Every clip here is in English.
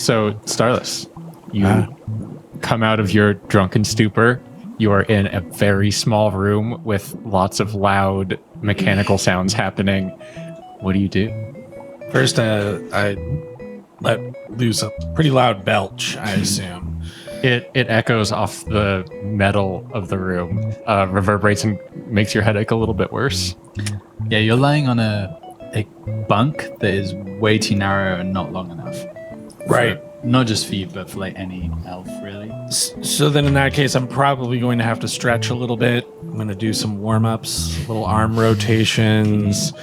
So, Starless, you come out of your drunken stupor. You are in a very small room with lots of loud mechanical sounds happening. What do you do? First, I let loose a pretty loud belch, I assume. It echoes off the metal of the room, reverberates and makes your headache a little bit worse. Yeah, you're lying on a bunk that is way too narrow and not long enough. Right. Not just for you, but for like any elf, really. So then in that case, I'm probably going to have to stretch a little bit. I'm going to do some warm-ups, little arm rotations,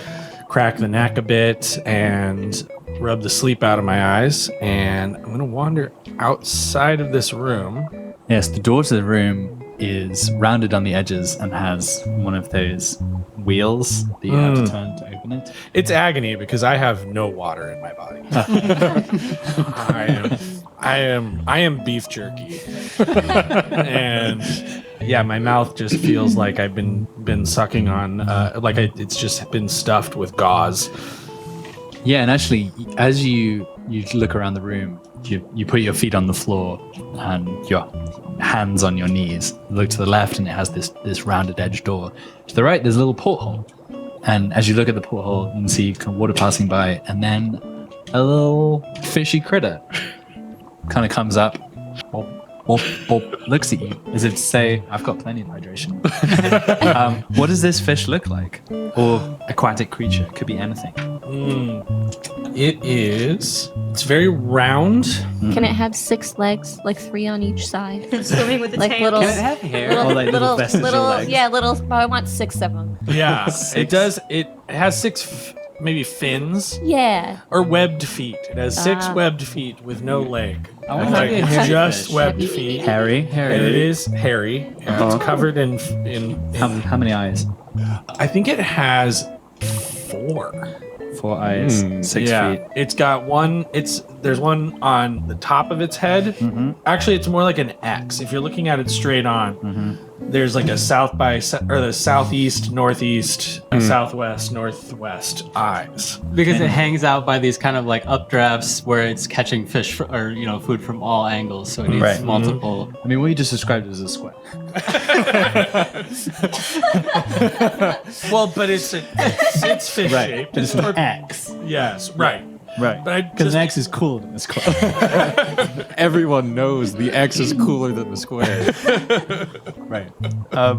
crack the neck a bit, and rub the sleep out of my eyes. And I'm going to wander outside of this room. Yes, the door to the room is rounded on the edges and has one of those wheels that you have to turn to open it. It's agony because I have no water in my body. I am beef jerky. And yeah, my mouth just feels like I've been sucking on it's just been stuffed with gauze. Yeah, and actually as you look around the room, you put your feet on the floor and your hands on your knees. Look to the left and it has this rounded edge door. To the right there's a little porthole. And as you look at the porthole, you can see kind of water passing by, and then a little fishy critter kind of comes up, looks at you as if to say, I've got plenty of hydration. What does this fish look like? Or aquatic creature? Could be anything. It's very round. Can it have 6 legs, like 3 on each side? Swimming with the Like tail. little, Can it have hair? little, Or like little vestigial legs? yeah, little. But I want 6 of them. Yeah, it does. It has 6 maybe fins Yeah. or webbed feet. It has 6 webbed feet with no leg. I want to be a hairy Just fish. webbed feet. Hairy. And it is hairy. And It's covered in How many eyes? I think it has 4. 4 eyes, 6 feet. It's got one. There's one on the top of its head. Actually, it's more like an X. If you're looking at it straight on, there's like a the southeast, northeast, southwest, northwest eyes. Because it hangs out by these kind of like updrafts where it's catching fish or food from all angles, so it needs Right. multiple. I mean, what you just described as a square. Well, but it's fish shaped. It's an X. Yes, right. Right. But I Because just an X is cooler than a square. Everyone knows the X is cooler than the square. Right.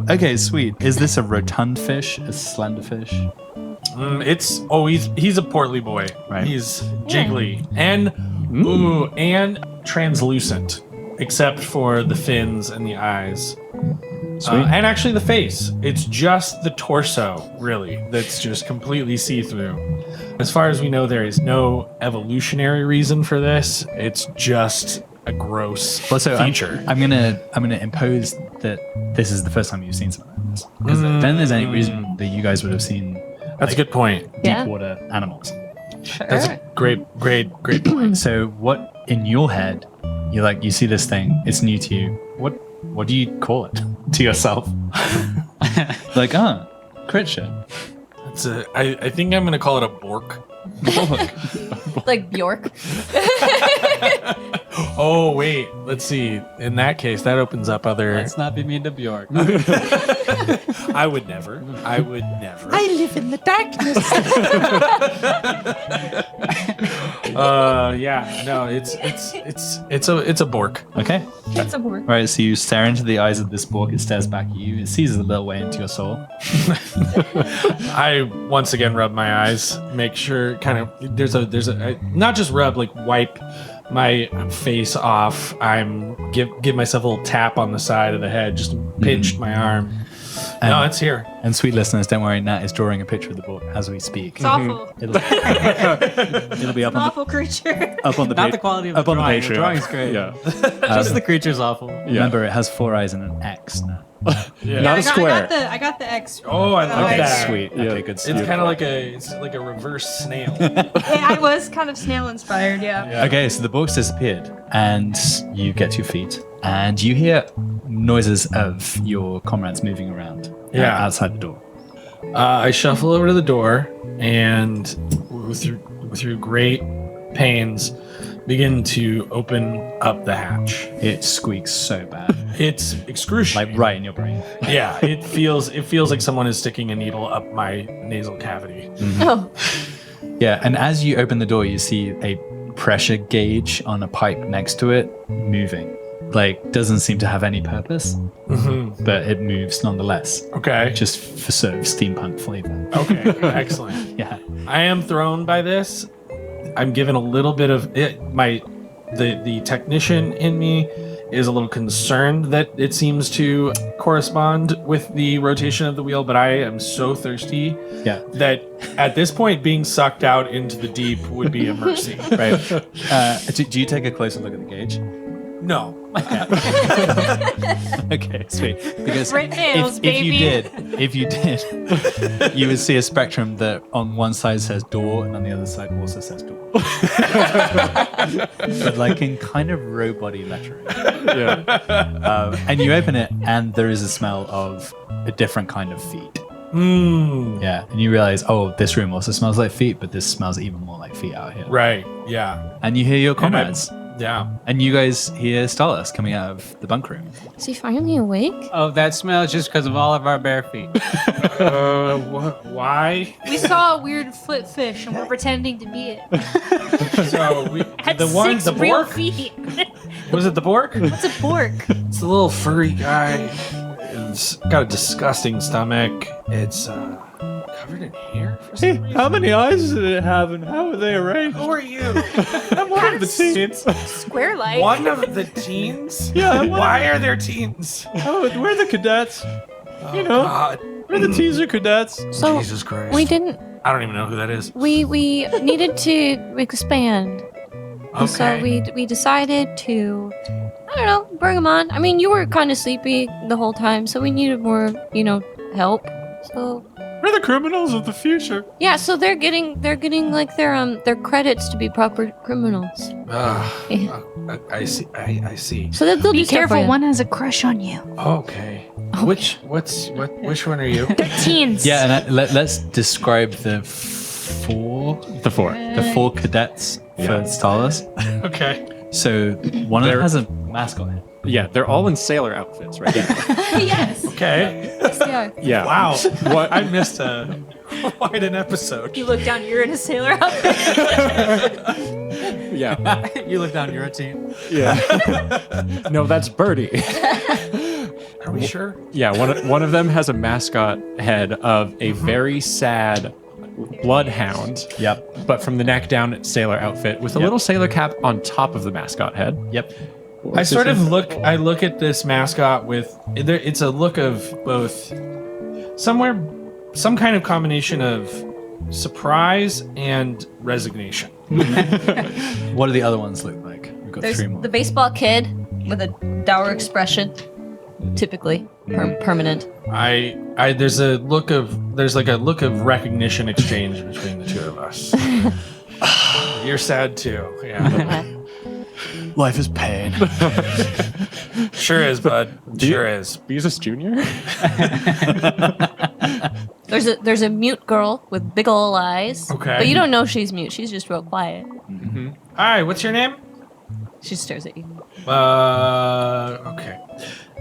Okay, sweet. Is this a rotund fish? A slender fish? he's a portly boy. Right. He's jiggly and translucent, except for the fins and the eyes. And actually the face. It's just the torso, really, that's just completely see-through. As far as we know, there is no evolutionary reason for this. It's just a gross feature. I'm gonna impose that this is the first time you've seen something like this. Because then there's any reason that you guys would have seen That's a good point. Yeah. deep water animals. That's a great point. So what in your head, you see this thing, it's new to you. What do you call it to yourself? Creature. I think I'm going to call it a bork. Like Bjork. Oh, wait. Let's see. In that case, that opens up other... Let's not be mean to Bjork. I would never. I live in the darkness. Yeah. No, it's a bork. Okay. It's a word. All right, so you stare into the eyes of this bork. It stares back at you. It sees a little way into your soul. I once again rub my eyes, make sure there's a not just rub, like wipe my face off. Give myself a little tap on the side of the head, just pinched my arm. No, it's here. And sweet listeners, don't worry, Nat is drawing a picture of the bork as we speak. It's awful. It'll be up An on awful creature. Not the quality of the up on the drawing. The Patreon. drawing's great. Yeah. Just the creature's awful. Remember, it has 4 eyes and an X now. Yeah. Not a square. I got the X. Oh, I like that. Sweet. Yeah. Okay, good stuff. It's kind of like a reverse snail. I was kind of snail inspired, yeah. Okay, so the bork's disappeared, and you get to your feet, and you hear noises of your comrades moving around outside the door. I shuffle over to the door and, through great pains, begin to open up the hatch. It squeaks so bad, It's excruciating. like right in your brain. Yeah, it feels like someone is sticking a needle up my nasal cavity. Oh, Yeah, and as you open the door, you see a pressure gauge on a pipe next to it moving. Like, doesn't seem to have any purpose, but it moves nonetheless. Okay. Just for sort of steampunk flavor. Okay. Excellent. Yeah. I am thrown by this. I'm given a little bit of it. The technician in me is a little concerned that it seems to correspond with the rotation of the wheel, but I am so thirsty Yeah. that at this point being sucked out into the deep would be a mercy. Right. Do you take a closer look at the gauge? No. Okay, sweet. Because Red nails, if you did, you would see a spectrum that on one side says door and on the other side also says door. But like in kind of robot-y lettering. Yeah. And you open it and there is a smell of a different kind of feet. Yeah, and you realize, oh, this room also smells like feet, but this smells even more like feet out here. Right. Yeah. And you hear your comrades. Yeah. And you guys hear Starless coming out of the bunk room. is he finally awake? Oh, that smell is just because of all of our bare feet. Why? We saw a weird foot fish and we're pretending to be it. So Had the one, 6 the real Bork. feet. Was it the Bork? What's a bork? It's the little furry guy. It's got a disgusting stomach. It's covered in hair for some reason. How many eyes did it have, and how are they arranged? Who are you? I'm one of the teens. Square like. One of the teens? Yeah, I'm one Why are there teens? Oh, we're the cadets. You know. God. We're the teaser cadets. So Jesus Christ. we didn't. I don't even know who that is. We needed to expand. And so Okay. we decided to, I don't know, bring him on. I mean, you were kind of sleepy the whole time, so we needed more, help. So We're the criminals of the future. yeah, so they're getting like their credits to be proper criminals. Yeah. I see. I see. So that they'll Be do stuff for careful, you. one has a crush on you. Okay. Which one are you? They're teens. Yeah, and let's describe the four cadets for Starless. Okay. So one of them has a mascot. Yeah, they're all in sailor outfits, right? Yes. Okay. Yes, they are. Yeah. Wow. What? I missed quite an episode. You look down, you're in a sailor outfit. Yeah. You look down, you're a teen. Yeah. No, that's Birdie. Are we sure? Yeah, one of them has a mascot head of a very sad bloodhound. Yep. But from the neck down, sailor outfit with a little sailor cap on top of the mascot head. Yep. I sort of look at this mascot with it's a look of both some kind of combination of surprise and resignation. What do the other ones look like? We've got There's three more. the baseball kid with a dour expression, typically permanent. There's a look of recognition exchange between the two of us. You're sad too. Yeah. Life is pain. Sure is, bud. Sure is. Jesus Jr.? There's a mute girl with big ol' eyes. Okay. But you don't know she's mute. She's just real quiet. Hi, what's your name? She stares at you. Okay.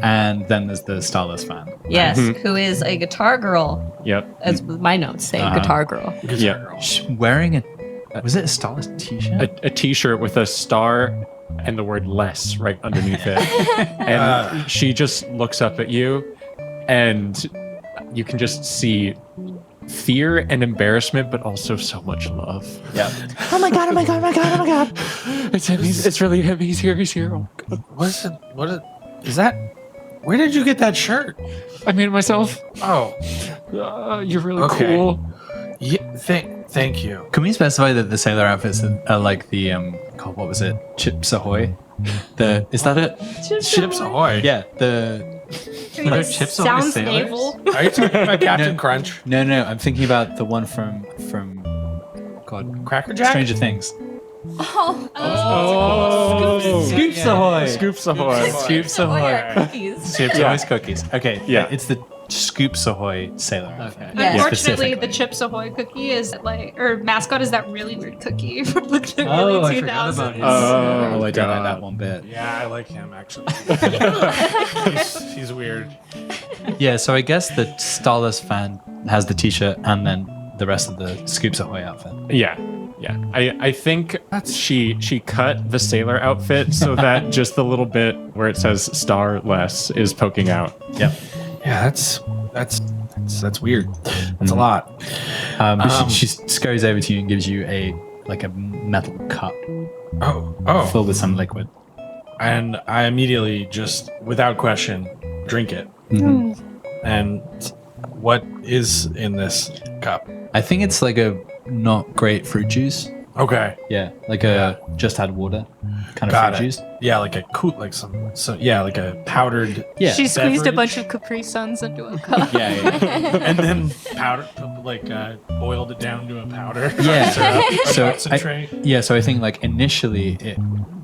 And then there's the Starless fan. Yes, who is a guitar girl, Yep. as my notes say, guitar girl. Yeah. She's wearing a... Was it a Starless t-shirt? A t-shirt with a star and the word less right underneath it. And she just looks up at you and you can just see fear and embarrassment, but also so much love. Yeah. Oh my god, oh my god, oh my god, oh my god. It's him, it's really him, he's here. Oh god. Is that? Where did you get that shirt? I made it myself. Oh, You're really Okay. cool. yeah. Thank you. Can we specify that the sailor outfits are like the God, what was it? Chips Ahoy. Is that it? Chips Ahoy. Yeah. The Chips Ahoy Sounds sailors? naval. Are you talking about Captain Crunch? No. I'm thinking about the one from God, Cracker Jack? Stranger Things. Scoops Ahoy. Scoops Ahoy. Scoops Ahoy. Cookies. Chips Yeah. Ahoy's cookies. Okay. Yeah. It's the Scoops Ahoy sailor outfit. Okay. Unfortunately, Specifically. the Chips Ahoy cookie is mascot is that really weird cookie from the Oh, early I forgot 2000s. about him. Oh, I don't like God. that one bit. Yeah, I like him actually. he's weird. Yeah, so I guess the Starless fan has the t-shirt and then the rest of the Scoops Ahoy outfit. Yeah. I think she cut the sailor outfit so that just the little bit where it says Starless is poking out. Yep. Yeah, that's weird. That's a lot. But she scurries over to you and gives you a metal cup Oh. filled with some liquid. And I immediately just, without question, drink it. And what is in this cup? I think it's like a not great fruit juice. Okay. Yeah, like a just had water kind of Got fruit it. juice. Yeah, like a like a powdered. Yeah. She squeezed a beverage. bunch of Capri Suns into a cup. Yeah, And then boiled it down to a powder. Yeah. So concentrate. so I think like initially it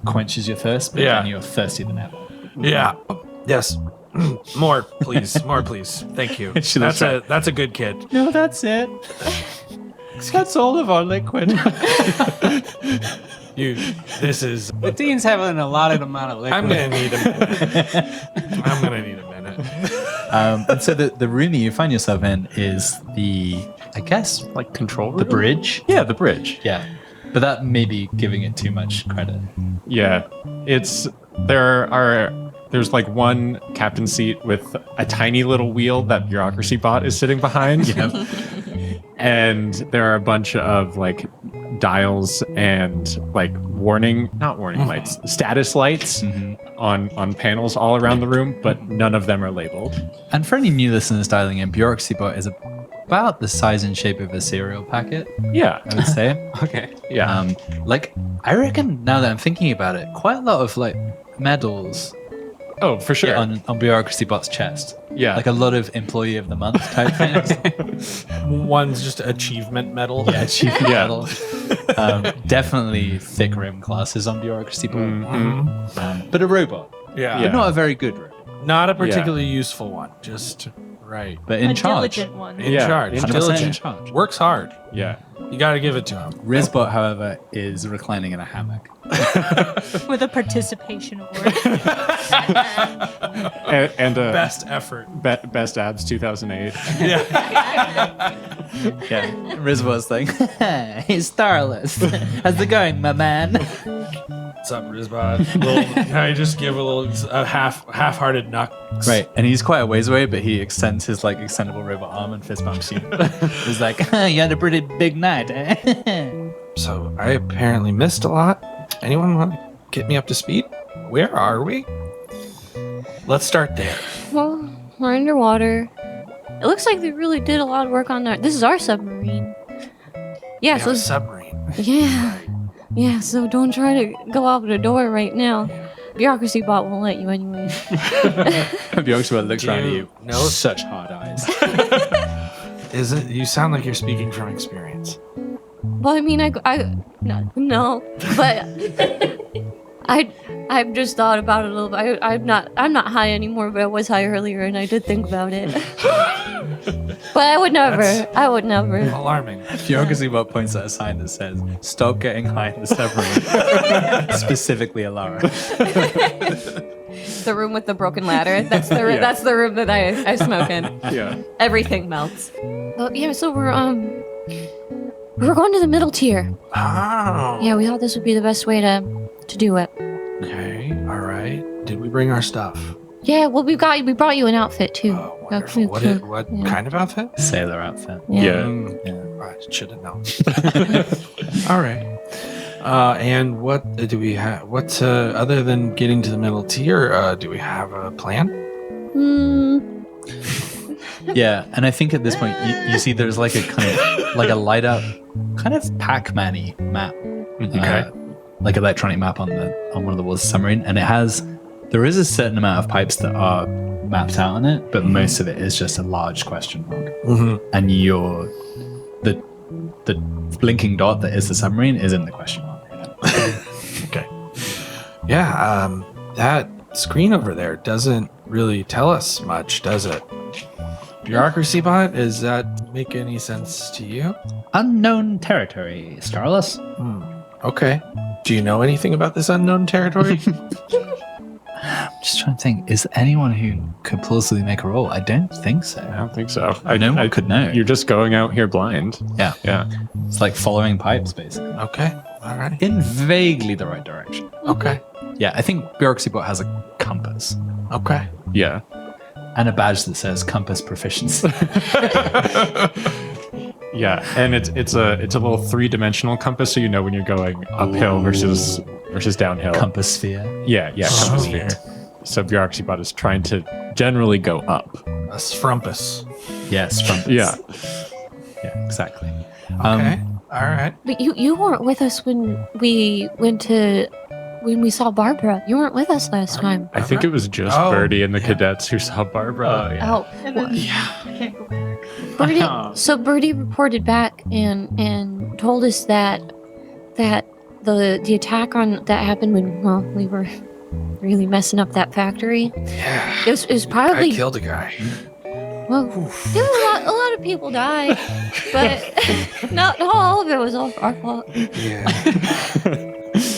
quenches your thirst, but Yeah. then you're thirsty than ever. Yeah. Yes. More, please. More, please. Thank you. She looks That's a good kid. No, that's it. That's all of our liquid. This is. The Dean's having a allotted amount of liquid. I'm gonna need a minute. And so the room that you find yourself in is I guess, Like control room? the bridge. Yeah, the bridge. Yeah. But that may be giving it too much credit. Yeah. There's like one captain seat with a tiny little wheel that bureaucracy bot is sitting behind. And there are a bunch of like dials and like not warning lights, status lights on panels all around the room, but none of them are labeled. And for any new listeners dialing in, bureaucracy bot is about the size and shape of a cereal packet, Yeah. I would say. Okay. Yeah. I reckon now that I'm thinking about it, quite a lot of like medals Oh, for sure. on bureaucracy bot's chest. Yeah. Like a lot of employee of the month type things. One's just achievement medal. Yeah, achievement Yeah. medal. Definitely thick rim glasses on bureaucracy bot. But a robot. Yeah. But not a very good robot. Not a particularly useful one. Just right. But in a charge. diligent one. In Yeah, charge. 100% Diligent. in charge. Works hard. Yeah. You got to give it to him. Rizbot, however, is reclining in a hammock. With a participation award. And Best effort. best abs 2008. Yeah. Rizbot's like, he's starless. How's it going, my man? What's up, Rizbot? I just give a half-hearted knock. Right, and he's quite a ways away, but he extends his like extendable robot arm and fist bumps you. He's like, you had a pretty big night, eh? So I apparently missed a lot. Anyone want to get me up to speed? Where are we? Let's start there. Well, we're underwater. It looks like they really did a lot of work on that. This is our submarine. Yeah, We so have a submarine. yeah. So don't try to go out the door right now. Bureaucracy bot won't let you anyway. Bureaucracy bot looks around at you. No. Such hard eyes. Is it? You sound like you're speaking from experience. Well, I mean, no, but I've just thought about it a little bit. I'm not high anymore, but I was high earlier, and I did think about it. But I would never. Alarming. Bureaucracy bot points at a sign that says, "Stop getting high in the submarine." Specifically, Ellara. The room with the broken ladder. That's the Yeah. that's the room that I smoke in. Yeah. Everything melts. But yeah, so we're going to the middle tier. Oh. Yeah, we thought this would be the best way to do it. Okay. All right. Did we bring our stuff? Yeah, well, we brought you an outfit too. Oh, wonderful. What Yeah. kind of outfit? Sailor outfit. Yeah. I should have known. All right. And what do we have? What's other than getting to the middle tier? Do we have a plan? Yeah, and I think at this point you see there's like a kind of like a light up kind of Pac-Man-y map. Okay. Like electronic map on one of the walls of the submarine, and there is a certain amount of pipes that are mapped out on it, but most of it is just a large question mark. Mm-hmm. And the blinking dot that is the submarine is in the question mark. Okay. Yeah. That screen over there doesn't really tell us much, does it? Bureaucracy bot, does that make any sense to you? Unknown territory, Starless. Okay. Do you know anything about this unknown territory? Just trying to think, is there anyone who could plausibly make a roll? I don't think so. I don't think so. No one could know. You're just going out here blind. Yeah. Yeah. It's like following pipes, basically. Okay. All right. In vaguely the right direction. Okay. Yeah, I think Bureaucracy Bot has a compass Okay. Yeah. and a badge that says compass proficiency. Yeah. And it's a little 3-dimensional compass, so you know when you're going uphill versus downhill. Compass sphere. Yeah, compass Oh. sphere. So Bureaucracy Bot is trying to generally go up. A Sfrumpus. Yes, compass. Yeah. Yeah, exactly. Okay. All right. But you weren't with us when we saw Barbara. You weren't with us last time. I think it was just Oh, Birdie and the cadets who saw Barbara. Oh, And then I can't go back. Birdie, so Birdie reported back and told us that the attack that happened when we were really messing up that factory. Yeah. It was I probably killed a guy. well. A lot of people died, but not all of it was all our fault. Yeah.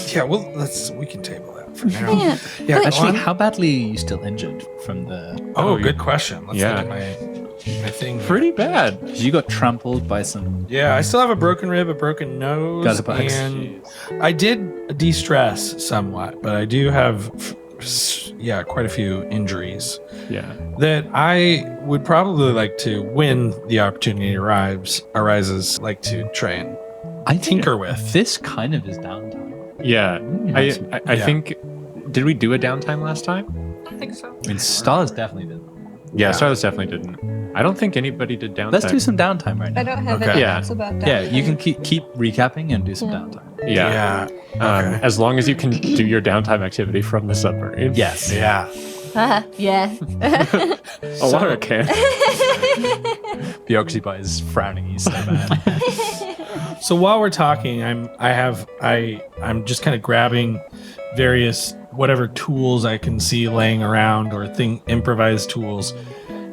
Yeah. Well, we can table that for now. Yeah. Yeah. But- Actually, on- how badly are you still injured from the... Oh, good question. Let's Yeah. look at my thing. here. Pretty bad. You got trampled by some... Yeah, I still have a broken rib, a broken nose, Got a box. and I did de-stress somewhat, but I do have, quite a few injuries Yeah. that I would probably like to, when the opportunity arises, like to try and I think tinker with. this kind of is downtime. Yeah. nice. I Yeah. think, did we do a downtime last time? I think so. I mean, Stars definitely did. Yeah, Starless definitely didn't. I don't think anybody did downtime. Let's do some downtime right now. I don't have Okay. any Yeah. notes about that. Yeah, you can keep recapping and do some Yeah. downtime. Yeah. Okay. As long as you can do your downtime activity from the submarine. Yes. Yeah. Yeah. Ellara can. Bureaucracy Bot is frowning you so bad. So while we're talking, I'm just kind of grabbing various whatever tools I can see laying around or improvised tools,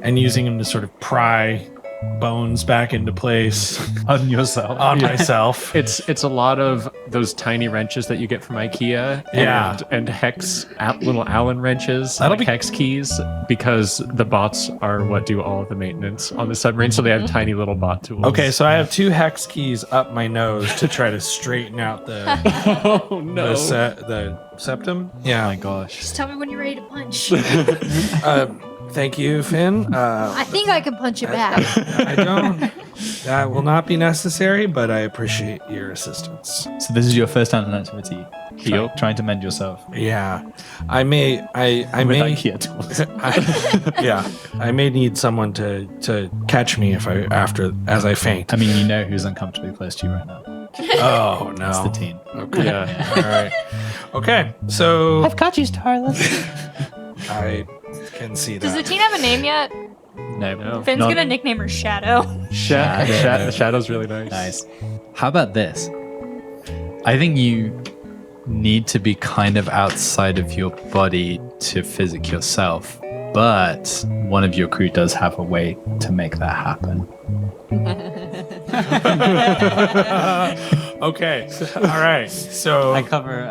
and using them to sort of pry bones back into place On yourself. on myself. It's a lot of those tiny wrenches that you get from IKEA. Yeah. And hex little Allen wrenches, That'll like be- hex keys, because the bots are what do all of the maintenance on the submarine. So they have tiny little bot tools. Okay, so I have 2 hex keys up my nose to try to straighten out the Oh no. the septum. Oh Yeah. my gosh. Just tell me when you're ready to punch. Thank you, Finn. I think I can punch it back. I don't. That will not be necessary, but I appreciate your assistance. So this is your first time activity. Heal. Trying to mend yourself. Yeah, I may. I With may. IKEA tools. I may need someone to catch me as I faint. I mean, you know who's uncomfortably close to you right now. Oh no! It's the teen. Okay. Yeah. All right. Okay. So I've got you, Starless. I can see Does the that. teen have a name yet? No. Finn's not- gonna nickname her Shadow. The shadow's really nice. Nice. How about this? I think you need to be kind of outside of your body to physic yourself, but one of your crew does have a way to make that happen. Okay. All right. So I cover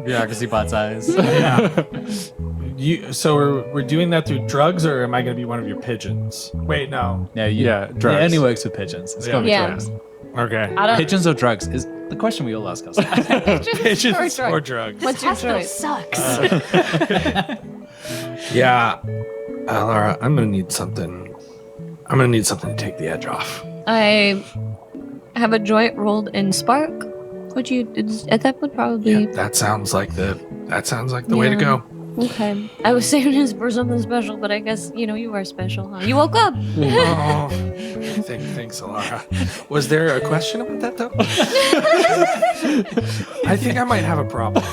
Bureaucracy Bot's eyes. yeah. We're doing that through drugs, or am I going to be one of your pigeons? Wait, no. No, Yeah, it drugs. only works with pigeons. It's gotta be Yeah. drugs. Okay. I don't. Pigeons or drugs is the question we all ask ourselves. Pigeons Or or drugs? What's your Hospital choice? sucks. Yeah. Laura, I'm going to need something. I'm going to need something to take the edge off. I have a joint rolled in spark. That would probably Yeah, that sounds like the way to Yeah. go. okay. I was saving this for something special, but I guess you are special, huh? You woke up. Oh, thanks, Ellara. Was there a question about that though? I think I might have a problem.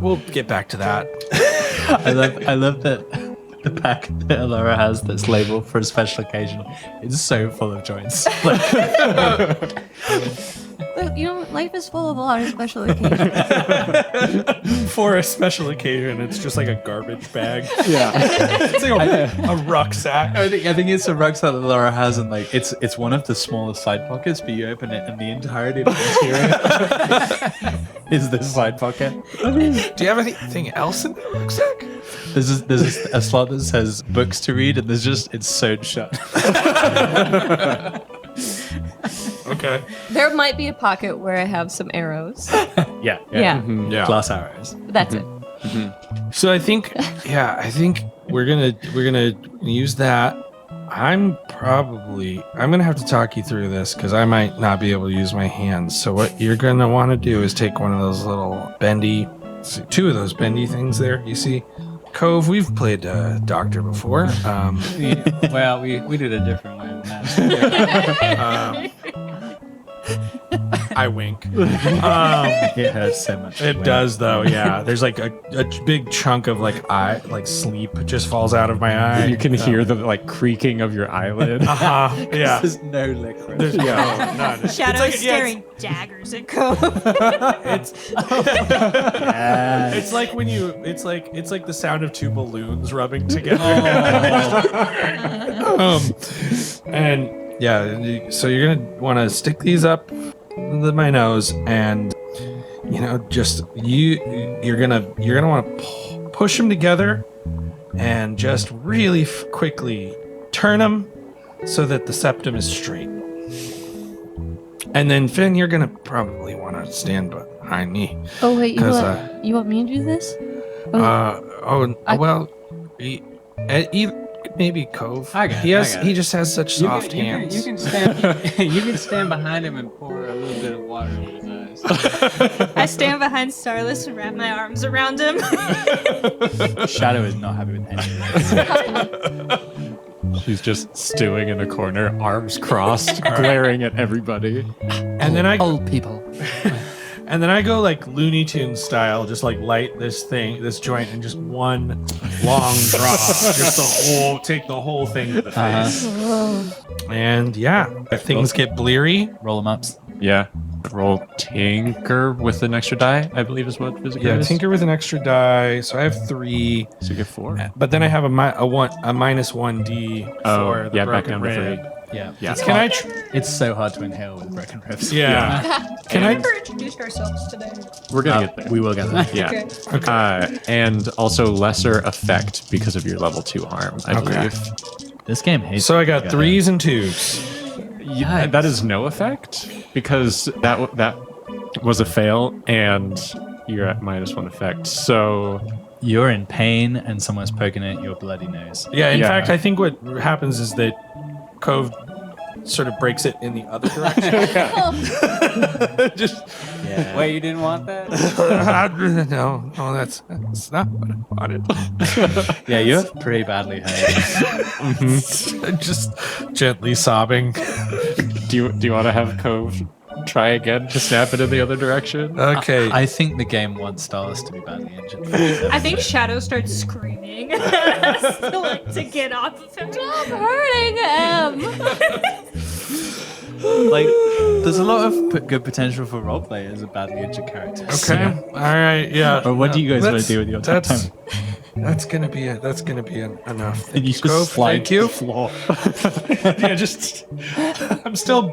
We'll get back to that. I love that the pack that Ellara has that's labeled for a special occasion is so full of joints. Like, life is full of a lot of special occasions. For a special occasion, it's just like a garbage bag. Yeah. It's like a rucksack. I think it's a rucksack that Laura has, and like it's one of the smallest side pockets, but you open it and the entirety of the interior is this side pocket. Do you have anything else in the rucksack? There's a slot that says books to read, and it's sewn shut. Okay. There might be a pocket where I have some arrows. Yeah. Yeah. Yeah. Glass arrows. That's it. So I think we're gonna use that. I'm gonna have to talk you through this because I might not be able to use my hands. So what you're gonna want to do is take one of those little two of those bendy things there. You see, Cove. We've played Doctor before. Well, we did a different way than that. I wink. It hurts so much. It does though, yeah. There's like a big chunk of like sleep just falls out of my eye. You can hear the like creaking of your eyelid. Yeah. There's no liquid. There's none. Shadow staring daggers at Cove. It's like when it's like the sound of two balloons rubbing together. And yeah, so you're gonna want to stick these up my nose, and you're gonna want to push them together, and just really quickly turn them so that the septum is straight. And then Finn, you're gonna probably want to stand behind me. Oh wait, Because, you want me to do this? Maybe Cove. I got it, He I got it. just has such soft hands. You can stand. You can stand behind him and pour a little bit of water in his eyes. I stand behind Starless and wrap my arms around him. Shadow is not happy with any of this. She's just stewing in a corner, arms crossed, glaring at everybody. And then I Old people. And then I go like Looney Tunes style, just like light this joint, and just one long drop, take the whole thing to the face. And yeah, things get bleary. Roll them ups. Yeah. Roll Tinker with an extra die, I believe is what physical Yeah, is. Tinker with an extra die. So I have 3, So you get 4. but then I have a minus 1d for the back broken down to rib. 3. Yeah. Yeah. Can I? It's so hard to inhale with broken ribs. Yeah. Can We I? never introduced ourselves today. We're gonna get there. We will get there. Yeah. Okay. And also lesser effect because of your level 2 harm, I believe. This game hates So I got me. 3s and 2s. Yeah, that is no effect because that was a fail and you're at -1 effect. So You're in pain and someone's poking at your bloody nose. Yeah. In Yeah. fact, I think what happens is that Cove sort of breaks it in the other direction. Just Yeah. Wait, you didn't want that? no, that's not what I wanted. Yeah, you're pretty badly hurt. Just gently sobbing. do you want to have Cove try again to snap it in the other direction? Okay. I think the game wants Starless to be badly injured. I think Shadow starts screaming to get off of him. Stop hurting him! Like, there's a lot of good potential for roleplay as a badly injured character. Okay. All right. Yeah. But what do you guys want to do with your time? That's gonna be enough. And you Thanks, Cove. just slide Thank you. to the floor. Yeah. Just. I'm still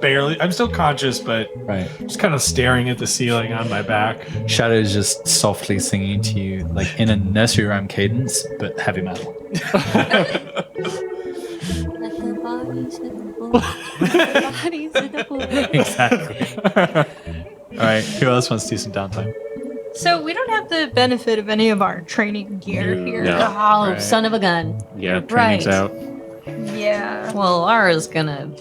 conscious, but Right. just kind of staring at the ceiling on my back. Shadow's just softly singing to you, like in a nursery rhyme cadence, but heavy metal. Let the bodies hit the floor. Let the bodies hit the floor. Exactly. All right, who else wants to do some downtime? So we don't have the benefit of any of our training gear here. No. Oh, Right. son of a gun. Yeah, training's Right. out. Yeah. Well, Lara's gonna.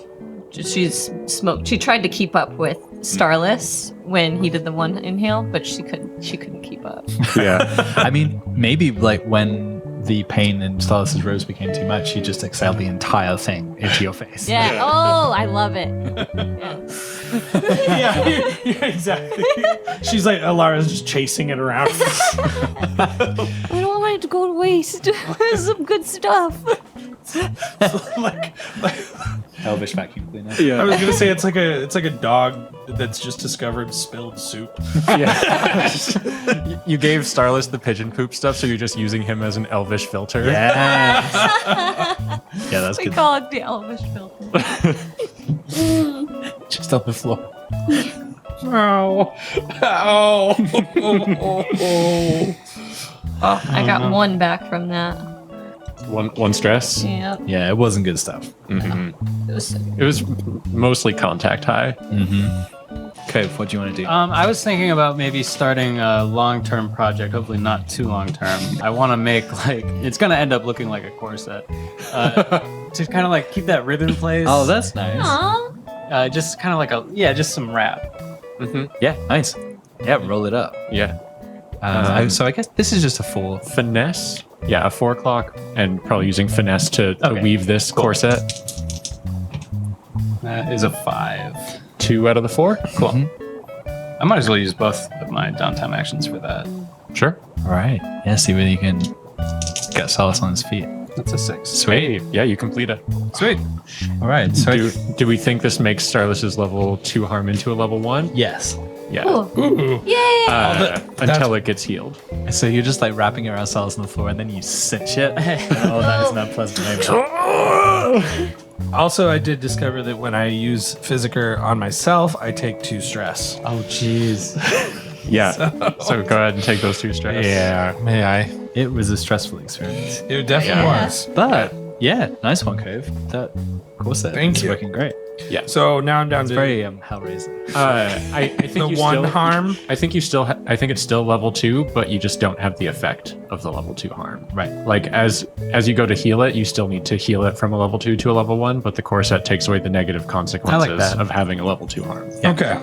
She's smoked. She tried to keep up with Starless when he did the one inhale, but she couldn't keep up. Yeah. I mean, maybe like when the pain in Starless's rose became too much, he just exhaled the entire thing into your face. Yeah. Oh, I love it. Yeah, exactly. She's like, Elara's just chasing it around. I don't want it to go to waste. Some good stuff. like Elvish vacuum cleaner. I was gonna say it's like a dog that's just discovered spilled soup. Yeah. You gave Starless the pigeon poop stuff, so you're just using him as an elvish filter. Yeah. Yeah, that's We good. call it the Elvish filter. Just on the floor. Oh, I got one back from that. One stress. Yeah. Yeah, it wasn't good stuff. Mhm. It was It was mostly contact high. Okay, what do you want to do? I was thinking about maybe starting a long-term project, hopefully not too long-term. I want to make like it's gonna end up looking like a corset, to kind of like keep that rhythm in place. Oh, that's nice. Aw. Just kind of like just some rap. Yeah, nice. Yeah, roll it up. Yeah. So I guess this is just a 4. Finesse. Yeah, a 4 o'clock, and probably using finesse to Okay. weave this corset. That is a 5. 2 out of the 4. Cool. I might as well use both of my downtime actions for that. Sure. All right. Yeah, see whether you can get Silas on his feet. That's a 6. Sweet. Yeah, you complete it. Sweet. All right. So Do we think this makes Starless's level 2 harm into a level 1? yes. Yeah. Ooh. Yay! Until it gets healed. So you're just like wrapping around Silas on the floor, and then you cinch it. Oh, that is not pleasant. Also, I did discover that when I use Physiker on myself, I take 2 stress. Oh, jeez. Yeah. So go ahead and take those 2 stress. Yeah, may I? It was a stressful experience. It definitely Yeah. was. But yeah, nice one, Cove. That corset Thank is you. working great. So now I'm down It's to very Hellraiser. I think the you one still, harm. I think you still. I think it's still level 2, but you just don't have the effect of the level 2 harm. Right. Like as you go to heal it, you still need to heal it from a level 2 to a level 1, but the corset takes away the negative consequences that. of having a level 2 harm. Okay.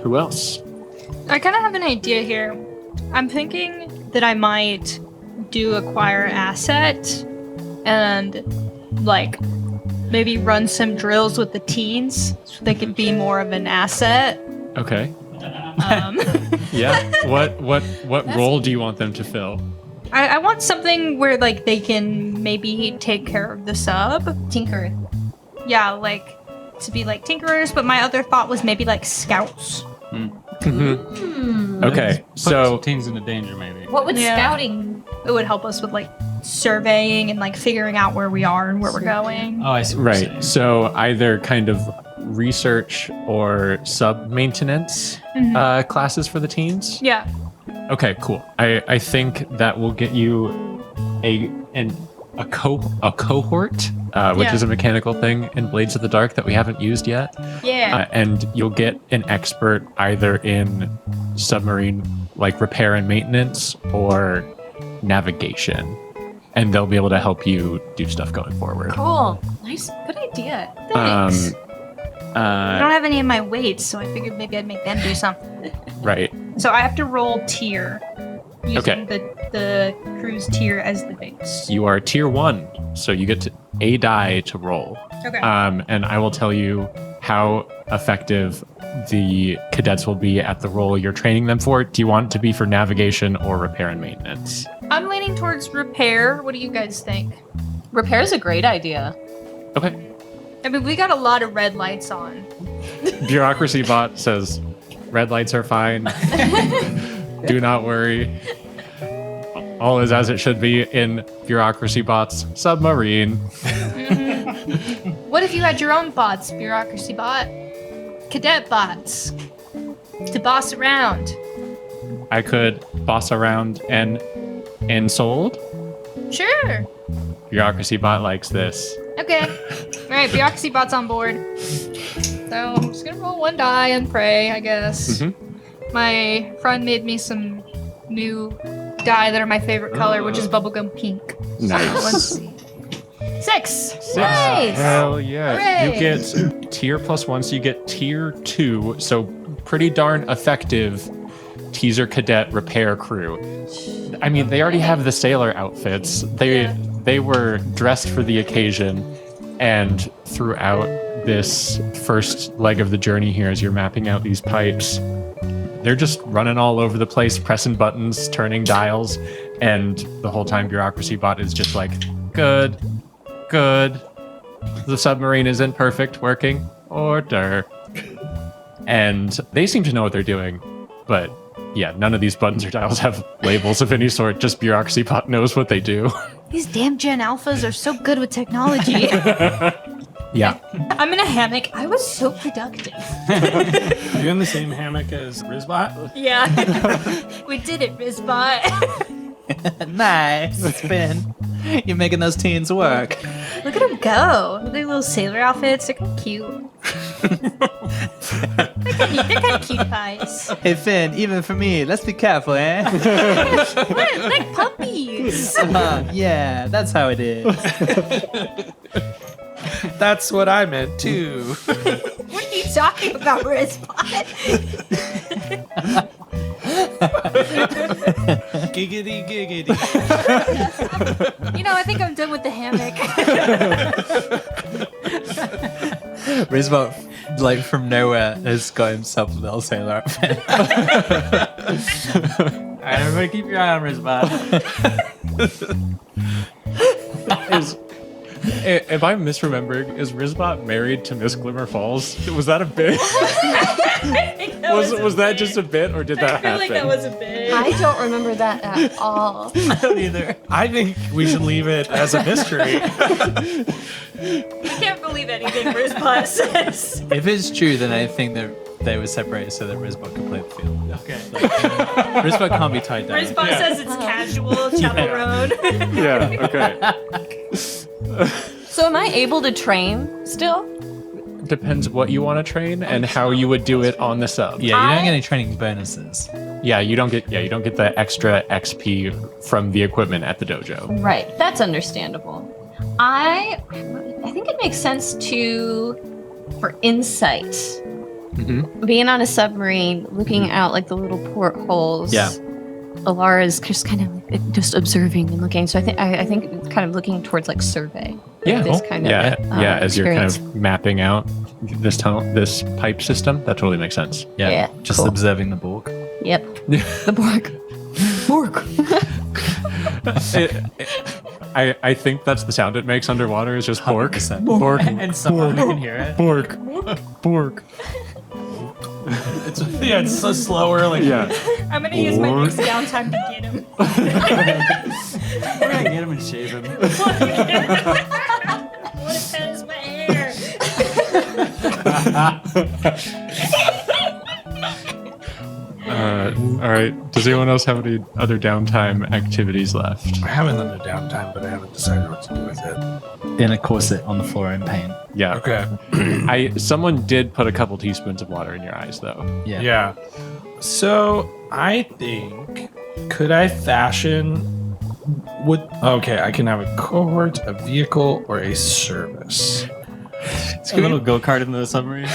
Who else? I kind of have an idea here. I'm thinking that I might do acquire asset and like maybe run some drills with the teens so they could be more of an asset. Okay. Um, Yeah. What role do you want them to fill? I want something where like they can maybe take care of the sub. Tinker. Yeah, like to be like tinkerers, but my other thought was maybe like scouts. Okay. So teens into danger, maybe. What would Yeah. scouting? It would help us with like surveying and like figuring out where we are and where we're going. Oh, I see. What you're saying. right. So either kind of research or sub maintenance classes for the teens. Yeah. Okay, cool. I think that will get you a cohort, which Yeah. is a mechanical thing in Blades of the Dark that we haven't used yet. Yeah. And you'll get an expert either in submarine like repair and maintenance or navigation, and they'll be able to help you do stuff going forward. Cool. Nice. Good idea. Um, Thanks. I don't have any of my weights, so I figured maybe I'd make them do something. right. So I have to roll tier using Okay. the cruise tier as the base. You are tier 1, so you get a die to roll. Okay. And I will tell you how effective the cadets will be at the role you're training them for. Do you want it to be for navigation or repair and maintenance? I'm leaning towards repair. What do you guys think? Repair's a great idea. Okay. I mean, we got a lot of red lights on. Bureaucracy bot says red lights are fine. Do not worry. All is as it should be in Bureaucracy bot's submarine. What if you had your own bots, bureaucracy bot? Cadet bots. To boss around. I could boss around and sold. Sure. Bureaucracy bot likes this. Okay. Alright, bureaucracy bot's on board. So I'm just gonna roll one die and pray, I guess. Mhm. My friend made me some new dye that are my favorite color, which is bubblegum pink. Nice. So let's see. 6. 6. Nice. Hell yeah. Hooray. You get tier +1, so you get tier 2. So pretty darn effective teaser cadet repair crew. I mean, they already have the sailor outfits. They were dressed for the occasion, and throughout this first leg of the journey here, as you're mapping out these pipes, they're just running all over the place, pressing buttons, turning dials, and the whole time Bureaucracy Bot is just like, good, The submarine is in perfect working order. And they seem to know what they're doing, but yeah, none of these buttons or dials have labels of any sort. Just Bureaucracy Bot knows what they do. These damn Gen Alphas are so good with technology. Yeah. I'm in a hammock. I was so productive. Are you in the same hammock as Rizbot? Yeah. We did it, Rizbot. Nice, Finn. You're making those teens work. Look at them go. Their little sailor outfits. They're kind of cute. They're kind of cute pies. Hey, Finn, even for me, let's be careful, eh? They're like puppies. Yeah, that's how it is. That's what I meant too. What are you talking about, Rizbot? Giggity, giggity. You know, I think I'm done with the hammock. Rizbot, like from nowhere, has got himself a little sailor outfit. Alright, everybody keep your eye on Rizbot. If I'm misremembering, is Rizbot married to Miss Glimmer Falls? Was that a bit? Was that just a bit, or did that happen? I feel like that was a bit. I don't remember that at all. I don't either. I think we should leave it as a mystery. I can't believe anything Rizbot says. If it's true, then I think that they were separated so that Rizbot could play the field. Okay. Rizbot can't be tied down. Rizbot says it's casual, Chapel Road. Yeah, okay. So am I able to train still? Depends what you want to train and how you would do it on the sub. Yeah, you don't get any training bonuses. Yeah, you don't get the extra XP from the equipment at the dojo. Right, that's understandable. I think it makes sense for insight. Being on a submarine, looking out like the little portholes. Yeah. Ellara is just kind of just observing and looking. So I think it's kind of looking towards like survey. Yeah, This kind of as you're kind experience. of mapping out this tunnel, this pipe system, that totally makes sense. Yeah, just cool. observing the Borg. Yep. The Borg. Borg. I think that's the sound it makes underwater. Is just bork, 100%. bork, And someone can hear it. bork, bork. It's so slower. Like Yeah. I'm gonna use my next downtime to get him. We're gonna get him and shave him. What if that is my hair? All right. Does anyone else have any other downtime activities left? I haven't done the downtime, but I haven't decided what to do with it. In a corset on the floor in pain. Yeah. Okay. Someone did put a couple teaspoons of water in your eyes, though. Yeah. Yeah. So I think, could I fashion? Okay, I can have a cohort, a vehicle, or a service. It's a little go-kart into the submarine.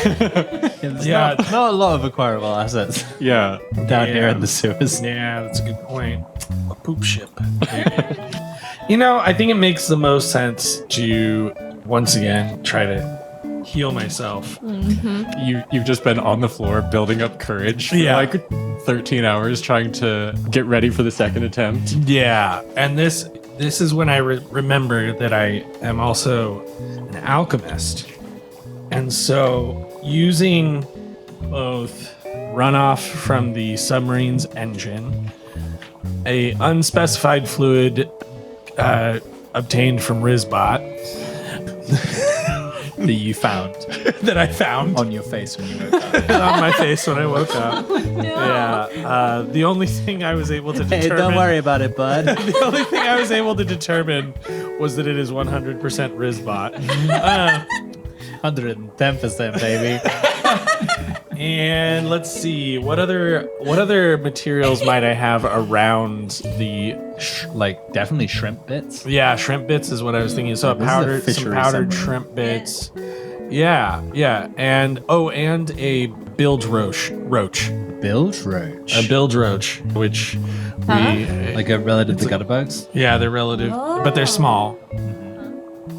Yeah. Not a lot of acquirable assets Yeah. down here Yeah. in the sewers. Yeah, that's a good point. A poop ship. I think it makes the most sense to once again try to heal myself. You've just been on the floor building up courage for Yeah. like 13 hours trying to get ready for the second attempt. Yeah, and this is when I remember that I am also an alchemist, and so using both runoff from the submarine's engine, a unspecified fluid obtained from Rizbot That you found that I found on your face when you woke up. on my face when I woke up. Yeah, the only thing I was able to determine. Hey, don't worry about it, bud. The only thing I was able to determine was that it is 100% Rizbot. 110%, baby. And let's see, what other materials might I have around the? Like, definitely shrimp bits. Yeah, shrimp bits is what I was thinking. So This is a some fishery powdered submarine. shrimp bits. Yeah, and a bilge roach. Bilge roach. A bilge roach, which Like a relative to gutter bugs? yeah, they're relative, but they're small.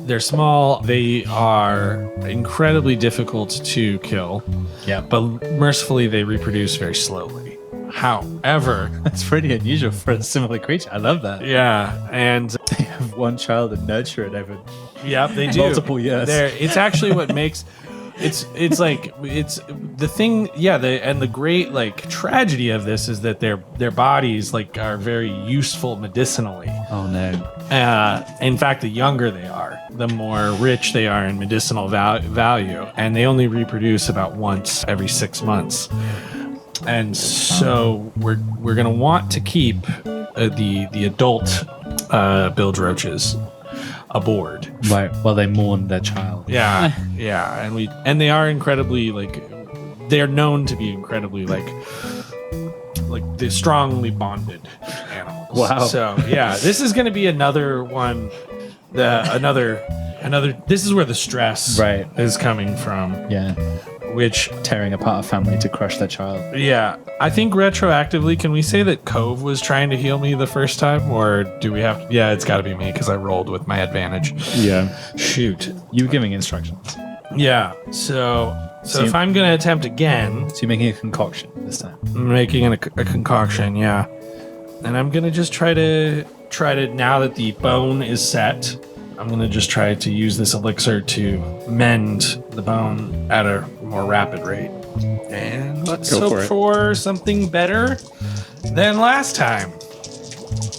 They're small. They are incredibly difficult to kill, Yeah. but mercifully they reproduce very slowly. However, That's pretty unusual for a similar creature. I love that. yeah, and They have one child and nurture it over Yep, they do. Multiple years. It's actually what makes it's like it's the thing. Yeah, and the great like tragedy of this is that their bodies like are very useful medicinally. Oh no. In fact, the younger they are, the more rich they are in medicinal value, and they only reproduce about once every 6 months. And so we're gonna want to keep the adult bilge roaches aboard. Right, while they mourn their child. Yeah, and they are incredibly like they're known to be incredibly like they're strongly bonded animals. Wow. So yeah, this is gonna be another one. Another. This is where the stress is coming from. Yeah. Which Tearing apart a family to crush their child. yeah, I think retroactively, can we say that Cove was trying to heal me the first time, or do we have? Yeah, it's got to be me because I rolled with my advantage. Yeah. Shoot. You were giving instructions. Yeah. So So if I'm gonna attempt again, So you're making a concoction this time. I'm making a concoction. Yeah, and I'm gonna just try to now that the bone is set. I'm going to just try to use this elixir to mend the bone at a more rapid rate. And let's Go hope for something better than last time.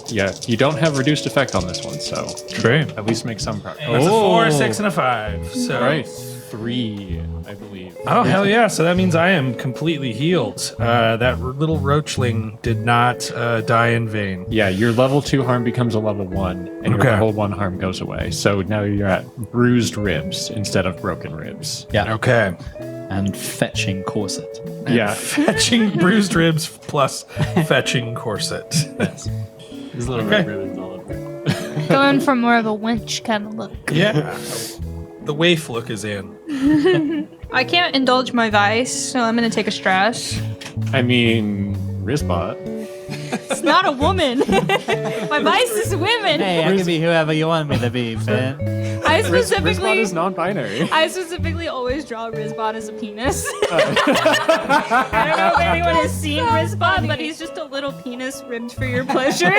Yeah, you don't have reduced effect on this one, so True. at least make some progress. That's a 4, 6, and a 5. So All right, 3, I believe. Oh, hell yeah. So that means I am completely healed. That little roachling did not die in vain. Yeah, your level 2 harm becomes a level 1, and your Okay. level 1 harm goes away. So now you're at bruised ribs instead of broken ribs. Yeah. Okay. And fetching corset. Yeah. Fetching bruised ribs plus fetching corset. His little Okay. red ribbons all over. Going for more of a winch kind of look. Yeah. The waif look is in. I can't indulge my vice, so I'm gonna take a stress. I mean, Rizbot. It's not a woman. My vice is women. Hey, I can be whoever you want me to be, Finn. I Rizbot specifically, is non-binary. I specifically always draw Rizbot as a penis. I don't know if anyone has seen Rizbot, but he's just a little penis ribbed for your pleasure.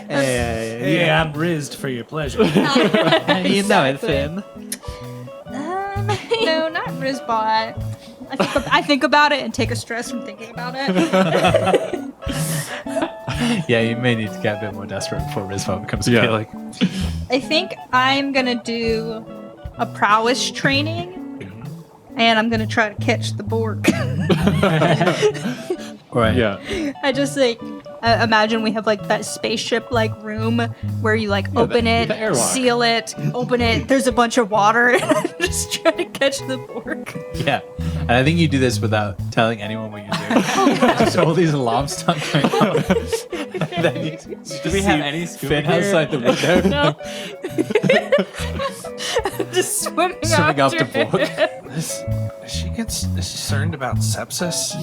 Hey, I'm rizzed for your pleasure. You know it, Finn. No, not Rizbot. I think about it and take a stress from thinking about it. Yeah, you may need to get a bit more desperate before Rizva becomes Yeah. appealing. I think I'm gonna do a prowess training, and I'm gonna try to catch the Borg. Right. Yeah. I just like imagine we have like that spaceship like room where you like open the it, airlock. seal it, open it. There's a bunch of water, and I'm just trying to catch the Borg. Yeah. And I think you do this without telling anyone what you're doing. Just all these alarms start going off. Then you Do we have any scuba Finn gear? outside the window. No. Just swimming Swimming after after Borg. it. She gets concerned about sepsis.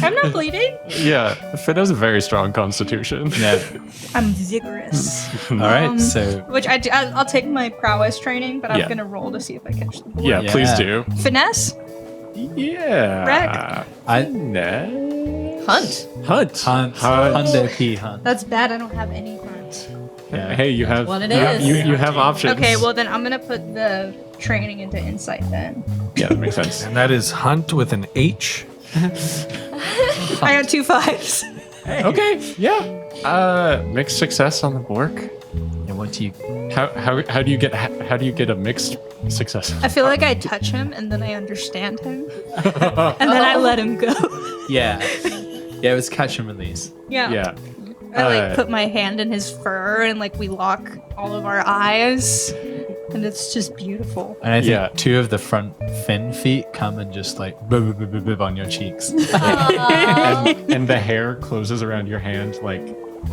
I'm not bleeding. Yeah. Finn has a very strong constitution. Yeah. I'm vigorous. All right. So Which I'll take my prowess training, but I'm Yeah. gonna roll to see if I catch the Borg. Yeah, Yeah. please do. Finesse. Yeah. Wreck. Nah. Hunt. Hunt. hunt. Hundo P hunt. That's bad. I don't have any hunt. Yeah. Hey, you have what it you have- is. you have options. Okay, well then I'm gonna put the training into insight then. Yeah, that makes sense. And that is hunt with an H. I got 2 5s. Okay, yeah. Mixed success on the Bork. And what do you? How do you get a mixed success? I feel like I touch him and then I understand him. And then I let him go. Yeah. Yeah. It was catch and release. Yeah. Yeah. I like put my hand in his fur and like we lock all of our eyes. And it's just beautiful. And I think Yeah. 2 of the front fin feet come and just like bub, bub, bub, bub on your cheeks. and the hair closes around your hand like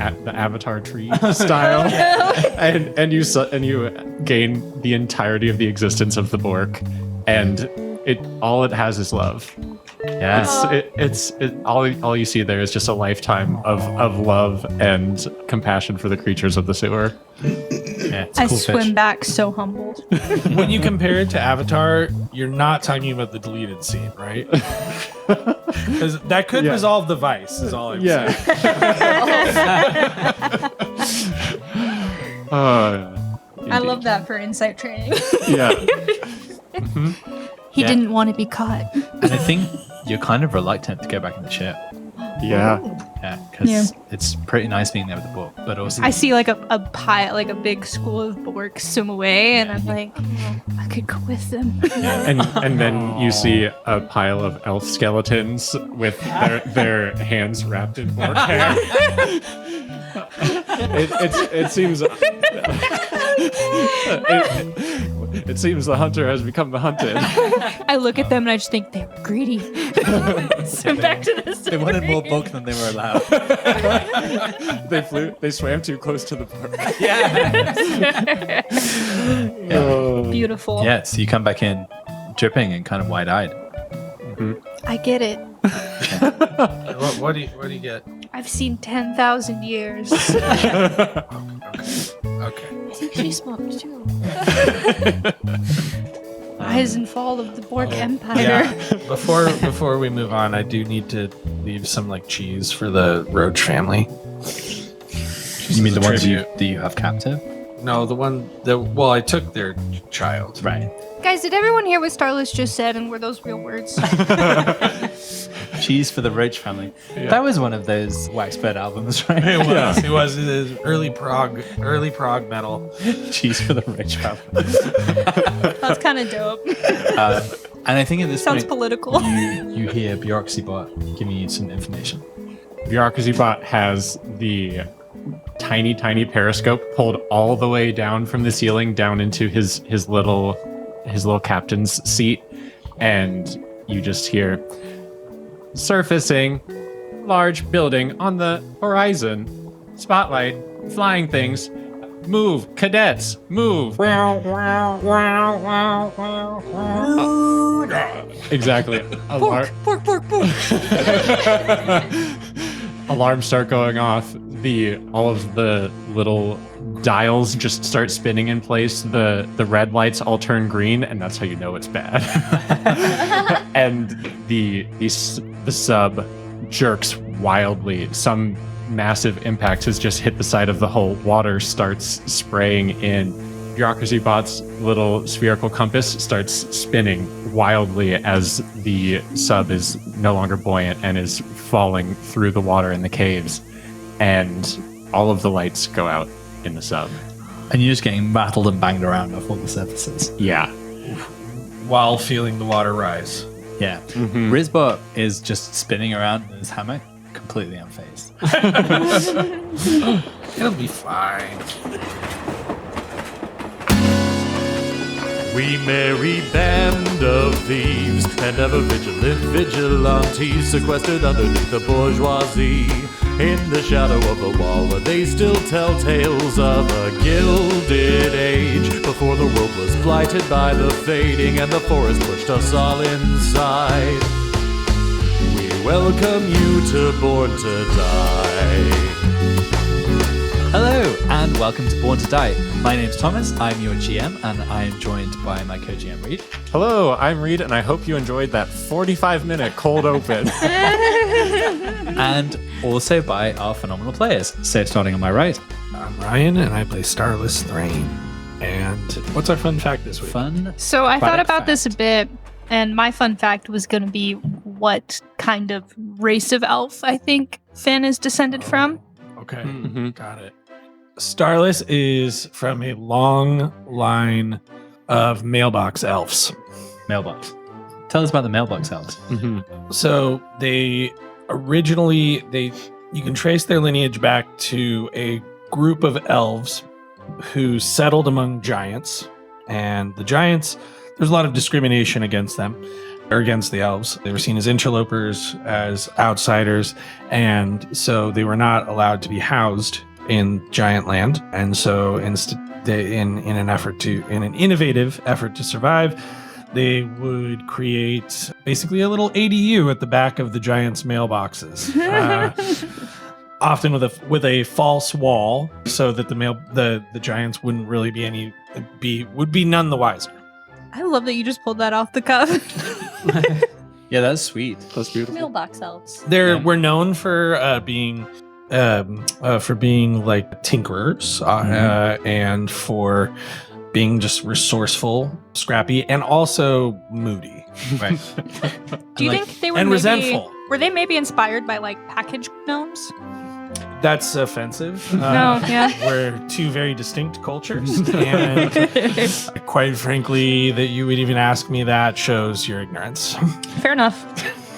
at the Avatar tree style, and you gain the entirety of the existence of the Bork, and all it has is love. Yeah. All you see there is just a lifetime of love and compassion for the creatures of the sewer. Yeah. It's a I cool swim fish. back so humbled. When you compare it to Avatar, you're not talking about the deleted scene, right? Because that could Yeah. resolve the vice, is all I'm saying. Yeah. I love that for insight training. Yeah. He Yeah. didn't want to be caught. And I think you're kind of reluctant to go back in the ship. Yeah. Yeah, because it's pretty nice being there with the book, but also I see like a pile, like a big school of orcs swim away, and I'm like, I could go with them. And then you see a pile of elf skeletons with their hands wrapped in orc hair. It seems it seems the hunter has become the hunted. I look at them and I just think they were greedy. So back to this. they wanted more book than they were allowed. They swam too close to the book. Beautiful. Yeah, so you come back in dripping and kind of wide-eyed. I get it. What do you get? I've seen 10,000 years. Okay. I think she smoked too. Rise and fall of the Borg Empire. Yeah. Before we move on, I do need to leave some like cheese for the Roach family. You mean the ones tribute. that you have captive? No, the one that I took their child. Right. Guys, did everyone hear what Starless just said, and were those real words? Cheese for the Roach family. Yeah. That was one of those Waxbird albums, right? It was. It was early prog metal. Cheese for the Roach family. That's kind of dope. And I think at this Sounds point, political. you hear Bureaucracybot giving you some information. Bureaucracybot has the tiny periscope pulled all the way down from the ceiling down into his little captain's seat, and you just hear surfacing large building on the horizon, spotlight, flying things, move, cadets, move. Exactly. Pork. Alarms start going off. All of the little dials just start spinning in place. The red lights all turn green, and that's how you know it's bad. And the sub jerks wildly. Some massive impact has just hit the side of the hull. Water starts spraying in. Bureaucracybot's little spherical compass starts spinning wildly as the sub is no longer buoyant and is falling through the water in the caves. And all of the lights go out in the sub. And you're just getting battled and banged around off all the surfaces. Yeah. While feeling the water rise. Yeah. Rizbot is just spinning around in his hammock, completely unfazed. It'll be fine. We merry band of thieves and ever vigilant vigilantes sequestered underneath the bourgeoisie. In the shadow of the wall where they still tell tales of a gilded age before the world was blighted by the fading and the forest pushed us all inside. We welcome you to Born to Die. Hello, and welcome to Born to Die. My name's Thomas, I'm your GM, and I am joined by my co-GM, Reed. Hello, I'm Reed, and I hope you enjoyed that 45-minute cold open. And also by our phenomenal players. So starting on my right, I'm Ryan, and I play Starless Thrain. And what's our fun fact this week? fun. So I thought about this a fact. bit, and my fun fact was going to be what kind of race of elf I think Finn is descended from. Okay, Mhm. got it. Starless is from a long line of mailbox elves. Mailbox. Tell us about the mailbox elves. So they originally, you can trace their lineage back to a group of elves who settled among giants. And the giants, there's a lot of discrimination against them, or against the elves. They were seen as interlopers, as outsiders, and so they were not allowed to be housed in giant land. And so instead, in an innovative effort to survive, they would create basically a little ADU at the back of the giants' mailboxes, often with a false wall, so that the giants wouldn't really would be none the wiser. I love that you just pulled that off the cuff. Yeah, that's sweet. That's beautiful. Mailbox elves. We're known for being for being like tinkerers and for being just resourceful, scrappy, and also moody. Right. Do you think they were and maybe, resentful. Were they maybe inspired by like package gnomes? That's offensive. No, yeah. We're two very distinct cultures, and quite frankly, that you would even ask me that shows your ignorance. Fair enough.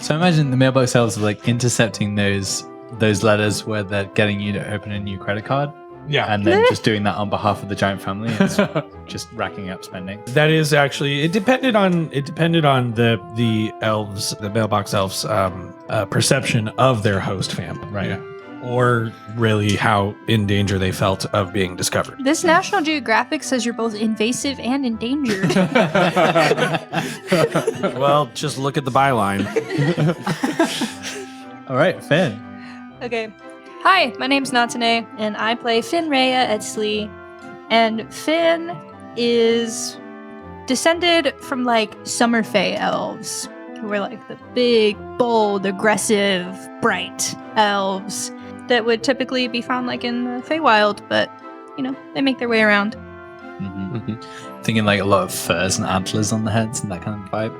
So imagine the mailbox elves are like intercepting those letters where they're getting you to open a new credit card, Yeah, and then just doing that on behalf of the giant family. It's just racking up spending. that is actually. It depended on the elves, the mailbox elves' perception of their host family, Right. Yeah. Or really how in danger they felt of being discovered. This National Geographic says you're both invasive and endangered. Well, just look at the byline. All right, Finn. Okay. Hi, my name's Natane, and I play Finn Rhea at Slee. And Finn is descended from like Summer Fae elves, who are like the big, bold, aggressive, bright elves that would typically be found like in the Feywild, but they make their way around. Thinking like a lot of furs and antlers on the heads and that kind of vibe.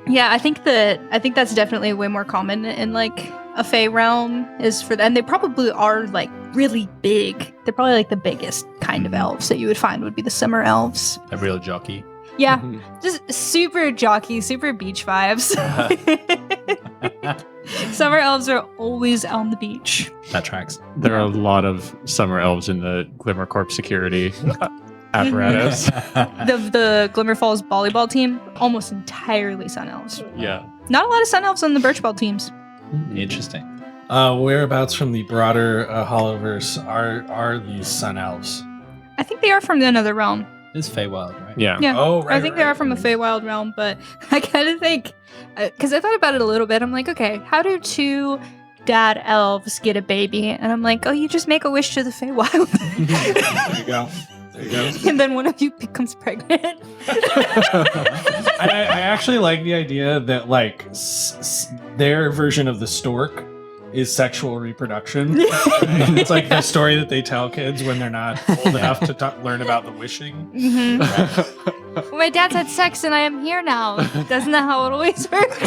Yeah, I think that's definitely way more common in like a Fey realm and they probably are like really big. They're probably like the biggest kind of elves that you would find would be the summer elves. A real jockey. Yeah, just super jockey, super beach vibes. Summer elves are always on the beach. That tracks. There are a lot of summer elves in the Glimmer Corp security apparatus. The Glimmer Falls volleyball team, almost entirely sun elves. Yeah. Not a lot of sun elves on the Birchball teams. Interesting. Whereabouts from the broader Hollowverse are these sun elves? I think they are from another realm. It's Feywild, right? Yeah. Yeah, Oh, right. I think they are from a Feywild realm, but I kind of think, because I thought about it a little bit, I'm like, okay, how do two dad elves get a baby? And I'm like, oh, you just make a wish to the Feywild. There you go. There you go. And then one of you becomes pregnant. I actually like the idea that like their version of the stork is sexual reproduction. It's like the story that they tell kids when they're not old enough to learn about the wishing. Well, my dad's had sex and I am here now. Isn't that how it always works?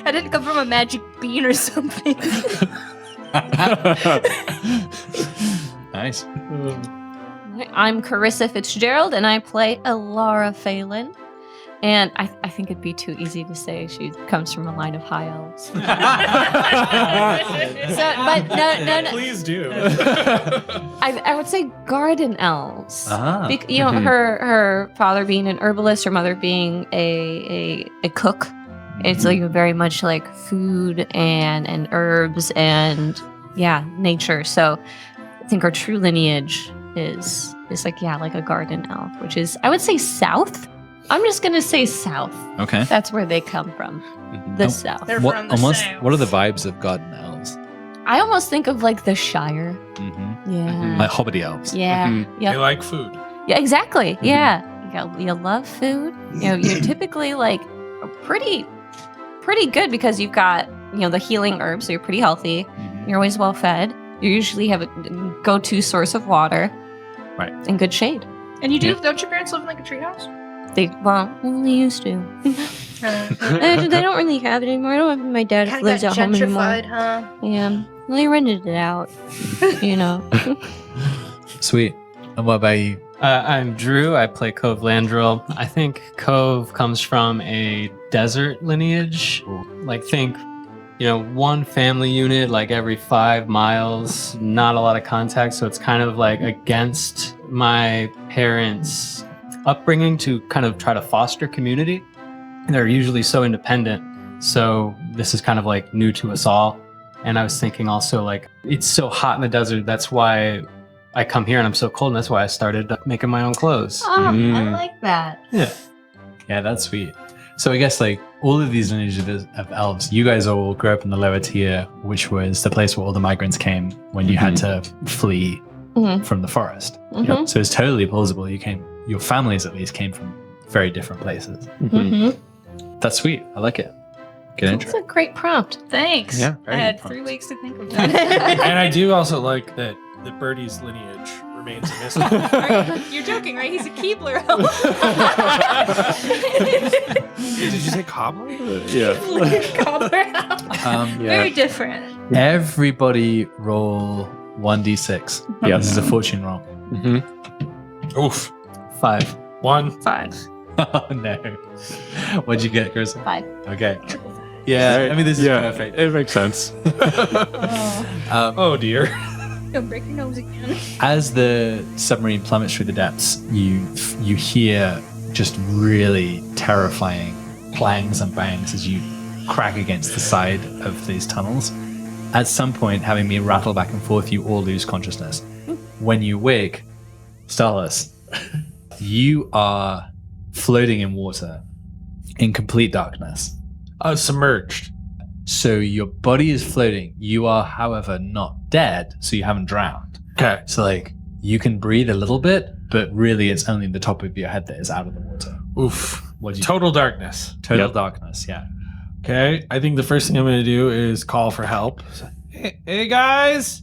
I didn't come from a magic bean or something. Nice. I'm Carissa Fitzgerald, and I play Ellara Phelan. And I think it'd be too easy to say she comes from a line of high elves. But no. Please do. I would say garden elves. Ah. Her father being an herbalist, her mother being a cook. It's like very much like food and herbs and nature. So I think our true lineage is like a garden elf, which is, I would say, south. I'm just gonna say south. Okay. That's where they come from. The south. They're What, from the almost, south. what are the vibes of garden elves? I almost think of like the Shire. Mm-hmm. Yeah. Like hobbity elves. Yeah. Mhm. Yep. They like food. Yeah, exactly. Yeah. You love food. You're typically like pretty good because you've got, the healing herbs, so you're pretty healthy. You're always well fed. You usually have a go-to source of water. Right. And good shade. And don't your parents live in like a treehouse? They only used to. They don't really have it anymore. I don't have my dad lives at home anymore. Huh? Yeah. Well, they rented it out. Sweet. And what about you? I'm Drew. I play Cove Landrill. I think Cove comes from a desert lineage. Like, think, one family unit, like every 5 miles, not a lot of contact. So it's kind of like against my parents' upbringing to kind of try to foster community. They're usually so independent. So this is kind of like new to us all. And I was thinking also, like, it's so hot in the desert. That's why I come here and I'm so cold, and that's why I started making my own clothes. Oh, I like that. Yeah, that's sweet. So I guess like all of these lineages of elves, you guys all grew up in the lower tier, which was the place where all the migrants came when you had to flee from the forest. Mhm. So it's totally plausible your families at least came from very different places. Mhm. That's sweet. I like it. Good That's intro. a great prompt. Thanks. Yeah, I very had good 3 prompt. weeks to think of that. And I do also like that Birdie's lineage remains a mystery. You're joking, right? He's a Keebler. Did you say cobbler? Yeah. Very different. Everybody roll 1d6. Yeah. This is a fortune roll. Mm-hmm. Oof. 5. 1. 5. Oh no. What'd you get, Chris? 5. Okay. Yeah, I mean, this is perfect. It makes sense. Oh dear. Don't break your nose again. As the submarine plummets through the depths, you hear just really terrifying clangs and bangs as you crack against the side of these tunnels. At some point, having been rattled back and forth, you all lose consciousness. When you wake, Starless, you are floating in water in complete darkness. Submerged. So your body is floating. You are, however, not dead, so you haven't drowned. Okay. So, like, you can breathe a little bit, but really it's only the top of your head that is out of the water. Oof. What do you Total darkness. Total Yep. darkness, yeah. Okay. I think the first thing I'm going to do is call for help. Hey guys.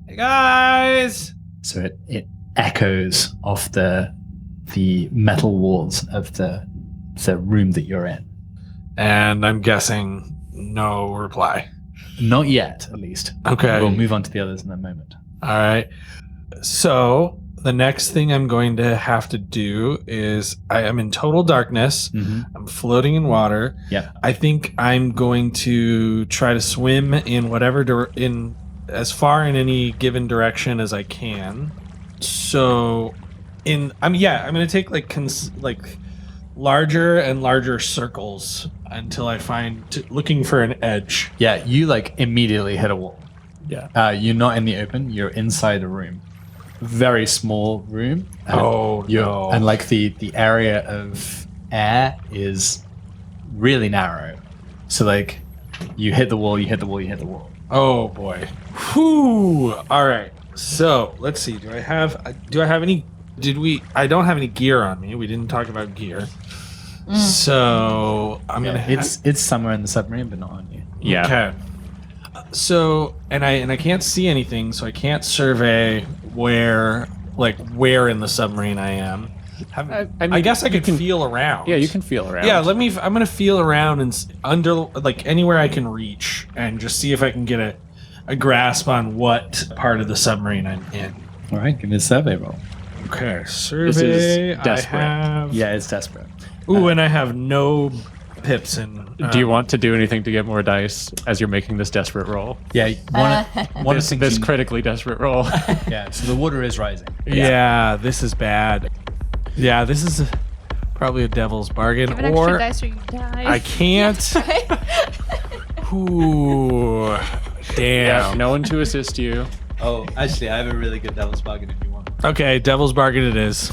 Hey guys. So it echoes off the metal walls of the room that you're in. And I'm guessing no reply. Not yet, at least. Okay. We'll move on to the others in a moment. All right. So the next thing I'm going to have to do is I am in total darkness. I'm floating in water. Yeah. I think I'm going to try to swim in whatever in as far in any given direction as I can. So I'm going to take like larger and larger circles until I find looking for an edge. Yeah, you like immediately hit a wall. Yeah. You're not in the open, you're inside a room. Very small room. And no. And like the area of air is really narrow. So like you hit the wall, you hit the wall, you hit the wall. Oh boy. Whew. All right. So let's see. Do I have any? I don't have any gear on me. We didn't talk about gear. So I'm gonna. It's somewhere in the submarine, but not on you. Yeah. Okay. So and I can't see anything, so I can't survey where in the submarine I am. I guess I could feel around. Yeah, you can feel around. Yeah, I'm gonna feel around and under like anywhere I can reach, and just see if I can get a grasp on what part of the submarine I'm in. All right, give me a survey roll. Okay, survey. This is desperate. I have. Yeah, it's desperate. Ooh, and I have no pips in. Do you want to do anything to get more dice as you're making this desperate roll? Yeah, one of This critically desperate roll. Yeah, so the water is rising. Yeah, this is bad. Yeah, this is probably a devil's bargain. Give an extra dice or you die. I can't. Ooh, damn. Yeah, no one to assist you. Oh, actually, I have a really good devil's bargain if you want. Okay, devil's bargain it is.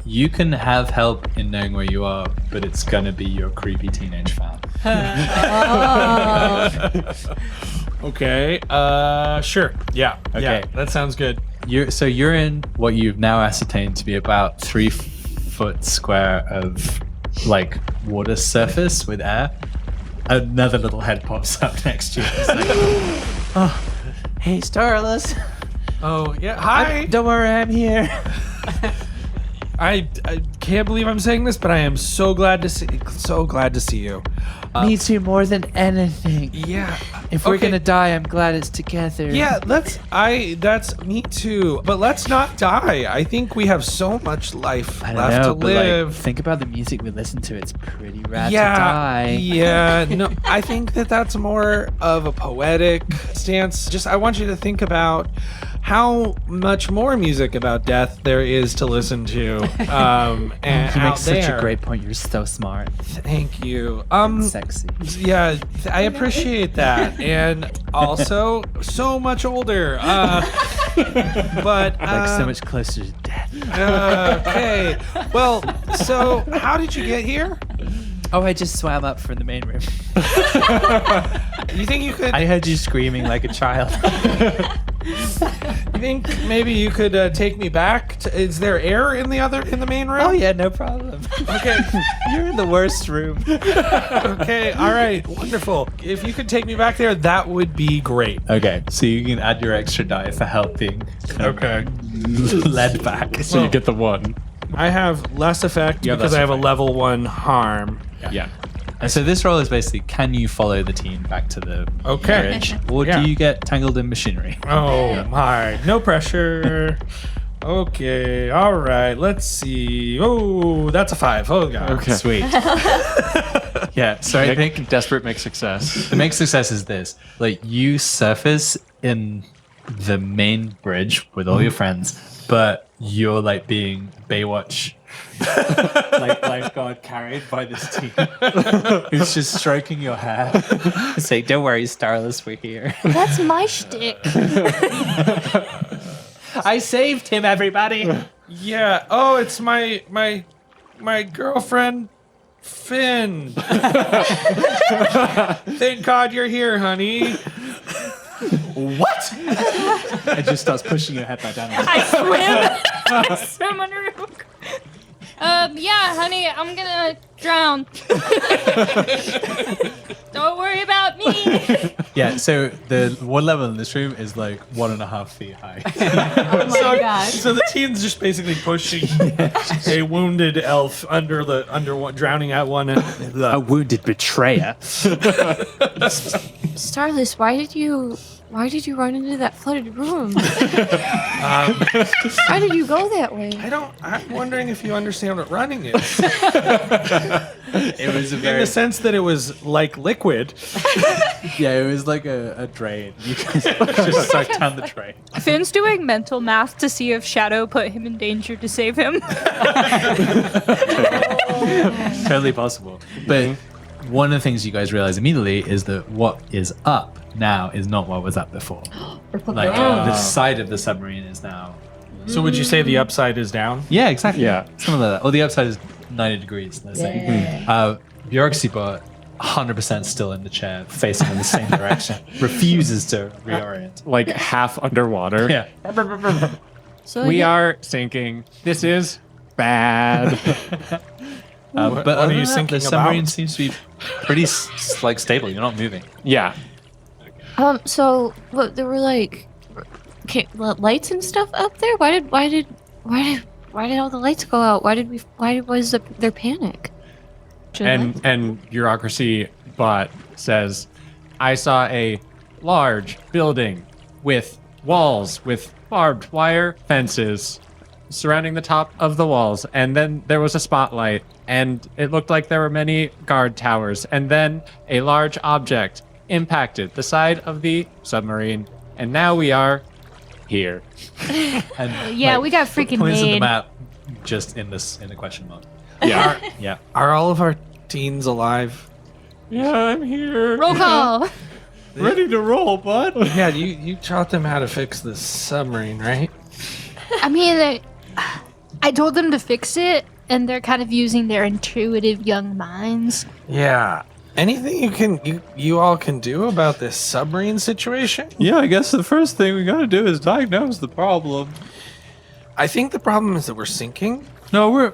You can have help in knowing where you are, but it's gonna be your creepy teenage fan. Okay. Sure. Yeah. Okay. Yeah, that sounds good. You're in what you've now ascertained to be about 3 foot square of like water surface with air. Another little head pops up next to you. It's like, oh, hey, Starless. Oh yeah. Hi. Don't worry, I'm here. I can't believe I'm saying this, but I am so glad to see you. Me too, more than anything. Yeah. If we're Okay. gonna die, I'm glad it's together. Yeah, that's me too. But let's not die. I think we have so much life I don't left know, to but live. like, think about the music we listen to. It's pretty rad Yeah, to die. yeah. No, I think that's more of a poetic stance. Just I want you to think about how much more music about death there is to listen to. And You out make such there. a great point. You're so smart. Thank you. Sexy. Yeah, I appreciate that, and also so much older. But Like so much closer to death. okay. Well, so how did you get here? Oh, I just swam up from the main room. You think you could? I heard you screaming like a child. You think maybe you could take me back? Is there air in the main room? Oh yeah, no problem. Okay. You're in the worst room. Okay. All right. Wonderful. If you could take me back there, that would be great. Okay, so you can add your extra die for helping. Okay. Led back. So you get the 1. I have less effect You have because less I have a effect. level 1 harm. Yeah. And so this roll is basically, can you follow the team back to the Okay. bridge, or Yeah. do you get tangled in machinery? Oh my. No pressure. Okay. All right. Let's see. Oh, that's a 5. Oh god. Okay. Sweet. Yeah, so I think desperate make success. the main success is this: like you surface in the main bridge with all your friends, but you're like being Baywatch, like lifeguard carried by this team who's just stroking your hair. Say, don't worry, Starless, we're here. That's my shtick. I saved him, everybody. Yeah. Oh, it's my girlfriend, Finn. Thank God you're here, honey. What? It just starts pushing your head back down. I swim under a hook. Yeah, honey, I'm gonna drown. Don't worry about me. Yeah, so the one level in this room is like 1.5 feet high. Oh my god. So the team's just basically pushing a wounded elf under one, drowning at one end. A wounded betrayer. Starless, why did you run into that flooded room? Why did you go that way? I'm wondering if you understand what running is. It was a In very the sense that it was like liquid. yeah, it was like a drain. You just suck down the drain. Finn's doing mental math to see if Shadow put him in danger to save him. Totally possible. But one of the things you guys realize immediately is that what is up now is not what was up before. Like the side of the submarine is now. So would you say the upside is down? Yeah, exactly. Yeah. Something like that. Or the upside is 90 degrees, let's say. Bureaucracy bot 100% still in the chair, facing in the same direction. Refuses to reorient. Like half underwater. Yeah. So We are sinking. This is bad. But what other are you than that, thinking the submarine about? seems to be pretty like stable. You're not moving. Yeah. So what, there were like lights and stuff up there? Why did all the lights go out? Why was there panic? And bureaucracy bot says, I saw a large building with walls with barbed wire fences surrounding the top of the walls, and then there was a spotlight, and it looked like there were many guard towers, and then a large object impacted the side of the submarine, and now we are here. And Yeah, we got freaking points of the made. map just in the question mark. Yeah. Yeah. Are all of our teens alive? Yeah, I'm here. Roll call. Ready to roll, bud. Yeah, you taught them how to fix this submarine, right? I mean, I told them to fix it, and they're kind of using their intuitive young minds. Yeah. Anything you all can do about this submarine situation? Yeah, I guess the first thing we gotta do is diagnose the problem. I think the problem is that we're sinking. No, we're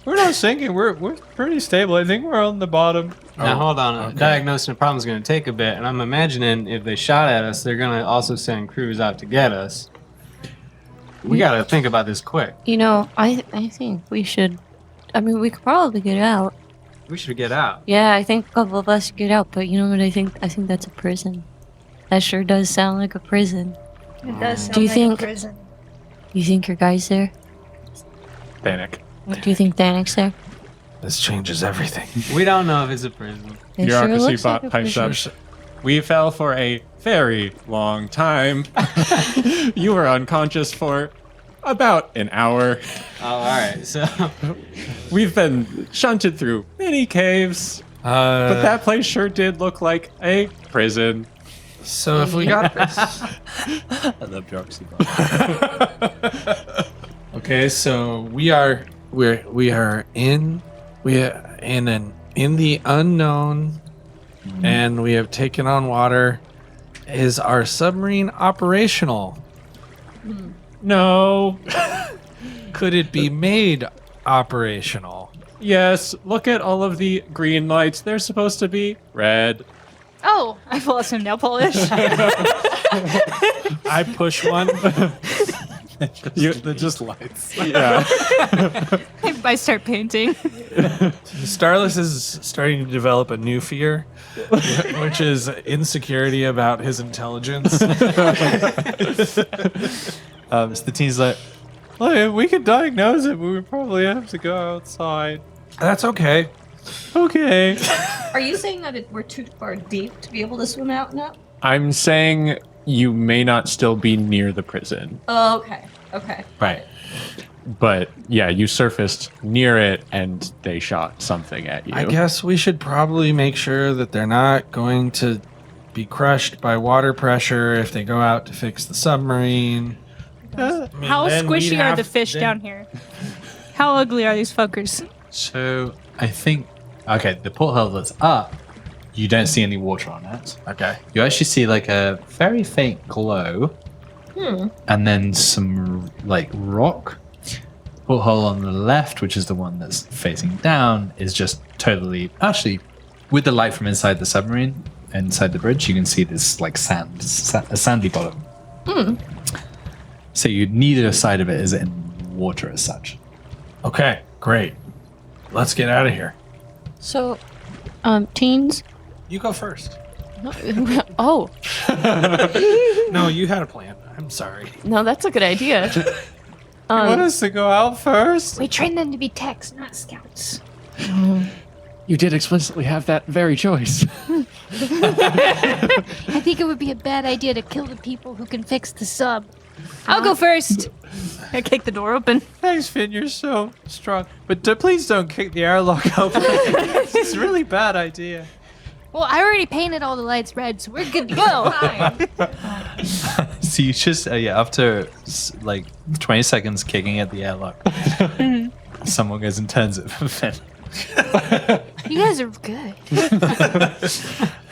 not sinking. We're pretty stable. I think we're on the bottom. Now hold on. Diagnosing the problem is going to take a bit, and I'm imagining if they shot at us, they're going to also send crews out to get us. We got to think about this quick. You know, I think we should. I mean, we could probably get out. We should get out. Yeah, I think a couple of us should get out. But you know what? I think that's a prison. That sure does sound like a prison. It does sound Do you like think- a prison. You think your guy's there? Panic. Do you think Danik's there? This changes everything. We don't know if it's a prison. It Bureaucracy looks bot like a pipes prison. up. We fell for a very long time. You were unconscious for about an hour. Oh, all right. So We've been shunted through many caves, but that place sure did look like a prison. So if we got this. I love bureaucracy. Okay, so we are in the unknown, and we have taken on water. Is our submarine operational? No. Could it be made operational? Yes, look at all of the green lights. They're supposed to be red. Oh, I've lost some nail polish. I push one. They're just lights. Yeah. I start painting. Starless is starting to develop a new fear, which is insecurity about his intelligence. So the teen's like, well, we could diagnose it, but we probably have to go outside. That's okay. Okay. Are you saying that we're too far deep to be able to swim out now? I'm saying you may not still be near the prison. Oh, okay. Okay. Right. But yeah, you surfaced near it and they shot something at you. I guess we should probably make sure that they're not going to be crushed by water pressure if they go out to fix the submarine. I mean, How then we'd squishy are have- the fish then- down here? How ugly are these fuckers? So I think, okay, the porthole that's up, you don't see any water on it. Okay. You actually see like a very faint glow, and then some like rock. Porthole on the left, which is the one that's facing down, is just totally actually with the light from inside the submarine, inside the bridge, you can see this like a sandy bottom. So neither side of it is in water as such. Okay, great. Let's get out of here. So, teens. You go first. Oh, No, you had a plan. I'm sorry. no, that's a good idea. Want us to go out first? We train them to be techs, not scouts. You did explicitly have that very choice. I think it would be a bad idea to kill the people who can fix the sub. I'll go first. I kick the door open. Thanks, Finn. You're so strong. But please don't kick the airlock open. It's a really bad idea. Well, I already painted all the lights red, so we're good to go. So you just after like 20 seconds kicking at the airlock, someone goes and turns it for Finn. You guys are good.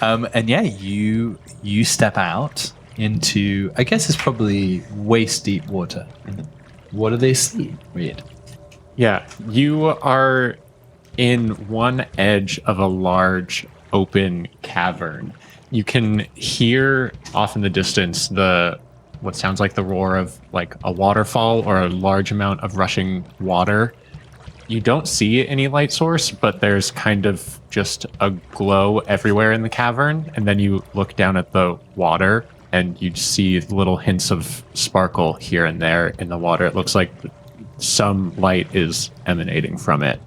And yeah, you step out into, I guess it's probably waist deep water. What do they see, Reed? Yeah, you are in one edge of a large open cavern. You can hear off in the distance what sounds like the roar of like a waterfall or a large amount of rushing water. You don't see any light source, but there's kind of just a glow everywhere in the cavern. And then you look down at the water and you see little hints of sparkle here and there in the water. It looks like some light is emanating from it.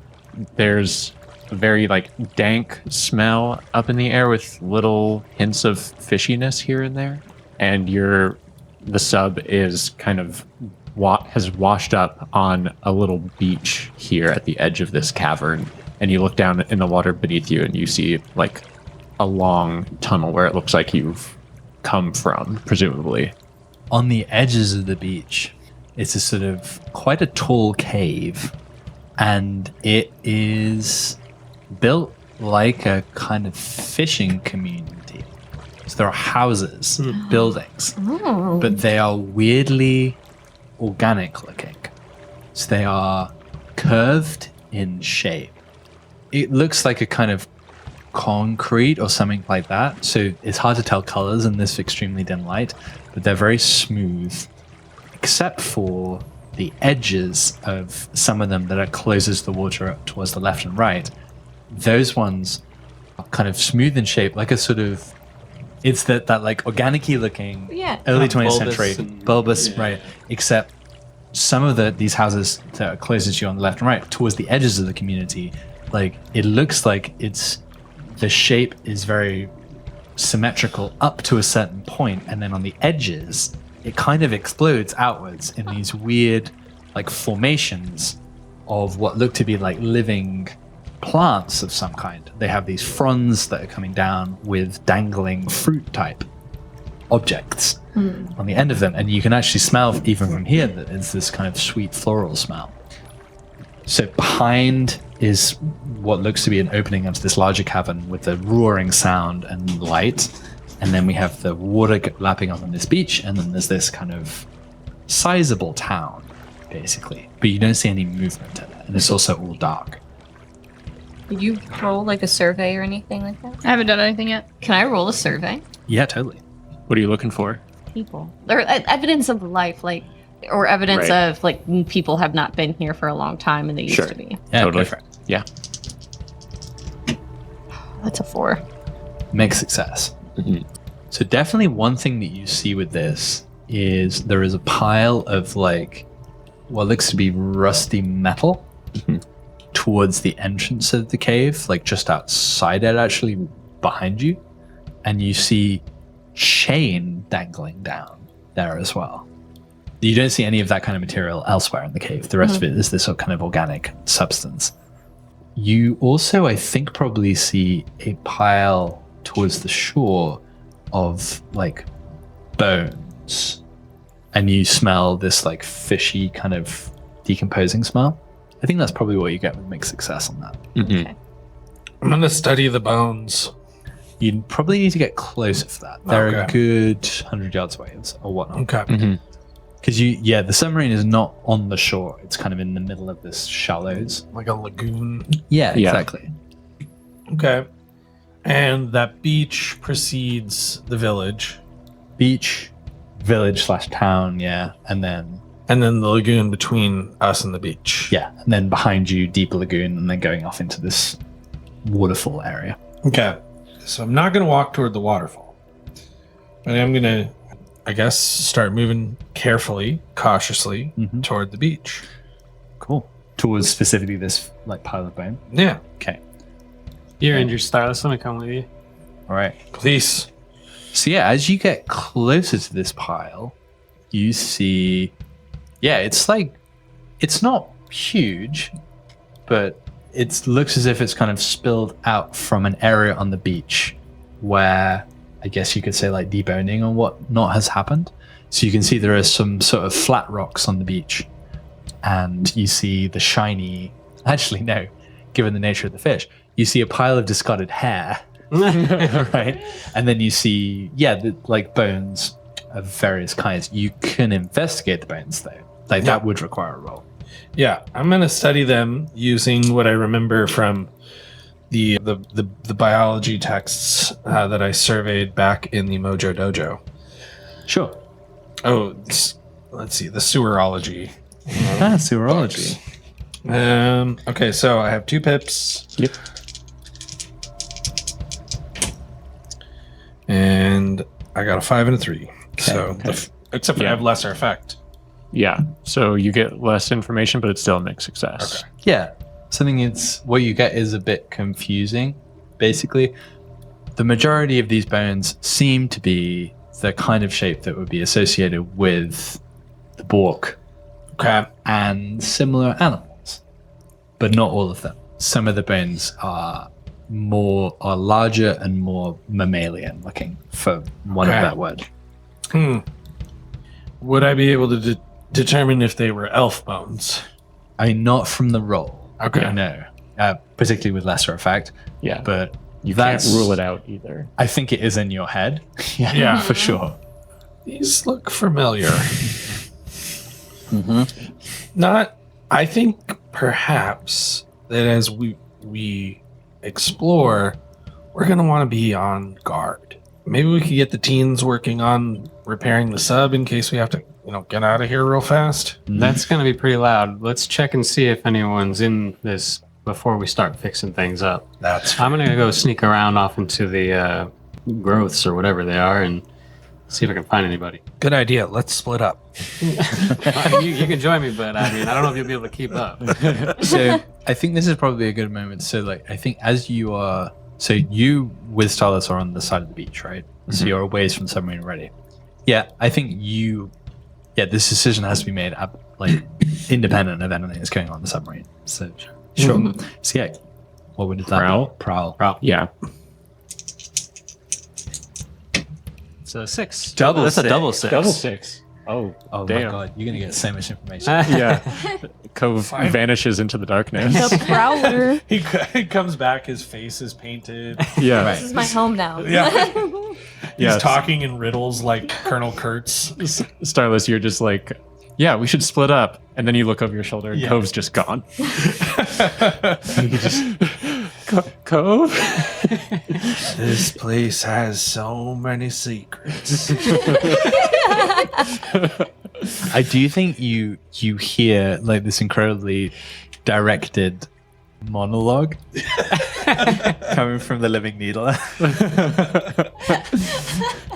There's a very like dank smell up in the air with little hints of fishiness here and there. And the sub is kind of has washed up on a little beach here at the edge of this cavern. And you look down in the water beneath you and you see like a long tunnel where it looks like you've come from, presumably. On the edges of the beach, it's a sort of quite a tall cave, and it is built like a kind of fishing community. So there are houses, buildings, but they are weirdly organic looking. So they are curved in shape. It looks like a kind of concrete or something like that. So it's hard to tell colors in this extremely dim light, but they're very smooth, except for the edges of some of them that are closest to the water up towards the left and right. Those ones are kind of smooth in shape, like a sort of, it's that like organic-y looking early 20th century bulbous, right? Except some of these houses that are closest to you on the left and right, towards the edges of the community, like it looks like the shape is very symmetrical up to a certain point, and then on the edges, it kind of explodes outwards in these weird, like formations of what look to be like living plants of some kind. They have these fronds that are coming down with dangling fruit type objects on the end of them, and you can actually smell even from here that it's this kind of sweet floral smell. So behind is what looks to be an opening into this larger cavern with a roaring sound and light, and then we have the water lapping on this beach, and then there's this kind of sizable town, basically, but you don't see any movement in it, and it's also all dark. Did you roll like a survey or anything like that? I haven't done anything yet. Can I roll a survey? Yeah, totally. What are you looking for? People. Or evidence of life, like, or evidence Right. of, like, people have not been here for a long time and they used Sure. to be. Yeah, Totally. go for it. Yeah. That's a 4. Make success. Mhm. So definitely one thing that you see with this is there is a pile of like what looks to be rusty metal Mhm. towards the entrance of the cave, like just outside it, actually behind you, and you see chain dangling down there as well. You don't see any of that kind of material elsewhere in the cave. The rest of it is this sort of kind of organic substance. You also, I think, probably see a pile towards the shore of like bones, and you smell this like fishy kind of decomposing smell. I think that's probably what you get with mixed success on that. Mhm. I'm going to study the bones. You'd probably need to get closer for that. They're a Okay. good 100 yards away or whatnot. Okay. Mhm. Because the submarine is not on the shore. It's kind of in the middle of this shallows. Like a lagoon. Yeah, Yeah. exactly. Okay. And that beach precedes the village. Beach, village / town, yeah. And then, And then the lagoon between us and the beach. yeah. And then behind you, deep lagoon, and then going off into this waterfall area. Okay. So I'm not going to walk toward the waterfall. But I'm going to, I guess, start moving carefully, cautiously Mhm. toward the beach. Cool. Towards specifically this like pile of bone. Yeah. Okay. You're in your Starless. Let me come with you. All right. Please. So yeah, as you get closer to this pile, you see, it's like, it's not huge, but it looks as if it's kind of spilled out from an area on the beach where I guess you could say like deboning or whatnot has happened. So you can see there are some sort of flat rocks on the beach, and you see the shiny, actually no, given the nature of the fish, you see a pile of discarded hair. Right, and then you see like bones of various kinds. You can investigate the bones though, like that would require a roll. Yeah. I'm going to study them using what I remember from the biology texts that I surveyed back in the Mojo Dojo. Sure. Oh, let's see. The sewerology. Serology. Okay, so I have 2 pips. Yep. And I got a 5 and a 3. So, except for I Yeah. have lesser effect. Yeah. So you get less information, but it's still a mixed success. Okay. Yeah, what you get is a bit confusing. Basically, the majority of these bones seem to be the kind of shape that would be associated with the Bork Okay. and similar animals, but not all of them. Some of the bones are larger and more mammalian looking, for one of Okay. that word. Would I be able to determine if they were elf bones? I mean, not from the roll. Okay. No, particularly with lesser effect, Yeah. but You can't that's- rule it out either. I think it is in your head. Yeah. for sure. These look familiar. Not. I think perhaps that as we explore, we're gonna want to be on guard. Maybe we could get the teens working on repairing the sub in case we have to, get out of here real fast. That's going to be pretty loud. Let's check and see if anyone's in this before we start fixing things up. That's I'm going to go sneak around off into the growths or whatever they are and see if I can find anybody. good idea. Let's split up. you can join me, but I don't know if you'll be able to keep up. So I think this is probably a good moment. So like, I think as you are, so you with Starless are on the side of the beach, right? So you're a ways from the submarine already. Yeah, I think this decision has to be made like independent of anything that's going on in the submarine. So sure. So yeah, what would that Prowl? be? Prowl. Yeah. It's a 6. Double That's a six. double 6. Double 6. Oh, Oh damn. my god, you're gonna get so much information. Yeah. Cove vanishes into the darkness. The Prowler. He comes back. His face is painted. Yeah. Right. This is my home now. Yeah. He's Yes. talking in riddles like Colonel Kurtz. Starless, you're just like Yeah, we should split up. And then you look over your shoulder and Yeah. Cove's just gone. Cove? This place has so many secrets. I do think you hear like this incredibly directed monologue coming from the living needler.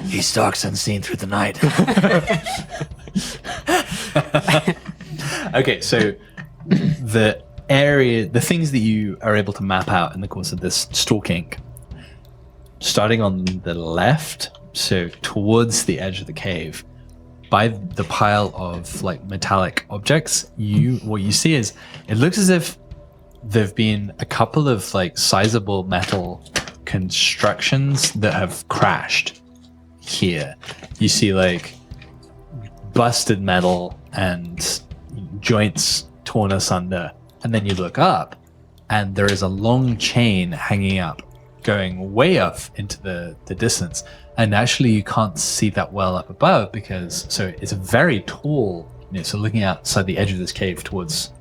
He stalks unseen through the night. Okay, so the things that you are able to map out in the course of this stalking, starting on the left, so towards the edge of the cave, by the pile of like metallic objects, what you see is it looks as if there've been a couple of like sizable metal constructions that have crashed here. You see like busted metal and joints torn asunder, and then you look up and there is a long chain hanging up going way off into the distance, and actually you can't see that well up above because it's a very tall, so looking outside the edge of this cave towards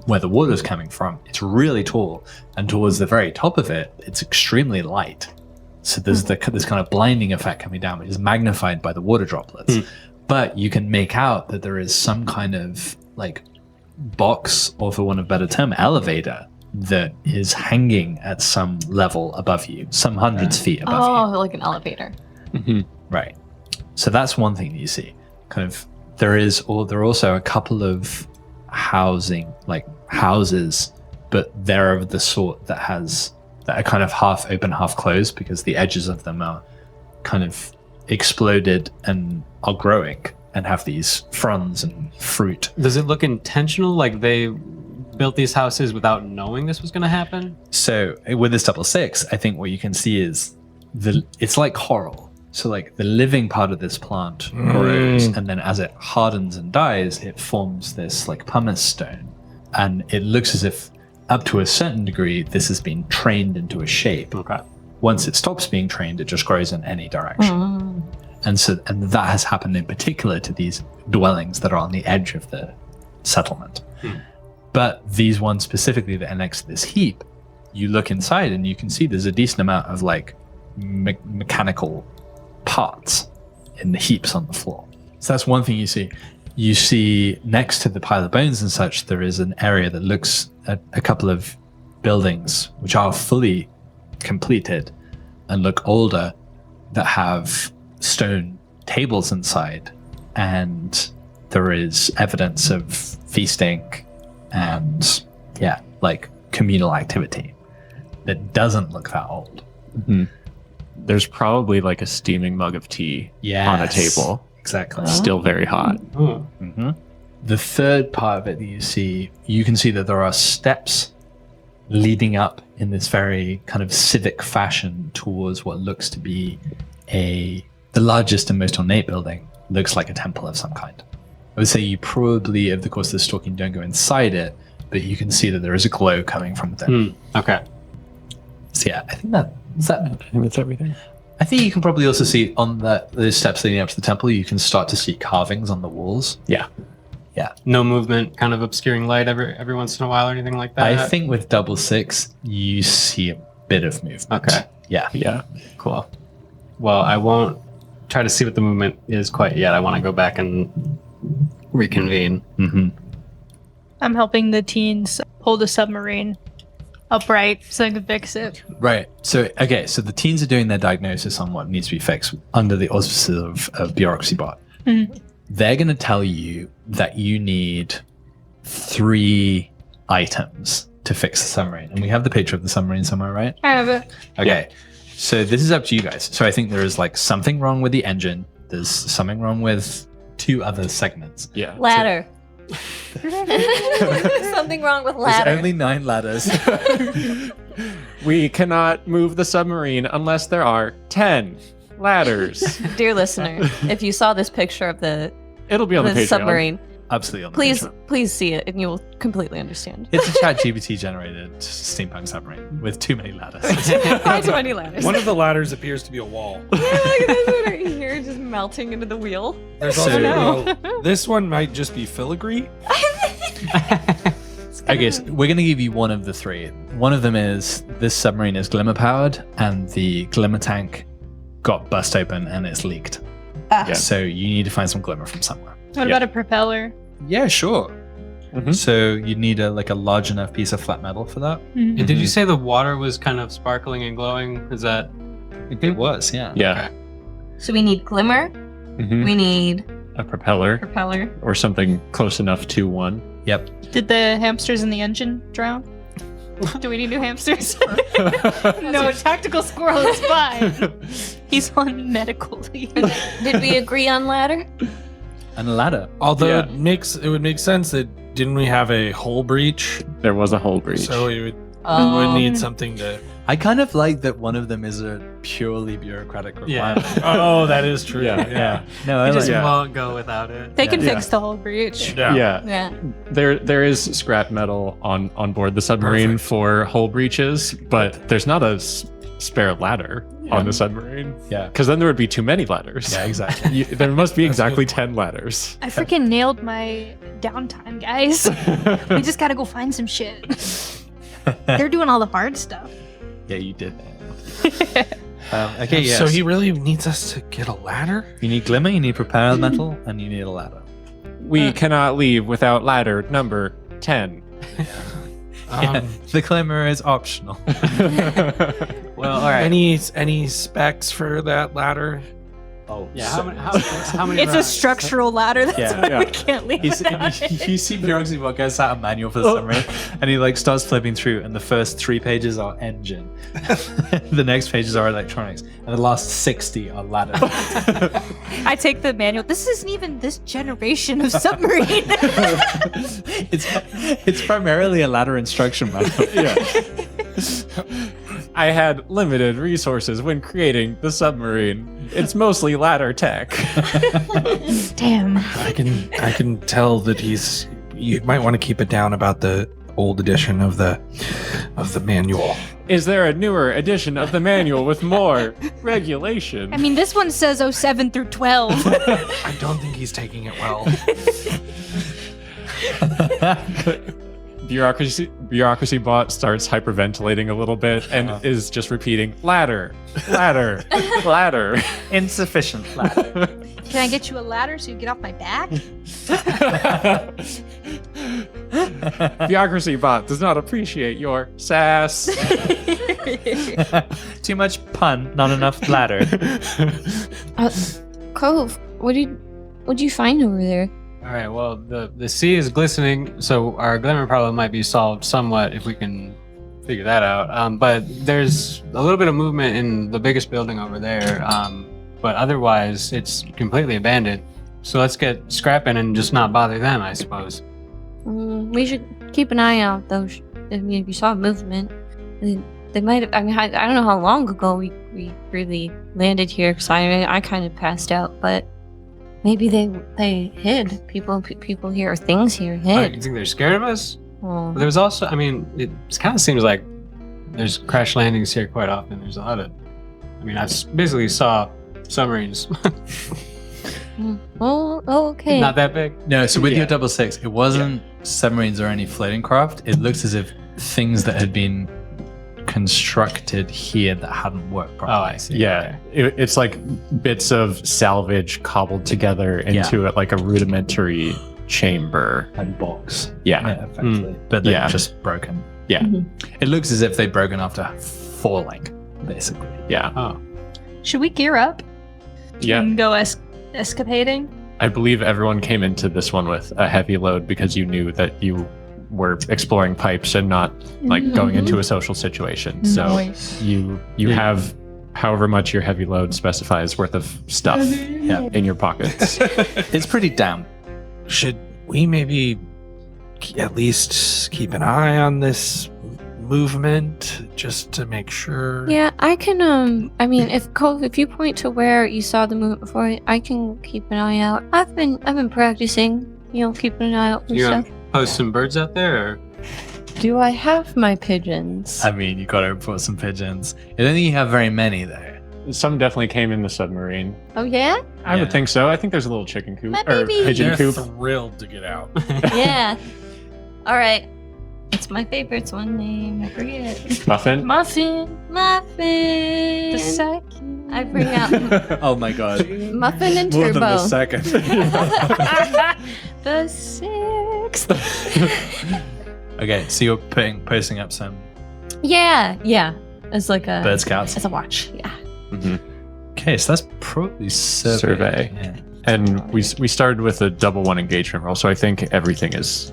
where the water is coming from, it's really tall, and towards the very top of it, it's extremely light. So there's this kind of blinding effect coming down, which is magnified by the water droplets. But you can make out that there is some kind of like box, or for want of a better term, elevator that is hanging at some level above you, some hundreds feet above Oh, like an elevator. you. Right. So that's one thing that you see. Kind of there are also a couple of houses, but they're of the sort that are kind of half open, half closed, because the edges of them are kind of exploded and are growing and have these fronds and fruit. Does it look intentional? Like they built these houses without knowing this was going to happen? So with this 666, I think what you can see is it's like coral. So like the living part of this plant grows, and then as it hardens and dies, it forms this like pumice stone. And it looks as if up to a certain degree, this has been trained into a shape. Okay. Once it stops being trained, it just grows in any direction. And that has happened in particular to these dwellings that are on the edge of the settlement. But these ones specifically that are next to this heap, you look inside and you can see there's a decent amount of like mechanical parts in the heaps on the floor. So that's one thing you see. You see next to the pile of bones and such, there is an area that looks at a couple of buildings which are fully completed and look older, that have stone tables inside, and there is evidence of feasting and like communal activity that doesn't look that old. There's probably like a steaming mug of tea on a table. Exactly. Still very hot. The third part of it that you can see that there are steps leading up in this very kind of civic fashion towards what looks to be the largest and most ornate building. Looks like a temple of some kind. I would say you probably, over the course of the stalking, don't go inside it, but you can see that there is a glow coming from within. Okay. So yeah, I think that's everything. I think you can probably also see on those steps leading up to the temple, you can start to see carvings on the walls. Yeah. No movement, kind of obscuring light every once in a while or anything like that? I think with 666, you see a bit of movement. Okay. Yeah. Cool. Well, I won't try to see what the movement is quite yet. I want to go back and reconvene. I'm helping the teens pull the submarine upright so I can fix it. Right. So the teens are doing their diagnosis on what needs to be fixed under the auspices of Bureaucracy Bot. They're going to tell you that you need 3 items to fix the submarine. And we have the picture of the submarine somewhere, right? I have it. Okay. So this is up to you guys. So I think there is like something wrong with the engine. There's something wrong with 2 other segments. Yeah. Ladder. Something wrong with ladder. There's only 9 ladders. We cannot move the submarine unless there are 10 ladders. Dear listener, if you saw this picture of the It'll be on the Patreon. submarine, absolutely on the Please, page. please see it, and you will completely understand. It's a ChatGPT generated steampunk submarine with too many ladders. Far too many ladders. One of the ladders appears to be a wall. Yeah, look at this one right here, just melting into the wheel. There's So- also this one might just be filigree. Okay, so we're going to give you one of the three. One of them is this submarine is Glimmer powered, and the Glimmer tank got bust open and it's leaked. Ah. So you need to find some Glimmer from somewhere. What about a propeller? Yeah, sure. Mhm. So you need a large enough piece of flat metal for that. Mhm. And did you say the water was kind of sparkling and glowing? Is that It was, yeah. Yeah. So we need glimmer. Mhm. We need A propeller propeller. or something close enough to one. Yep. Did the hamsters in the engine drown? Do we need new hamsters? No, tactical squirrel is fine. He's on medical leave. Did we agree on ladder? And a ladder. Although Yeah. it would make sense that didn't we have a hull breach? There was a hull breach. So we would need something to. I kind of like that one of them is a purely bureaucratic Yeah. requirement. Oh, that is true. Yeah. No, I I just like Yeah. won't go without it? They can Yeah. fix the whole breach. Yeah. Yeah. There is scrap metal on board the submarine Perfect. for hull breaches, but there's not a spare ladder on the submarine. Yeah. Because then there would be too many ladders. Yeah, exactly. There must be exactly 10 ladders. I freaking nailed my downtime, guys. We just gotta go find some shit. They're doing all the hard stuff. Yeah, you did. Okay, yes. So he really needs us to get a ladder? You need Glimmer, you need propeller metal, and you need a ladder. We cannot leave without ladder number 10. The Glimmer is optional. Well, all right. Any specs for that ladder? Oh, Yeah, how many It's a rounds? structural ladder. That's Yeah. why Yeah. we can't leave. You see Bureaucracy Book gets out a manual for the submarine, and he starts flipping through, and the first 3 pages are engine, the next pages are electronics, and the last 60 are ladder. I take the manual. This isn't even this generation of submarine. It's primarily a ladder instruction manual. Yeah. I had limited resources when creating the submarine. It's mostly ladder tech. Damn. I can tell that you might want to keep it down about the old edition of the manual. Is there a newer edition of the manual with more regulation? I mean, this one says 07 through 12. I don't think he's taking it well. Bureaucracy bot starts hyperventilating a little bit and is just repeating ladder, ladder, ladder. Insufficient ladder. Can I get you a ladder so you get off my back? Bureaucracy bot does not appreciate your sass. Too much pun, not enough ladder. Cove, what'd you find over there? All right. Well, the sea is glistening, so our glimmer problem might be solved somewhat if we can figure that out. But there's a little bit of movement in the biggest building over there. But otherwise, it's completely abandoned. So let's get scrapping and just not bother them, I suppose. We should keep an eye out, though. I mean, if you saw movement, they might have. I mean, I don't know how long ago we really landed here, because I kind of passed out, but maybe they hid. People here, or things here You hid. think they're scared of us? Well, There was also, I mean, it kind of seems like there's crash landings here quite often. There's a lot of, I mean, basically saw submarines. okay. Not that big. No, so with your 666, it wasn't submarines or any floating craft. It looks as if things that had been constructed here that hadn't worked properly. Oh, I see. Yeah, it's like bits of salvage cobbled together into like a rudimentary chamber. And box. Yeah. Effectively. But they're Yeah. just broken. Yeah. It looks as if they've broken after falling, basically. Yeah. Oh. Should we gear up Yeah. and go escapading? I believe everyone came into this one with a heavy load because you knew that you were exploring pipes and not like going into a social situation. So Nice. you have however much your heavy load specifies worth of stuff in your pockets. It's pretty damp. Should we maybe at least keep an eye on this movement just to make sure? Yeah, I can. I mean, if you point to where you saw the movement before, I can keep an eye out. I've been practicing keeping an eye out for You stuff. gonna post some birds out there? Or? Do I have my pigeons? I mean, you got to report some pigeons. I don't think you have very many, though. Some definitely came in the submarine. Oh, yeah? I Yeah. would think so. I think there's a little chicken coop My or baby. pigeon They're coop. thrilled to get out. Yeah. All right. It's my favorite. It's one name. I forget. Muffin. Muffin. Muffin. The second. I bring out Oh my god. Muffin and More than the Turbo. second. The sixth. Okay, so you're posting up some Yeah. It's like a bird scouts. It's a watch. Yeah. Mhm. Okay, so that's probably Survey. Yeah. And we started with a double 1 engagement roll, so I think everything is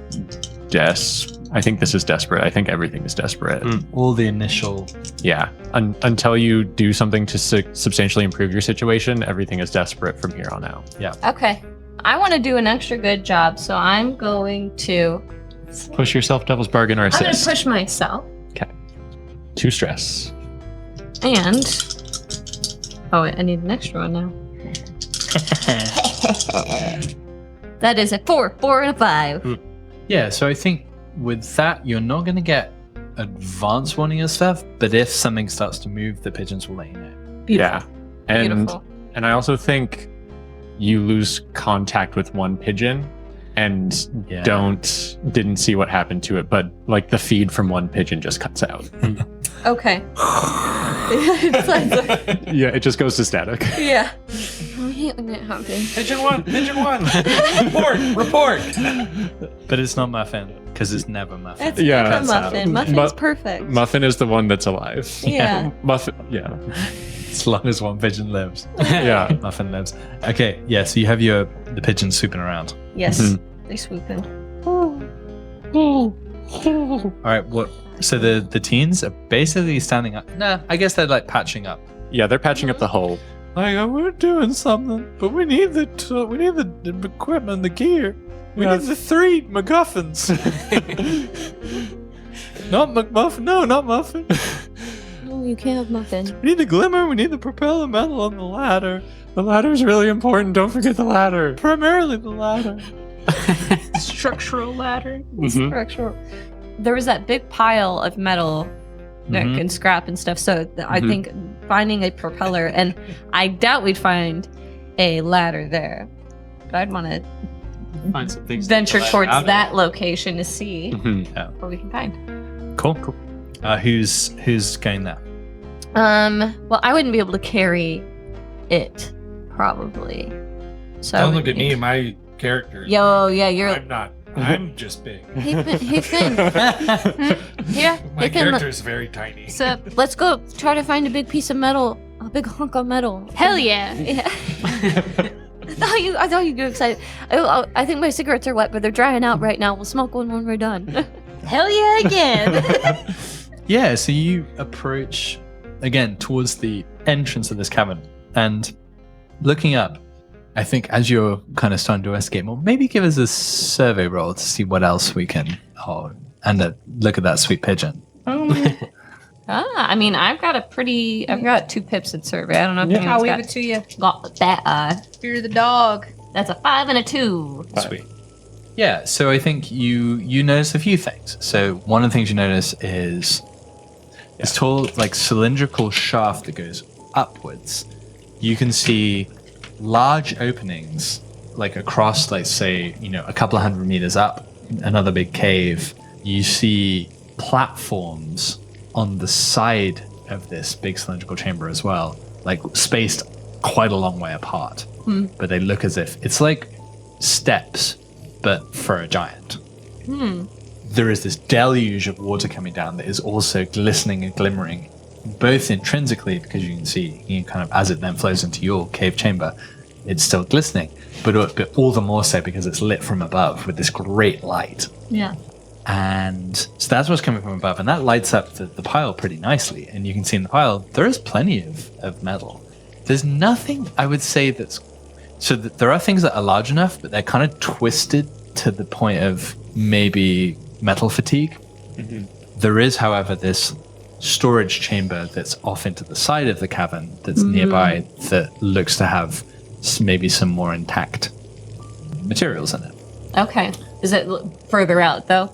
I think this is desperate. I think everything is desperate. All the initial. Yeah. Until you do something to substantially improve your situation, everything is desperate from here on out. Okay. I want to do an extra good job, so I'm going to. Push yourself, devil's bargain, or I'm going to assist. push myself 2 stress. and. Oh, wait, I need an extra one now. That is a 4 and a 5. Yeah, so I think with that, you're not going to get advanced warning and stuff, but if something starts to move, the pigeons will let you know. Beautiful. Yeah. And Beautiful. and I also think you lose contact with one pigeon and Yeah. didn't see what happened to it, but like the feed from one pigeon just cuts out. Okay. It's like, Yeah, it just goes to static. yeah. I hate when that happens. Pigeon one. Report. But it's not Muffin, because it's never Muffin. It's Yeah, never that's Muffin. Muffin's Mu- perfect. Muffin is the one that's alive. Yeah. Muffin, yeah. As long as one pigeon lives, Yeah. Muffin lives. Okay, yeah, so you have the pigeons swooping around. Yes. Mhm. They swoop in. All right, what? So the teens are basically standing up. Nah, I guess they're like patching up. Yeah, they're patching up the hole. Like, we're doing something, but we need the equipment, the gear. We need the 3 MacGuffins. Not McMuffin. No, not Muffin. No, you can't have Muffin. We need the Glimmer. We need the propeller metal on the ladder. The ladder's really important. Don't forget the ladder. Primarily the ladder. Structural ladder. Mhm. Structural. There was that big pile of metal Mhm. and scrap and stuff. So I Mhm. think finding a propeller, and I doubt we'd find a ladder there. But I'd want to Find some things. venture to towards out. that location to see Mhm. what we can find. Cool. Who's going there? Well, I wouldn't be able to carry it, probably. So Don't look at me. My character. Yo, yeah, you're. I'm not. I'm just big. Hey, Finn. Here, My hey, Finn. character is very tiny. So let's go try to find a big piece of metal, a big hunk of metal. Hell yeah. Yeah. I thought you were excited. I think my cigarettes are wet, but they're drying out right now. We'll smoke one when we're done. Hell yeah, again. Yeah, so you approach again towards the entrance of this cavern, and looking up, I think as you're kind of starting to investigate more, maybe give us a survey roll to see what else we can. Look at that sweet pigeon. I mean, I've got 2 pips at survey. I don't know if I'll anyone's leave got, it to you. got that. You're the dog. That's a 5 and a 2. Sweet. Yeah, so I think you notice a few things. So one of the things you notice is this tall, like cylindrical shaft that goes upwards. You can see large openings, like across, like say, a couple of 100 meters up, another big cave. You see platforms on the side of this big cylindrical chamber as well, like spaced quite a long way apart. But they look as if it's like steps, but for a giant. There is this deluge of water coming down that is also glistening and glimmering, both intrinsically, because you can see, kind of as it then flows into your cave chamber, it's still glistening, but all the more so because it's lit from above with this great light. Yeah. And so that's what's coming from above, and that lights up the pile pretty nicely. And you can see in the pile, there is plenty of metal. There's nothing, I would say, there are things that are large enough, but they're kind of twisted to the point of maybe metal fatigue. There is, however, this storage chamber that's off into the side of the cavern that's nearby that looks to have maybe some more intact materials in it. Okay. Is it further out though?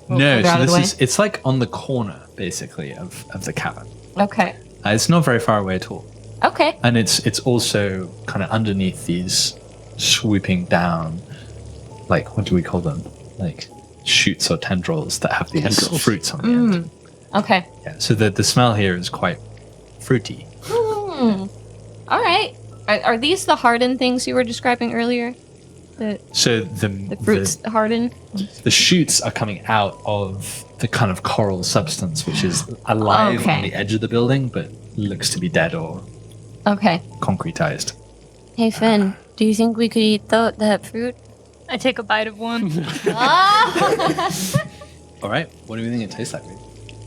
No, further out so of the this is it's like on the corner basically of the cavern. Okay. It's not very far away at all. Okay. And it's also kind of underneath these swooping down, like, what do we call them? Like shoots or tendrils that have these fruits on the end. Okay. Yeah, so the smell here is quite fruity. All right. Are these the hardened things you were describing earlier? So The fruits hardened? the shoots are coming out of the kind of coral substance, which is alive Okay. on the edge of the building, but looks to be dead or Okay. concretized. Hey, Finn, do you think we could eat that fruit? I take a bite of one. All right, what do you think it tastes like?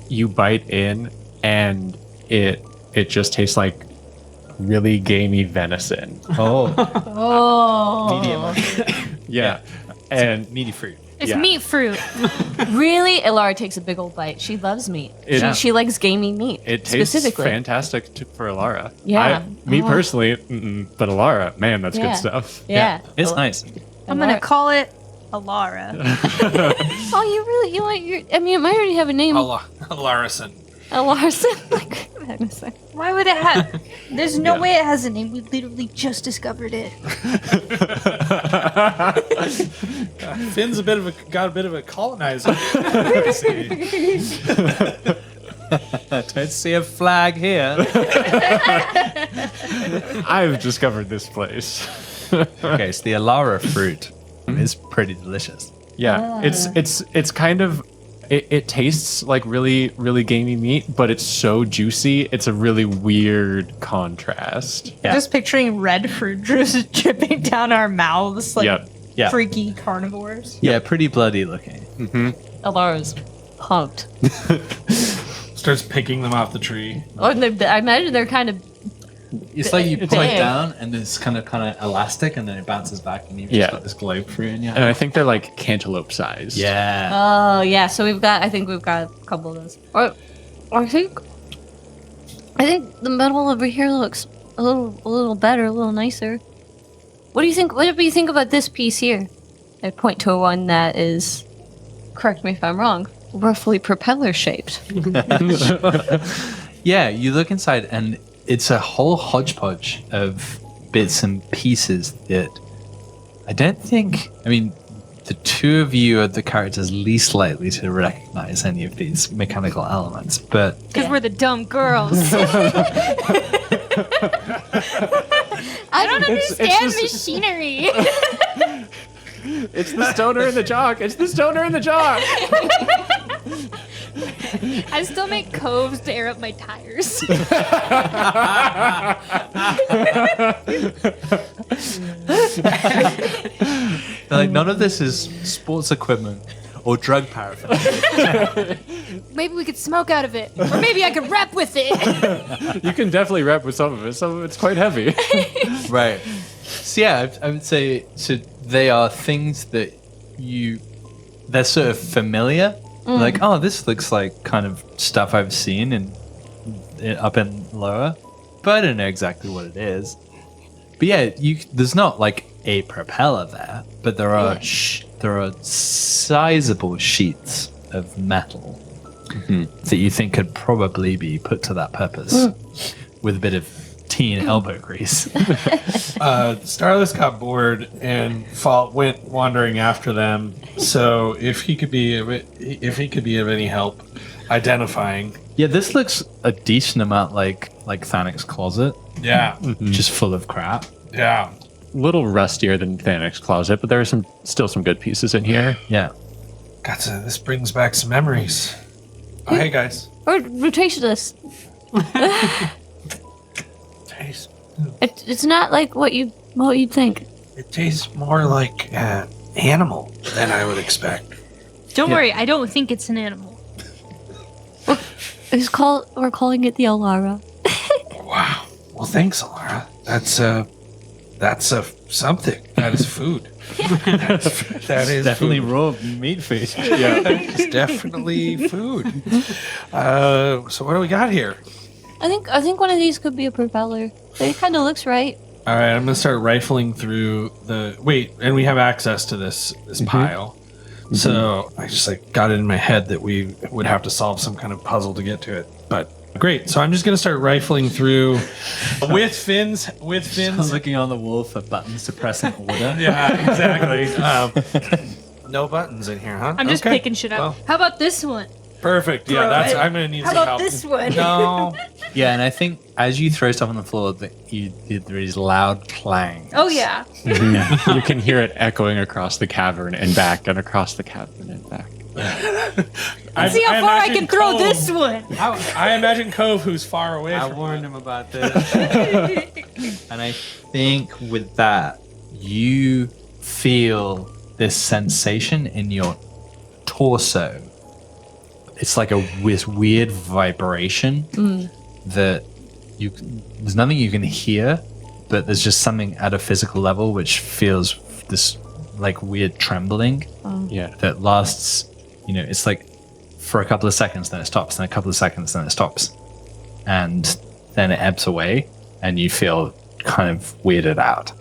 You bite in, and it just tastes like really gamey venison. Oh, Oh. medium. Yeah, and Meaty fruit. It's Yeah. meat fruit. Really? Ellara takes a big old bite. She loves meat. It- She likes gamey meat. it tastes specifically. fantastic for Ellara. Yeah. Me Oh. personally, but Ellara, man, that's Yeah. good stuff. Yeah. It's nice. I'm gonna call it Ellara. Oh, you like your? I mean, it might already have a name. Larison. Larson. Like, what am I saying? Why would it have? There's no way it has a name. We literally just discovered it. Finn's got a bit of a colonizer. Don't see a flag here. I've discovered this place. Okay, so the Ellara fruit is pretty delicious. Yeah, it's kind of it tastes like really really gamey meat, but it's so juicy. It's a really weird contrast. Yeah. Just picturing red fruit juice dripping down our mouths like Yep. Yeah. freaky carnivores. Yeah, pretty bloody looking. Elara's pumped. Starts picking them off the tree. Oh, and I imagine they're kind of. It's like you pull it Big. down and it's kind of elastic and then it bounces back and you've Yeah. just got this globe fruit in your And I think they're like cantaloupe sized. Yeah. Oh yeah, so I think we've got a couple of those. Or I think the metal over here looks a little better, a little nicer. What do you think? What do you think about this piece here? I point to one that is, correct me if I'm wrong, roughly propeller shaped. Yeah, you look inside and it's a whole hodgepodge of bits and pieces that I don't think, I mean, the two of you are the characters least likely to recognize any of these mechanical elements, but Because we're the dumb girls. I don't understand machinery. It's the stoner in the jock. It's the stoner in the jock. I still make coves to air up my tires. like none of this is sports equipment or drug paraphernalia. Maybe we could smoke out of it. Or maybe I could rap with it. You can definitely rap with some of it. Some of it's quite heavy. Right. So yeah, I would say so they are things that they're sort of familiar. Like, oh, this looks like kind of stuff I've seen up in Lower, but I don't know exactly what it is. But yeah, there's not like a propeller there, but there are sizable sheets of metal that you think could probably be put to that purpose with a bit of teen elbow grease. Starless got bored and went wandering after them. So if he could be of any help identifying, Yeah, this looks a decent amount like Thanic's closet, yeah, just full of crap. yeah. Little rustier than Thanic's closet, but there are still some good pieces in here. Yeah. This brings back some memories. Oh, hey guys. Or taste this. Taste. It's not like what you'd think. It tastes more like animal than I would expect. Don't worry, I don't think it's an animal. We're calling it the Ellara. Wow. Well, thanks, Ellara. That's something. That is food. that is Definitely food. raw meat food. Yeah, it's definitely food. So what do we got here? I think one of these could be a propeller. It kind of looks right. All right, I'm gonna start rifling through the. Wait, and we have access to this pile. So I just got it in my head that we would have to solve some kind of puzzle to get to it. But great, so I'm just gonna start rifling through with fins. I'm looking on the wall for buttons to press in order. Yeah, exactly. No buttons in here, huh? I'm just Okay. picking shit up. Well, How about this one? perfect. Yeah, that's. I'm gonna need How some about help. this one? No. Yeah, and I think as you throw stuff on the floor, there is loud clang. Oh yeah. You can hear it echoing across the cavern and back and across the cavern and back. See how far I imagine can throw Cove- this one. I imagine Cove, who's far away. I from warned him about this. And I think with that, you feel this sensation in your torso. It's like this weird vibration that there's nothing you can hear, but there's just something at a physical level which feels this like weird trembling Yeah. that lasts, it's like for a couple of seconds, then it stops, then a couple of seconds, then it stops. And then it ebbs away and you feel kind of weirded out.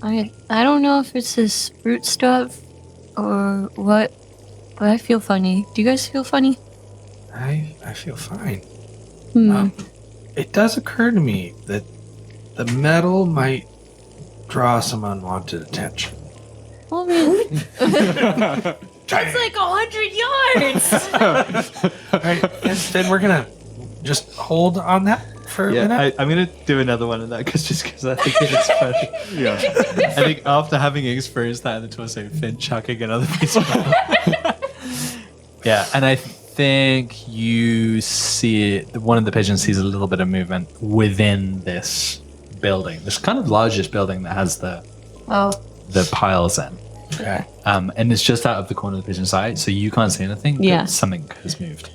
I don't know if it's this fruit stuff or what, but I feel funny. Do you guys feel funny? I feel fine. Hmm. It does occur to me that the metal might draw some unwanted attention. Well, really? That's like 100 yards. All right, then we're gonna just hold on that for a minute. I'm gonna do another one of that because I think it's funny. Yeah, I think after having experienced that in the torso, Finn chucking another piece of metal. Yeah, and I think you see one of the pigeons sees a little bit of movement within this building, this kind of largest building that has the piles in. Okay. And it's just out of the corner of the pigeon's eye, so you can't see anything. But Yeah. something has moved.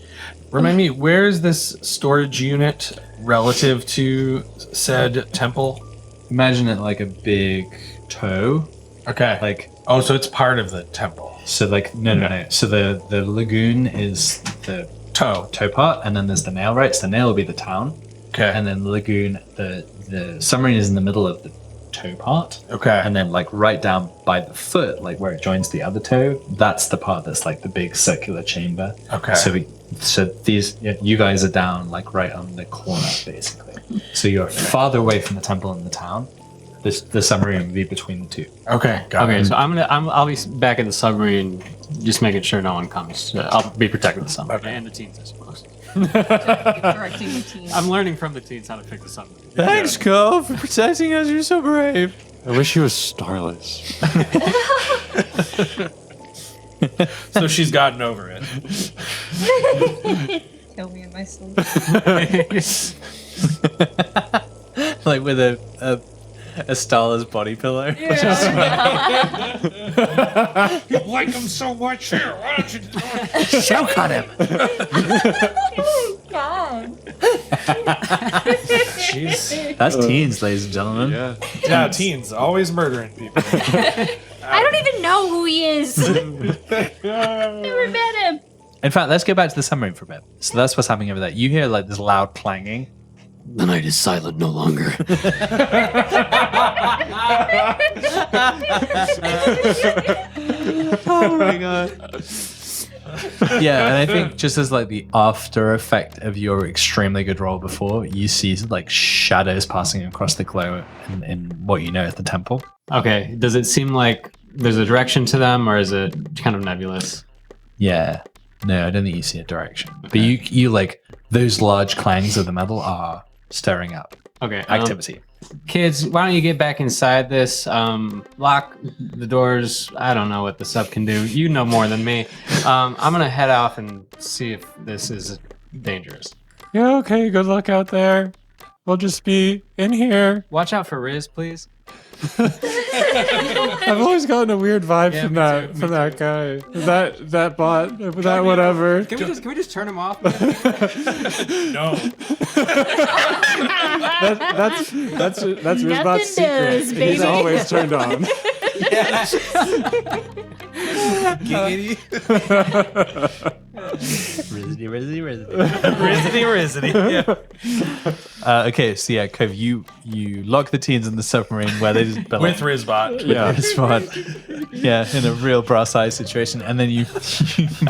Remind me, where is this storage unit relative to said temple? Imagine it like a big toe, Okay. like. Oh, so it's part of the temple. So like no. So the lagoon is the Toe. toe part, and then there's the nail, right? So the nail will be the town, Okay. and then the lagoon, the submarine is in the middle of the toe part, Okay. and then like right down by the foot, like where it joins the other toe, that's the part that's like the big circular chamber. Okay. So these you guys are down like right on the corner basically. So you're farther away from the temple and the town. The submarine would be between the two. Okay. Got Okay, it. so I'll be back in the submarine, just making sure no one comes. I'll be protecting the submarine Okay. and the teens, I suppose. Directing the team. I'm learning from the teens how to pick the submarine. Thanks, Cove, for protecting us. You're so brave. I wish he was starless. So she's gotten over it. Kill me in my sleep. Like with a starless body pillow. You like him so much here. Why don't you do it? Choke on him. God. Jeez. That's teens, ladies and gentlemen. Yeah. Yeah, teens always murdering people. I don't even know who he is. Never met him. In fact, let's go back to the submarine for a bit. So that's what's happening over there. You hear like this loud clanging. The night is silent no longer. Oh my god. Yeah, and I think just as like the after effect of your extremely good roll before, you see like shadows passing across the glow in what you know as the temple. Okay, does it seem like there's a direction to them, or is it kind of nebulous? Yeah. No, I don't think you see a direction. But you like those large clangs of the metal are stirring up Okay, activity. kids, why don't you get back inside this? Lock the doors. I don't know what the sub can do. You know more than me. I'm gonna head off and see if this is dangerous. Yeah, okay. Good luck out there. We'll just be in here. Watch out for Riz, please. I've always gotten a weird vibe Yeah, from me that too, from me that guy, that bot, that whatever. Can we just turn him off? No. That's Rizbot's Nothing secret. does, He's baby. always turned on. Okay, so yeah, Cove, you lock the teens in the submarine where they just belong. With Rizbot. Yeah, in a real brass eye situation, and then you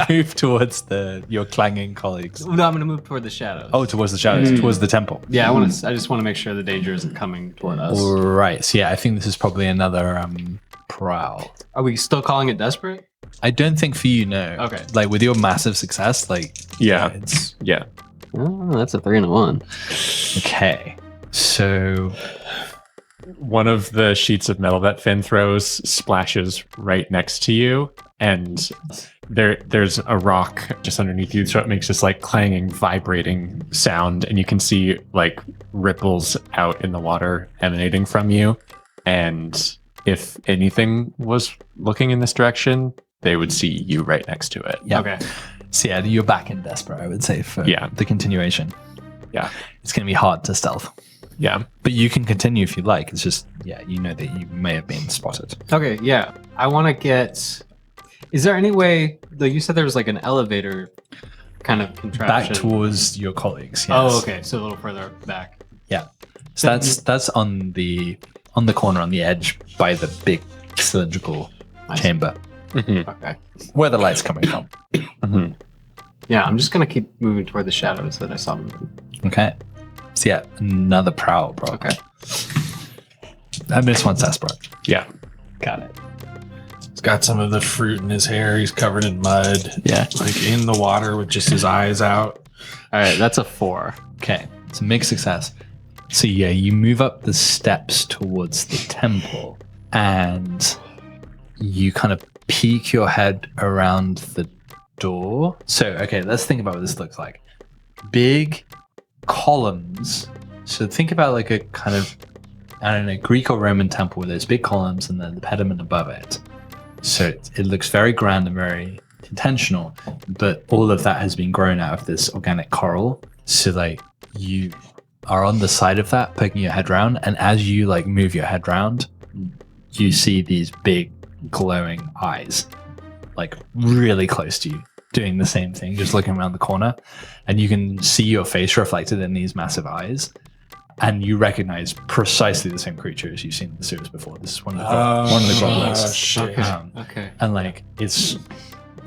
move towards your clanging colleagues. No, I'm gonna move toward the shadows. Oh, towards the shadows, towards the temple. Yeah, I just want to make sure the danger isn't coming toward us. Right. So yeah, I think this is probably another prowl. Are we still calling it desperate? I don't think for you, no. Okay. Like with your massive success, like it's Yeah. Oh, that's a 3 and a 1. okay. So One of the sheets of metal that Finn throws splashes right next to you, and there's a rock just underneath you, so it makes this like clanging, vibrating sound, and you can see like ripples out in the water emanating from you. And if anything was looking in this direction, they would see you right next to it. yeah. Okay. So yeah, you're back in desperate, I would say, for Yeah. the continuation. Yeah. It's going to be hard to stealth. Yeah. But you can continue if you like. It's just, yeah, you know that you may have been spotted. Okay, yeah. I want to get... Is there any way... Though you said there was like an elevator kind of contraption. Back towards your colleagues, yes. Oh, okay. So a little further back. Yeah. So that's on the corner, on the edge, by the big cylindrical chamber, Okay. where the light's coming from. Yeah, I'm just going to keep moving toward the shadows that I saw moving. Okay. So yeah, another prowl, bro. Okay. And this one's desperate. Yeah. Got it. He's got some of the fruit in his hair. He's covered in mud. Yeah. Like in the water with just his eyes out. All right, that's a 4. Okay. It's a mixed success. So yeah, you move up the steps towards the temple, and you kind of peek your head around the door. So okay, let's think about what this looks like. Big columns. So think about like a kind of, I don't know, Greek or Roman temple with those big columns and then the pediment above it. So it looks very grand and very intentional, but all of that has been grown out of this organic coral. So like you are on the side of that, poking your head round, and as you like move your head round, you see these big glowing eyes, like really close to you, doing the same thing, just looking around the corner, and you can see your face reflected in these massive eyes, and you recognize precisely the same creature as you've seen in the series before. This is one of the Grobblers. Shit. Okay. And like it's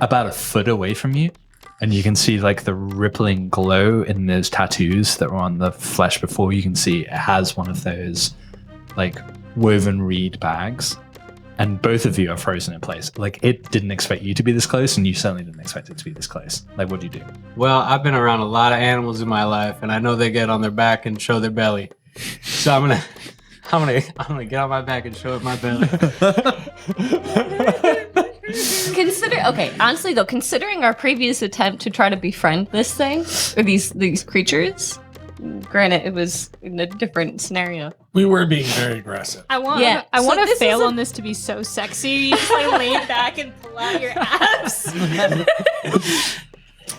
about a foot away from you, and you can see like the rippling glow in those tattoos that were on the flesh before. You can see it has one of those like woven reed bags, and both of you are frozen in place. Like it didn't expect you to be this close, and you certainly didn't expect it to be this close. Like, what do you do? Well, I've been around a lot of animals in my life, and I know they get on their back and show their belly. So I'm gonna get on my back and show it my belly. Honestly though, considering our previous attempt to try to befriend this thing or these creatures, granted it was in a different scenario. We were being very aggressive. I want Yeah, I so want to this fail is a- on this to be so sexy. You just like lay back and pull out your abs.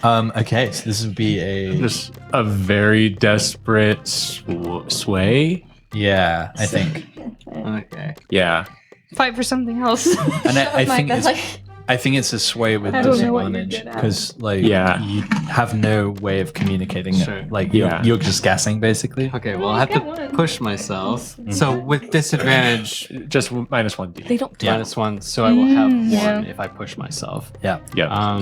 Okay, so this would be a Just a very desperate sway. yeah, I think, Okay. Yeah. Fight for something else. and I think that's it's I think it's a sway with I don't know what you're disadvantage good at. because like Yeah. you have no way of communicating Sure. it. Like Yeah. you're just guessing basically. Okay, well, I have to push myself. So with disadvantage, Just -1d. They don't Yeah. -1, so I will have 1 yeah. if I push myself. Yeah. Yeah.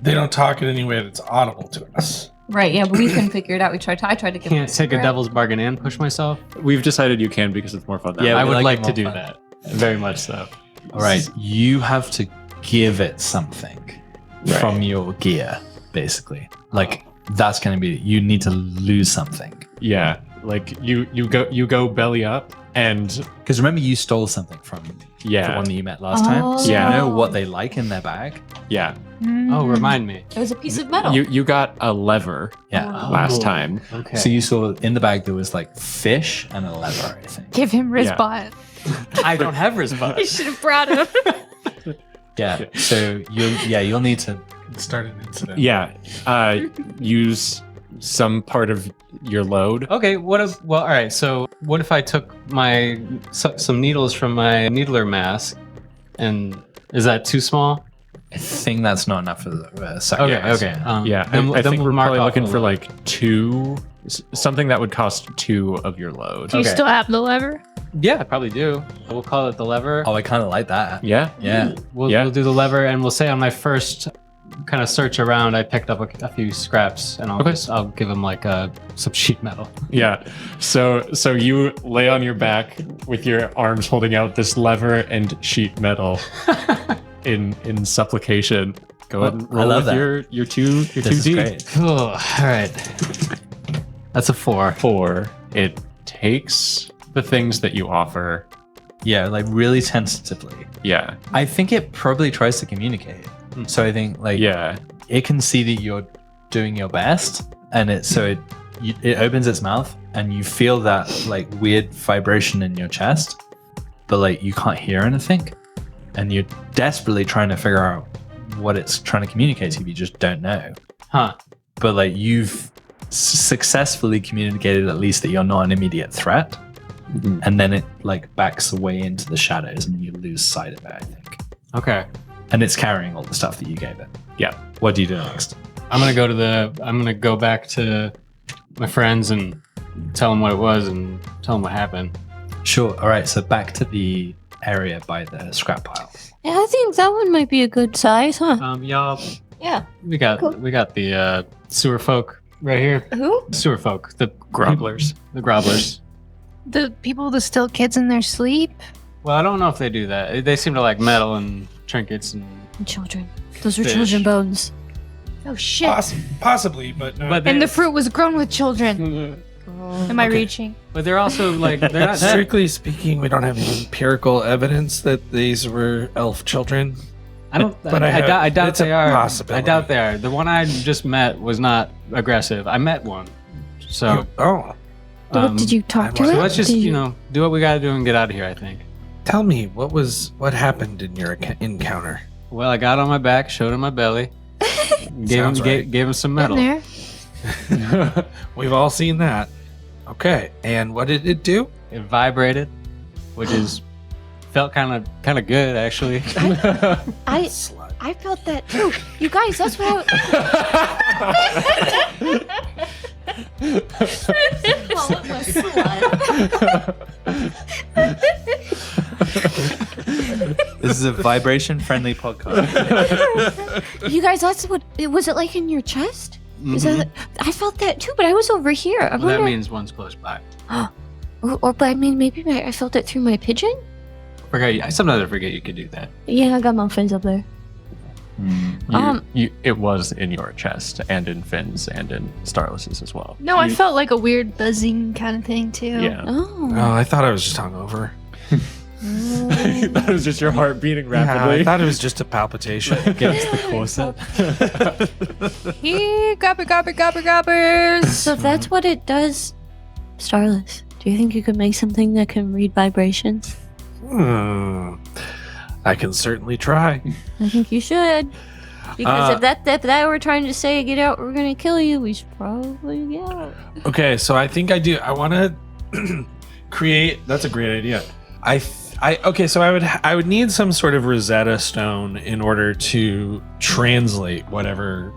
They don't talk in any way that's audible to us. Right, yeah, but we couldn't figure it out. I tried to get Can't take a devil's bargain and push myself. We've decided you can because it's more fun that Yeah, way. I we would like like it to do more fun. that. Very much so. All right, you have to give it something from your gear, basically. Like that's going to be you need to lose something Yeah. Like you go belly up, and because remember you stole something from the yeah. one that you met last time. So Yeah. you know what they like in their bag. Yeah. Oh, remind me. It was a piece of metal. You got a lever Yeah. last time. Okay. So you saw in the bag there was like fish and a lever, I think. Give him Rizbot. I don't have You response. should have brought him. Yeah. So you'll need to Start an incident. Yeah. Use some part of your load. Okay, all right, so what if I took some needles from my needler mask, and is that too small? I think that's not enough for the second. Okay. Yeah, Then, I think we'll we're mark probably off looking the for lever. like 2, something that would cost 2 of your load. Do you still have the lever? Yeah, I probably do. We'll call it the lever. Oh, I kind of like that. Yeah. Yeah. We'll do the lever, and we'll say on my first kind of search around, I picked up a few scraps, and I'll give him like some sheet metal. Yeah. So you lay on your back with your arms holding out this lever and sheet metal in supplication. Go ahead and I roll love with that. your 2 This is 2D. great. Oh, all right. That's a 4. 4. It takes the things that you offer. Yeah, like really tentatively. Yeah. I think it probably tries to communicate. So I think like Yeah. it can see that you're doing your best, and it opens its mouth, and you feel that like weird vibration in your chest, but like you can't hear anything, and you're desperately trying to figure out what it's trying to communicate to you. You just don't know. Huh. But like you've successfully communicated at least that you're not an immediate threat, and then it like backs away into the shadows, and you lose sight of it, I think. Okay. And it's carrying all the stuff that you gave it. Yeah. What do you do next? I'm gonna go back to my friends and tell them what it was and tell them what happened. Sure. All right. So back to the area by the scrap pile. Yeah, I think that one might be a good size, huh? Y'all, Yeah. we got the sewer folk right here. Who? Sewer folk, the Grobblers. the Grobblers. The people that steal kids in their sleep? Well, I don't know if they do that. They seem to like metal and trinkets and. Children. Those are Fish. children bones. Oh shit. Possibly, but no. But And they- the fruit was grown with children. Am I reaching? But they're also like they're not. Strictly speaking, we don't have any empirical evidence that these were elf children. I don't. But I doubt it's a they are. possibility. I doubt they are. The one I just met was not aggressive. I met one. So Oh, What, did you talk to so it? let's just Did do what we gotta do and get out of here. I think. tell me what happened in your encounter? Well, I got on my back, showed him my belly, gave him Sounds right. gave him some In metal. there? We've all seen that. Okay, and what did it do? It vibrated, which is felt kind of good actually. I Slut. I felt that too. You guys, that's what Well, it was slut. This is a vibration-friendly podcast. You guys, that's what was it like in your chest? Is that I felt that too, but I was over here. I Well, that wonder, means one's close by. or but I mean, maybe I felt it through my pigeon. Sometimes I forget you could do that. Yeah, I got my friends up there. It was in your chest and in Finn's and in Starless's as well. No, I felt like a weird buzzing kind of thing too. Yeah. Oh, Oh, I thought I was just hungover. That was just your heart beating Yeah, I rapidly. thought it was just a palpitation. Against the corset. He gobbers. so if that's what it does, Starless. Do you think you could make something that can read vibrations? I can certainly try. I think you should. Because if that were trying to say get out, we're gonna kill you, we should probably get out. Okay, so I think I do. I want to create. That's a great idea. Okay, so I would need some sort of Rosetta Stone in order to translate whatever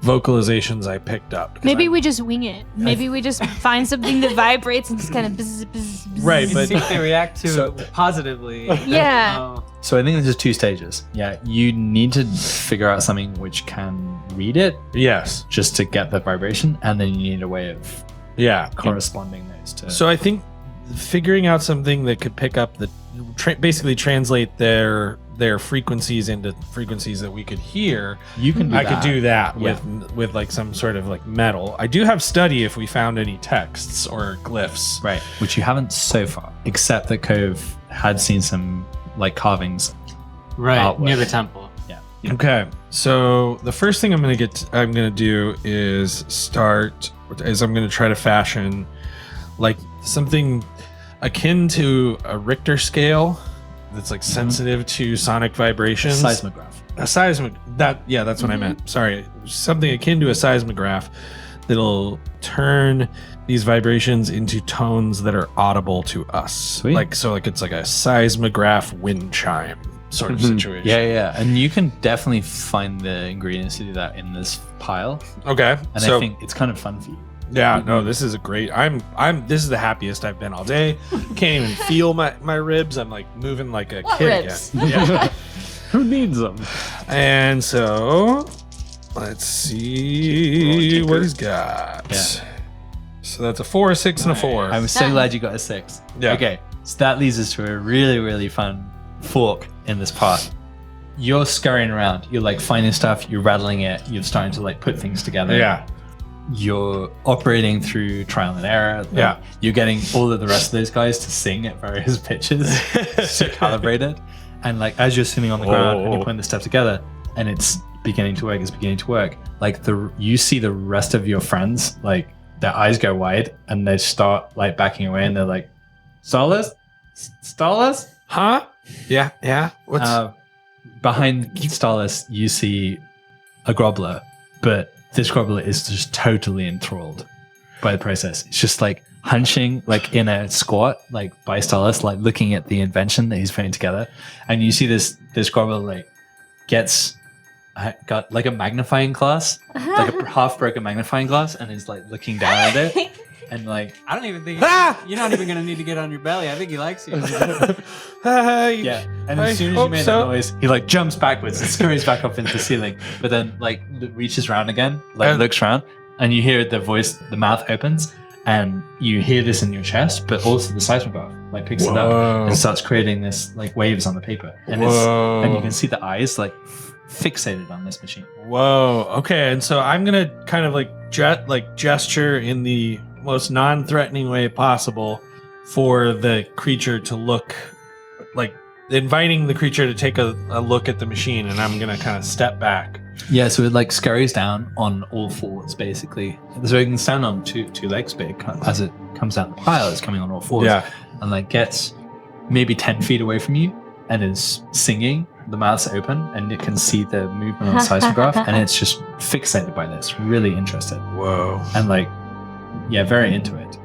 vocalizations I picked up. 'Cause Maybe I'm- we just wing it. Maybe we just find something that vibrates and just kind of bzz, bzz, bzz. Right, but See if they react to So- it positively. Yeah. Oh. So I think there's 2 stages. Yeah, you need to figure out something which can read it yes, just to get the vibration, and then you need a way of yeah. corresponding those to. So I think figuring out something that could pick up the basically translate their frequencies into frequencies that we could hear. you can do I that. could do that Yeah. with like some sort of like metal. I do have study if we found any texts or glyphs. Right, which you haven't so far, except that Cove had seen some like carvings. Right Artwork. near the temple. Okay, so the first thing I'm gonna do is I'm gonna try to fashion like something akin to a Richter scale that's like sensitive to sonic vibrations. Seismograph. A seismic. That's what I meant. Sorry, something akin to a seismograph that'll turn these vibrations into tones that are audible to us. Sweet. Like it's like a seismograph wind chime sort of situation. Yeah. And you can definitely find the ingredients to do that in this pile. Okay. And so I think it's kind of fun for you. yeah, no, this is a great. This is the happiest I've been all day. Can't even feel my ribs. I'm like moving like a What kid ribs? again. Yeah. Who needs them? And so let's see what he's got. Yeah. So that's a 4, a 6, and a 4. I'm so glad you got a 6. Yeah. Okay, so that leads us to a really, really fun fork in this part. You're scurrying around. You're like finding stuff. You're rattling it. You're starting to like put things together. Yeah. You're operating through trial and error. Like, Yeah. You're getting all of the rest of those guys to sing at various pitches to calibrate it. And like as you're sitting on the ground and you're putting this stuff together, and it's beginning to work. Like you see the rest of your friends, like their eyes go wide and they start like backing away, and they're like, "Stall us?" Huh? Yeah. What's Behind Starless, you see a Grobbler, but this Grobbler is just totally enthralled by the process. It's just like hunching, like in a squat, like by Starless, like looking at the invention that he's putting together. And you see this Grobbler like got like a magnifying glass, like a half broken magnifying glass, and is like looking down at it. And like, I don't even think you're not even gonna need to get on your belly. I think he likes you. yeah. And as soon as you hope make so. that noise, he like jumps backwards and scurries back up into the ceiling, but then like reaches around again, like And- looks around, and you hear the voice, the mouth opens, and you hear this in your chest, but also the seismograph like picks it up and starts creating this like waves on the paper, and and you can see the eyes like fixated on this machine. Whoa. Okay. And so I'm gonna kind of like gesture in the most non-threatening way possible for the creature to look, like inviting the creature to take a look at the machine, and I'm gonna kind of step back. Yeah, so it like scurries down on all fours basically, so it can stand on two legs, but as it comes down the pile, it's coming on all fours. Yeah. And like gets maybe 10 feet away from you and is singing. The mouth's open and it can see the movement on the seismograph, and it's just fixated by this, really interested, Whoa. and like, yeah, very into it.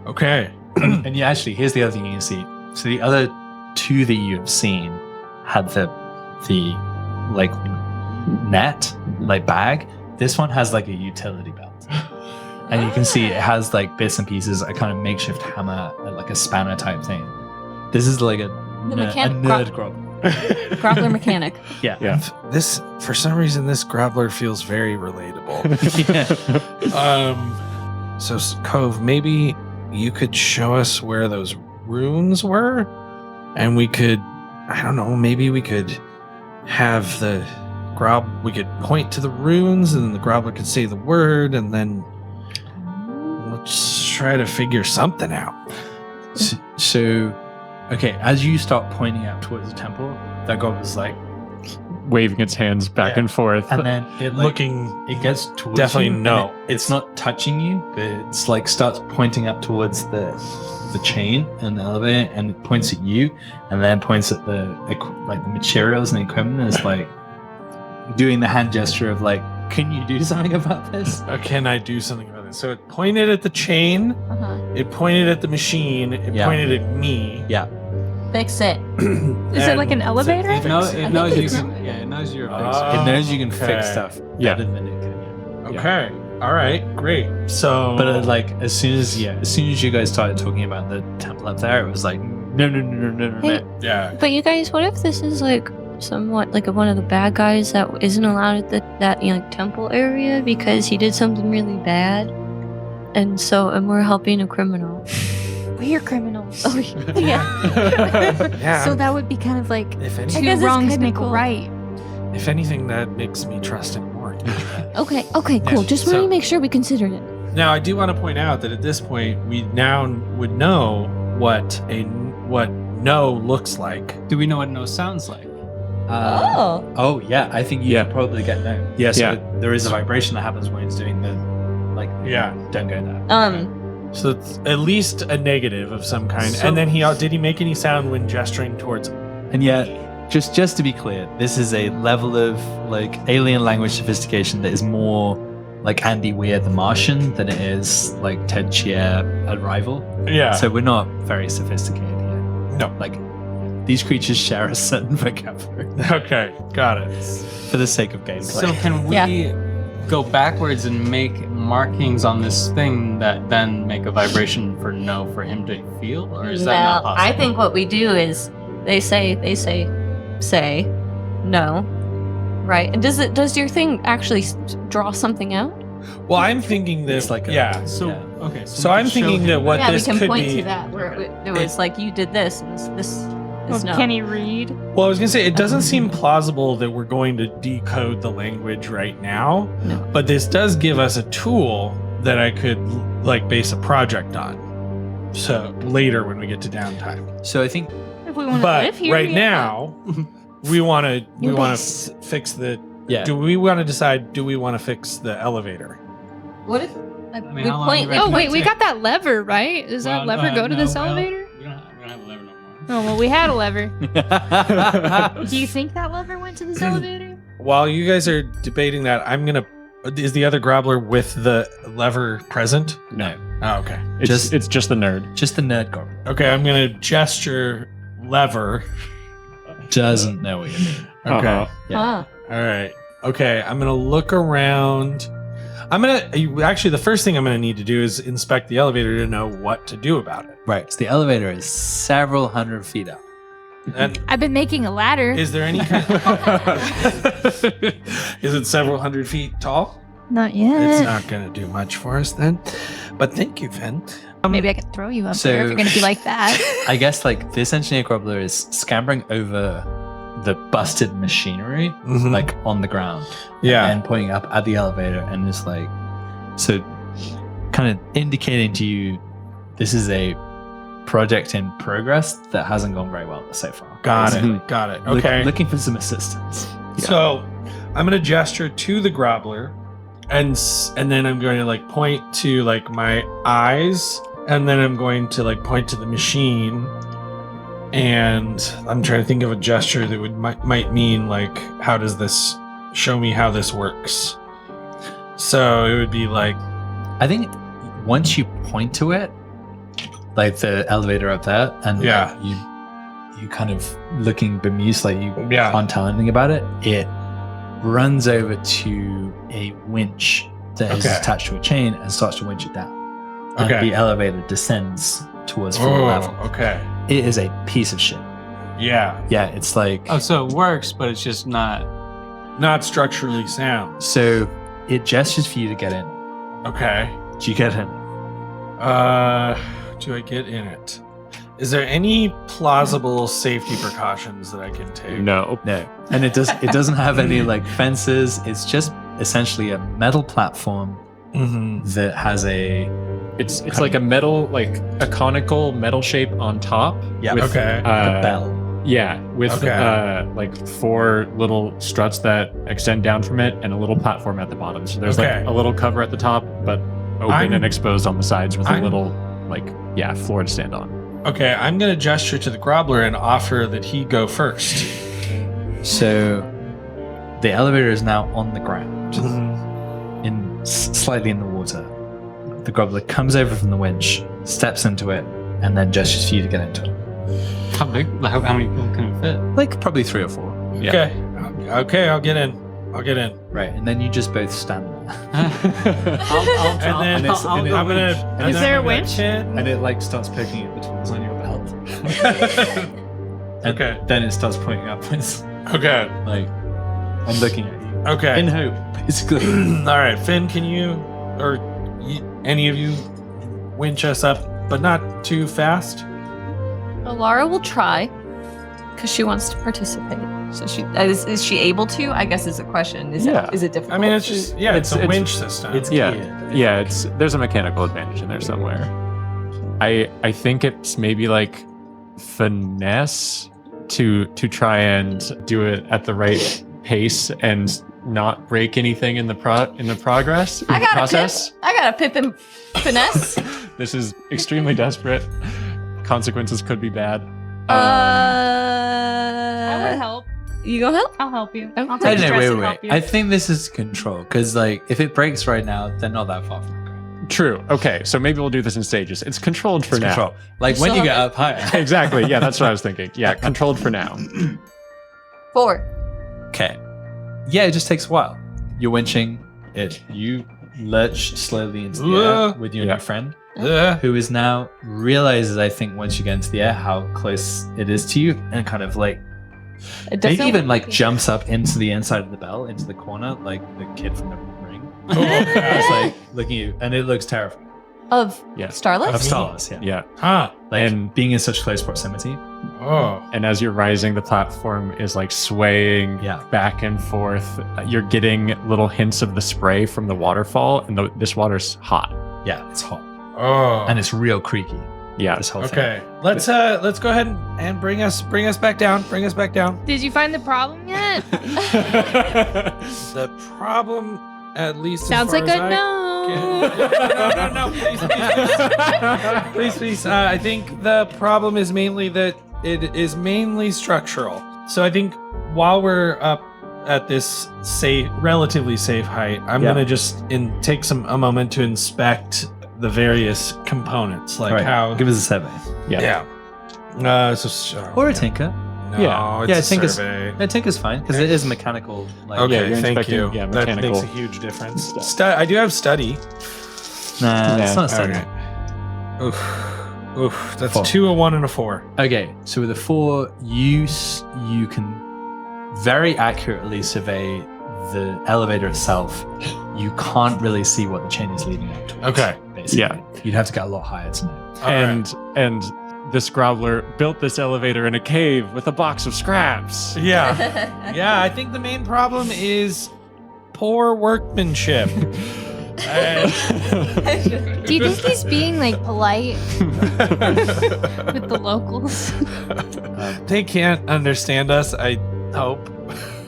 Okay. And yeah, actually, here's the other thing you can see. So the other two that you have seen had the like net, like bag. This one has like a utility belt. And you can see it has like bits and pieces, a kind of makeshift hammer, like a spanner type thing. This is like a nerd grub. Grobbler mechanic. Yeah. This, for some reason, this Grobbler feels very relatable. So Cove, maybe you could show us where those runes were, and we could, I don't know, maybe we could have we could point to the runes, and the Grobbler could say the word, and then let's try to figure something out. So, okay, as you start pointing out towards the temple, that gobbler's like, Waving its hands back and forth. and then it like, it gets towards Definitely you, and no. it's not touching you, but it's like starts pointing up towards the chain and the elevator, and it points at you, and then points at the materials and the equipment, and it's like doing the hand gesture of like, can you do something about this? Can I do something about this? So it pointed at the chain, it pointed at the machine, it pointed at me. Yeah. Fix it. Is it like an elevator? It knows think you it's- can. Yeah, it knows you're a Oh. fixer. It knows you can Okay. fix stuff Yeah. better than it can. Okay. All right. Great. So, But like as soon as you guys started talking about the temple up there, it was like no. Hey, yeah. but you guys, what if this is like somewhat like one of the bad guys that isn't allowed at that temple area because he did something really bad, and we're helping a criminal. We're criminals. Oh yeah. Yeah. So that would be kind of like if I anything, guess two it's wrongs kinda make cool. a right. if anything, that makes me trust him more. Okay, cool. Yeah, Just wanted so- to make sure we considered it. Now, I do want to point out that at this point, we now would know what no looks like. Do we know what no sounds like? Oh yeah, I think you Yeah. can probably get no. Yeah, so Yeah. there is a vibration that happens when it's doing the Yeah. Don't go there. So it's at least a negative of some kind. So- And then did he make any sound when gesturing towards? And yet, just to be clear, this is a level of like alien language sophistication that is more like Andy Weir the Martian than it is like Ted Chier Arrival. Yeah. So we're not very sophisticated here. No. Like these creatures share a certain vocabulary Okay, got it. for the sake of gameplay. So can we go backwards and make markings on this thing that then make a vibration for no for him to feel, or is that not possible? I think what we do is they say no, right? And does your thing actually draw something out? Well, I'm thinking that It's like a- yeah. So okay. So we I'm could show thinking him that what Yeah, we this can could point be. to that where it was like you did this and this is no. Can he read? Well, I was gonna say it doesn't seem plausible that we're going to decode the language right now, No. but this does give us a tool that I could like base a project on. So later when we get to downtime. So I think If we want to But live here, right yeah. now, we want to Your base. fix the. yeah. Do we want to decide? Do we want to fix the elevator? What if mean, we how long point? you reckon Oh wait, That's we it. got that lever, right? Does that lever go to this elevator? We don't have a lever no more. Oh well, we had a lever. Do you think that lever went to this elevator? While you guys are debating that, I'm gonna. Is the other Grobbler with the lever present? No, Oh, okay. It's just the nerd. just the nerd goblin Okay, I'm gonna gesture lever. doesn't know what you mean. Okay. Uh-huh. Yeah. All right. Okay, I'm gonna look around. Actually, the first thing I'm gonna need to do is inspect the elevator to know what to do about it. Right. So the elevator is several hundred feet up. And I've been making a ladder. is there any kind is it several hundred feet tall? Not It's yet. not gonna do much for us then. But thank you, Finn. Maybe I could throw you up So- there if you're gonna be like that. I guess like this engineer grobbler is scampering over the busted machinery, Mhm. like on the ground, Yeah. and pointing up at the elevator, and just like, so kind of indicating to you this is a project in progress that hasn't gone very well so far. Got Basically. it. Got it. Look- Okay. looking for some assistance. So I'm gonna gesture to the Grobbler, and then I'm going to like point to like my eyes, and then I'm going to like point to the machine, and I'm trying to think of a gesture that might mean like how does this show me how this works. So it would be like I think once you point to it, like the elevator up there, and Yeah. like, you kind of looking bemused, like you Yeah. can't tell anything about it. It runs over to a winch that is Okay. attached to a chain and starts to winch it down. And Okay. the elevator descends towards floor level. okay. It is a piece of shit. Yeah. Yeah, it's like Oh, so it works, but it's just not. Not structurally sound. so. It gestures for you to get in. Okay. Do you get in? Do I get in it? Is there any plausible safety precautions that I can take? No. No, and it doesn't have any like fences. It's just essentially a metal platform Mm-hmm. that has a It's like a metal, like a conical metal shape on top. Yeah. With, Okay. a bell. Yeah, with Okay. like 4 little struts that extend down from it, and a little platform at the bottom. So there's Okay. like a little cover at the top, but open I'm- and exposed on the sides with a I'm- little floor to stand on. Okay, I'm gonna gesture to the Grobbler and offer that he go first. So the elevator is now on the ground, Mm-hmm. slightly in the water. The gobbler comes over from the winch, steps into it, and then gestures for you to get into it. How big? How many people can it fit? Like probably 3 or 4. Okay. Okay, I'll get in. I'll get in. Right, and then you just both stand there. And then I'm gonna. and Is then there I'm a gonna winch? pin- And it like starts poking at the tools on your belt. And Okay. then it starts pointing upwards. Okay. Like, I'm looking at you. Okay. In hope, basically. All right, Finn, can you, or any of you, winch us up, but not too fast? Ellara will try because she wants to participate. So is she able to? I guess is a question. Is Yeah. it difficult? I mean, it's just it's a It's- winch system. Yeah, there's a mechanical advantage in there somewhere. I think it's maybe like finesse to try and do it at the right pace and not break anything in the progress. I got process. I got a pip and finesse. This is extremely desperate. Consequences could be bad. I would help. You gonna help? I'll help you. Okay. I'll I take don't know, stress wait. and help you. I think this is control, because like if it breaks right now, they're not that far from the ground. True. Okay, so maybe we'll do this in stages. It's controlled for now. Control. Like when you get up higher. Exactly. Yeah, that's what I was thinking. Yeah, controlled for now. 4. Okay. Yeah, it just takes a while. You're winching it. You lurch slowly into the air with your new friend, who is now realizes, I think, once you get into the air, how close it is to you, and kind of like maybe even like jumps up into the inside of the bell, into the corner, like the kid from the ring. It's like looking at you, and it looks terrifying. Of Yeah. Starless? Of Starless, yeah. Yeah. Huh. Like And- being in such close proximity. Oh. And as you're rising, the platform is like swaying Yeah. back and forth. You're getting little hints of the spray from the waterfall, and this water's hot. Yeah, it's hot. Oh. And it's real creaky, Yeah. this whole thing. Okay. Let's go ahead and bring us back down. Bring us back down. Did you find the problem yet? The problem, at least, Sounds as like far a as no. No, please. I think the problem is mainly that it is mainly structural. So I think while we're up at this relatively safe height, I'm gonna just take a moment to inspect the various components, like Right. how. Give us a survey. Yeah. Or a tinker. No, Yeah. it's Yeah, a tinker's- survey. Yeah, tinker's fine, because it is mechanical. Like, Okay, Yeah, you're thank inspecting- you. yeah, That mechanical makes a huge difference. stuff. I do have study. Nah, it's Yeah. not a study. Okay. Oof. That's 4. 2, a 1, and a 4. Okay, so with a 4, you can very accurately survey the elevator itself. You can't really see what the chain is leading up to. Okay. Basically. Yeah. You'd have to get a lot higher to know. And this Grobbler built this elevator in a cave with a box of scraps. Yeah. Yeah, I think the main problem is poor workmanship. Do you think he's being like polite with the locals? They can't understand us, I hope.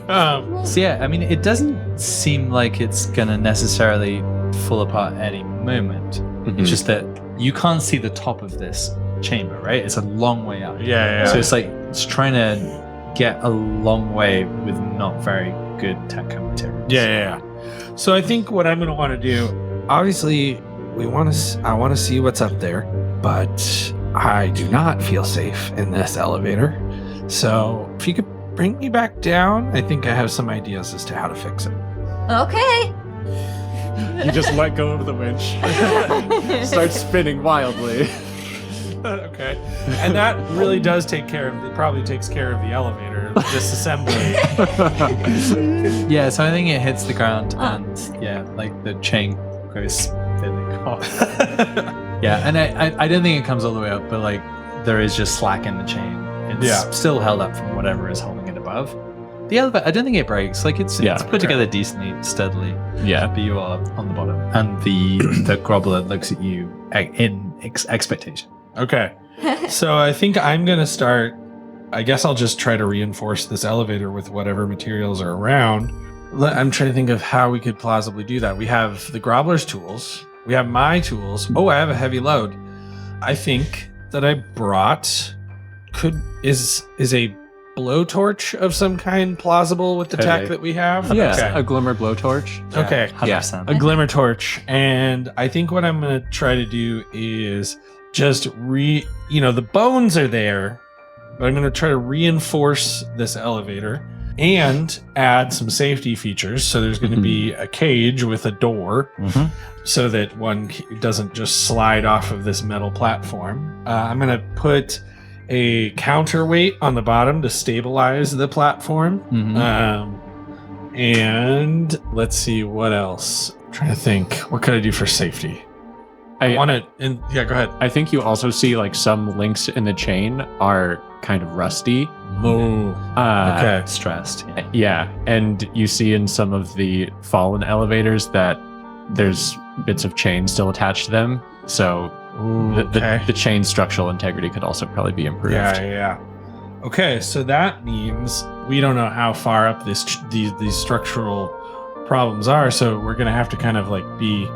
So yeah, I mean, it doesn't seem like it's gonna necessarily fall apart any moment. It's just that you can't see the top of this chamber, right? It's a long way up. Yeah. So it's like it's trying to get a long way with not very good tech materials. Yeah. So I think what I'm going to want to do, obviously, I want to see what's up there, but I do not feel safe in this elevator. So if you could bring me back down, I think I have some ideas as to how to fix it. Okay. You just let go of the winch, start spinning wildly. Okay. And that really does probably takes care of the elevator, the disassembly. Yeah, so I think it hits the ground and like the chain goes spinning off. Yeah, and I don't think it comes all the way up, but like there is just slack in the chain. It's still held up from whatever is holding it above. The elevator, I don't think it breaks. Like it's put together decently, steadily. Yeah. But you are on the bottom, and the Grobbler looks at you in expectation. Okay. So I think I'm going to start. I guess I'll just try to reinforce this elevator with whatever materials are around. I'm trying to think of how we could plausibly do that. We have the Grobbler's tools. We have my tools. Oh, I have a heavy load. I think that I brought is a blowtorch of some kind plausible with the tech that we have? Yeah, Okay. a Glimmer blowtorch. Okay. 100%. A Glimmer torch. And I think what I'm going to try to do is just the bones are there, but I'm going to try to reinforce this elevator and add some safety features. So there's going to be a cage with a door so that one doesn't just slide off of this metal platform. I'm going to put a counterweight on the bottom to stabilize the platform. And let's see what else. I'm trying to think. What could I do for safety? I want to. Yeah, go ahead. I think you also see like some links in the chain are kind of rusty. Okay. Stressed. Yeah. Yeah, and you see in some of the fallen elevators that there's bits of chain still attached to them. So the chain structural integrity could also probably be improved. Yeah. Okay, so that means we don't know how far up these structural problems are. So we're gonna have to kind of like be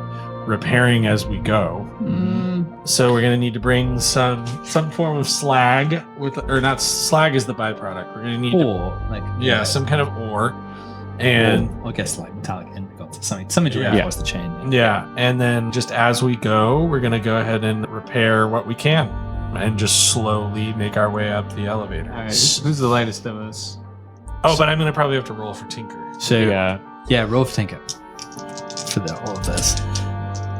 repairing as we go. So we're gonna need to bring some form of slag not slag is the byproduct. We're gonna need Or like some kind of ore, and I guess like metallic indigo. cords or something to reinforce the chain. Yeah, and then just as we go, we're gonna go ahead and repair what we can, and just slowly make our way up the elevator. All right, who's the lightest of us? Oh, but I'm gonna probably have to roll for Tinker. So Yeah. roll for Tinker for all of this.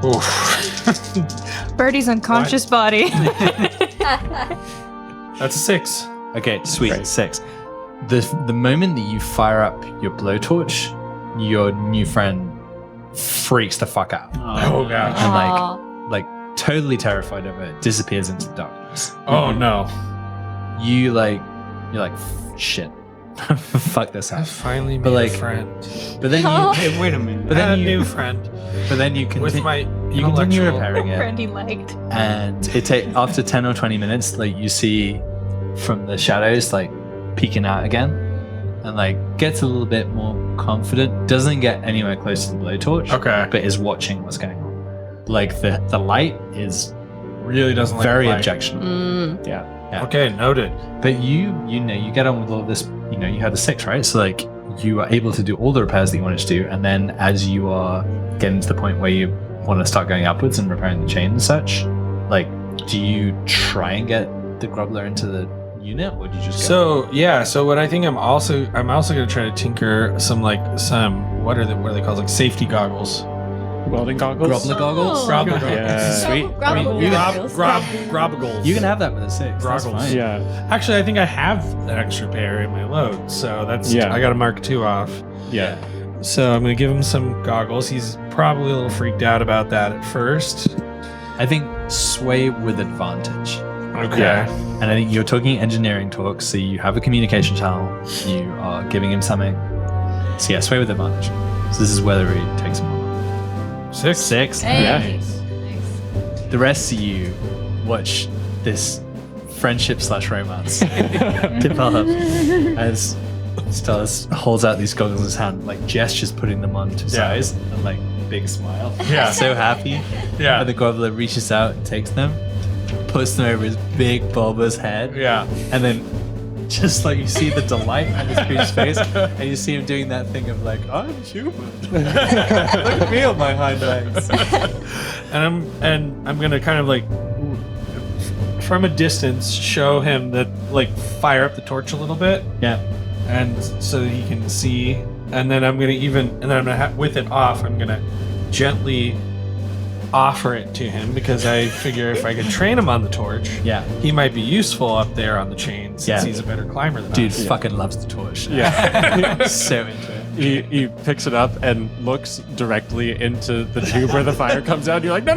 Oof. Birdie's unconscious body. That's a 6. Okay, sweet. Great. 6. The moment that you fire up your blowtorch, your new friend freaks the fuck out. Oh god. And Aw. like totally terrified of it, disappears into the darkness. Oh no. You're like, shit. Fuck this I up. finally made But, like, a friend. But then Oh. you Hey, wait a minute. But then a you- new friend but then you with continue my you continue intellectual. repairing it. Friend he liked. And after 10 or 20 minutes, like you see from the shadows like peeking out again, and like gets a little bit more confident. Doesn't get anywhere close to the blowtorch, Okay. but is watching what's going on. Like the light is Really doesn't like very light. objectionable. Mm. Yeah. Okay, noted. But you get on with all this. You had a 6, right? So like you are able to do all the repairs that you wanted to do, and then as you are getting to the point where you want to start going upwards and repairing the chain and such, like, do you try and get the Grobbler into the unit, or do you just go? So what I think I'm also gonna try to tinker some what are they called, like safety goggles. Welding goggles. Grobbler goggles? Oh. Grobbler goggles. Yeah. Sweet. I mean, you can- Grobbagles. You can have that with a 6. That's Groggles. fine. Yeah. Actually, I think I have an extra pair in my load, so that's Yeah. I got to mark 2 off. Yeah. So I'm gonna give him some goggles. He's probably a little freaked out about that at first. I think sway with advantage. Okay. Yeah. And I think you're talking engineering talk, so you have a communication channel. You are giving him something. So yeah, sway with advantage. So this is whether he takes him or not. 6. 6. Hey. Yeah. Nice. The rest of you watch this friendship/romance develop as Stella's holds out these goggles in his hand, like gestures putting them on to his Yeah. eyes, and like big smile. Yeah. So happy. Yeah. And the Grobbler reaches out and takes them, puts them over his big bulbous head, Yeah. and then just like you see the delight on his creature's face, and you see him doing that thing of like, I'm human. Look at me on my hind legs. And I'm gonna kind of like from a distance show him that, like, fire up the torch a little bit, Yeah. and so that he can see. And then I'm gonna with it off, I'm gonna gently offer it to him, because I figure if I can train him on the torch, Yeah. he might be useful up there on the chain, since Yeah. he's a better climber than Dude us. fucking loves the torch. Yeah. So into it. He picks it up and looks directly into the tube where the fire comes out. You're like, no.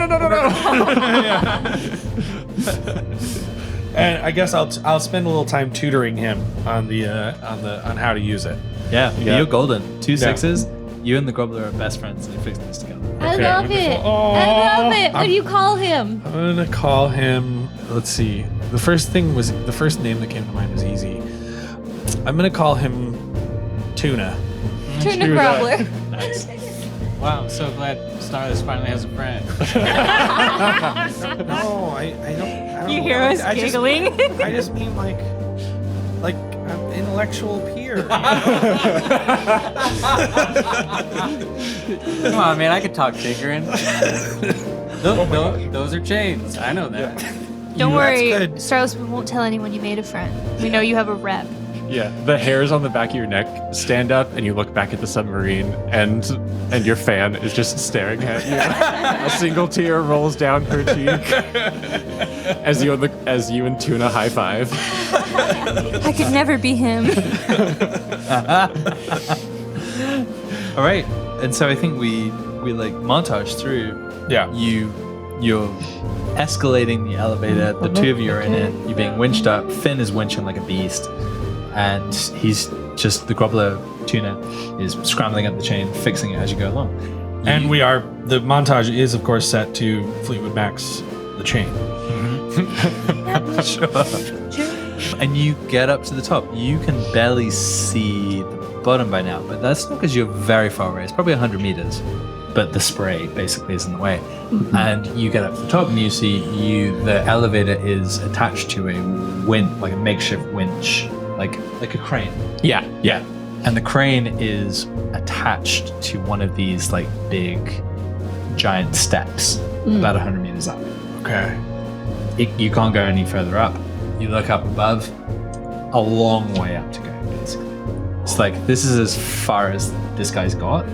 And I guess I'll spend a little time tutoring him on on how to use it. Yeah. Yeah. You're golden. 2 Yeah. 6s. You and the Grobbler are best friends, and you're fixing this together. I Okay, love wonderful. it. Aw. I love it. What do you call him? I'm gonna call him. Let's see. The first name that came to mind was easy. I'm gonna call him Tuna. Tuna Grobbler. Nice. Wow, I'm so glad Stardust finally has a friend. No, I don't. You hear us I just- giggling? I just mean like an intellectual peer. Come on, man, I could talk tinkering. Those are chains. I know that. Don't That's worry, good. Starless, we won't tell anyone you made a friend. We know you have a rep. Yeah, the hairs on the back of your neck stand up, and you look back at the submarine, and your fan is just staring at you. A single tear rolls down her cheek as you and Tuna high five. I could never be him. All right. And so I think we like montage through. Yeah. You're escalating the elevator. The two of you are in it. You're being winched up. Finn is winching like a beast, and he's just the Grobbler Tuna is scrambling up the chain, fixing it as you go along. And the montage is, of course, set to Fleetwood Mac's The Chain. And you get up to the top. You can barely see the bottom by now, but that's not because you're very far away. It's probably 100 meters, but the spray basically is in the way. And you get up to the top, and you see the elevator is attached to a winch, like a makeshift winch, like a crane. Yeah. And the crane is attached to one of these like big giant steps about 100 meters up. Okay. You can't go any further up. You look up above, a long way up to go, basically. It's like, this is as far as this guy's got.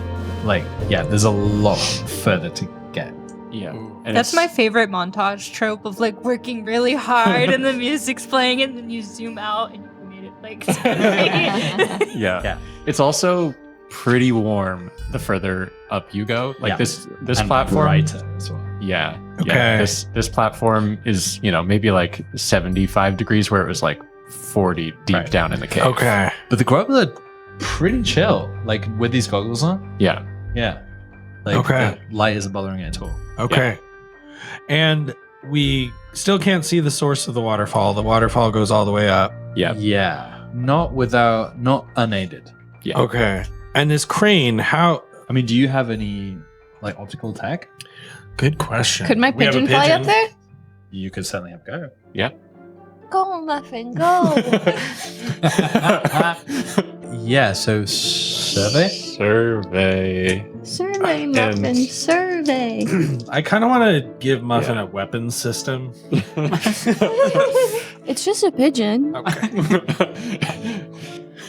Like, yeah, there's a lot further to get. Yeah. And That's it's- my favorite montage trope of like working really hard and the music's playing and then you zoom out and you made it like Yeah. Yeah. It's also pretty warm the further up you go. Like Yeah. this And platform. brighter as well. Yeah. Okay. Yeah. This platform is, maybe like 75 degrees where it was like 40 deep Right. down in the cave. Okay. But the Grobbler pretty chill, like with these goggles on. Yeah. Yeah. Like Okay. the light isn't bothering it at all. Okay. And we still can't see the source of the waterfall. The waterfall goes all the way up. Yeah. Yeah. Not unaided. Yeah. Okay. And this crane, how? I mean, do you have any like optical tech? Good question. Could my We have a pigeon fly up pigeon. there? You could certainly have go. Go, Muffin, go. Yeah, so survey? Survey. Survey, Muffin, survey. I kind of want to give Muffin a weapons system. It's just a pigeon. Okay.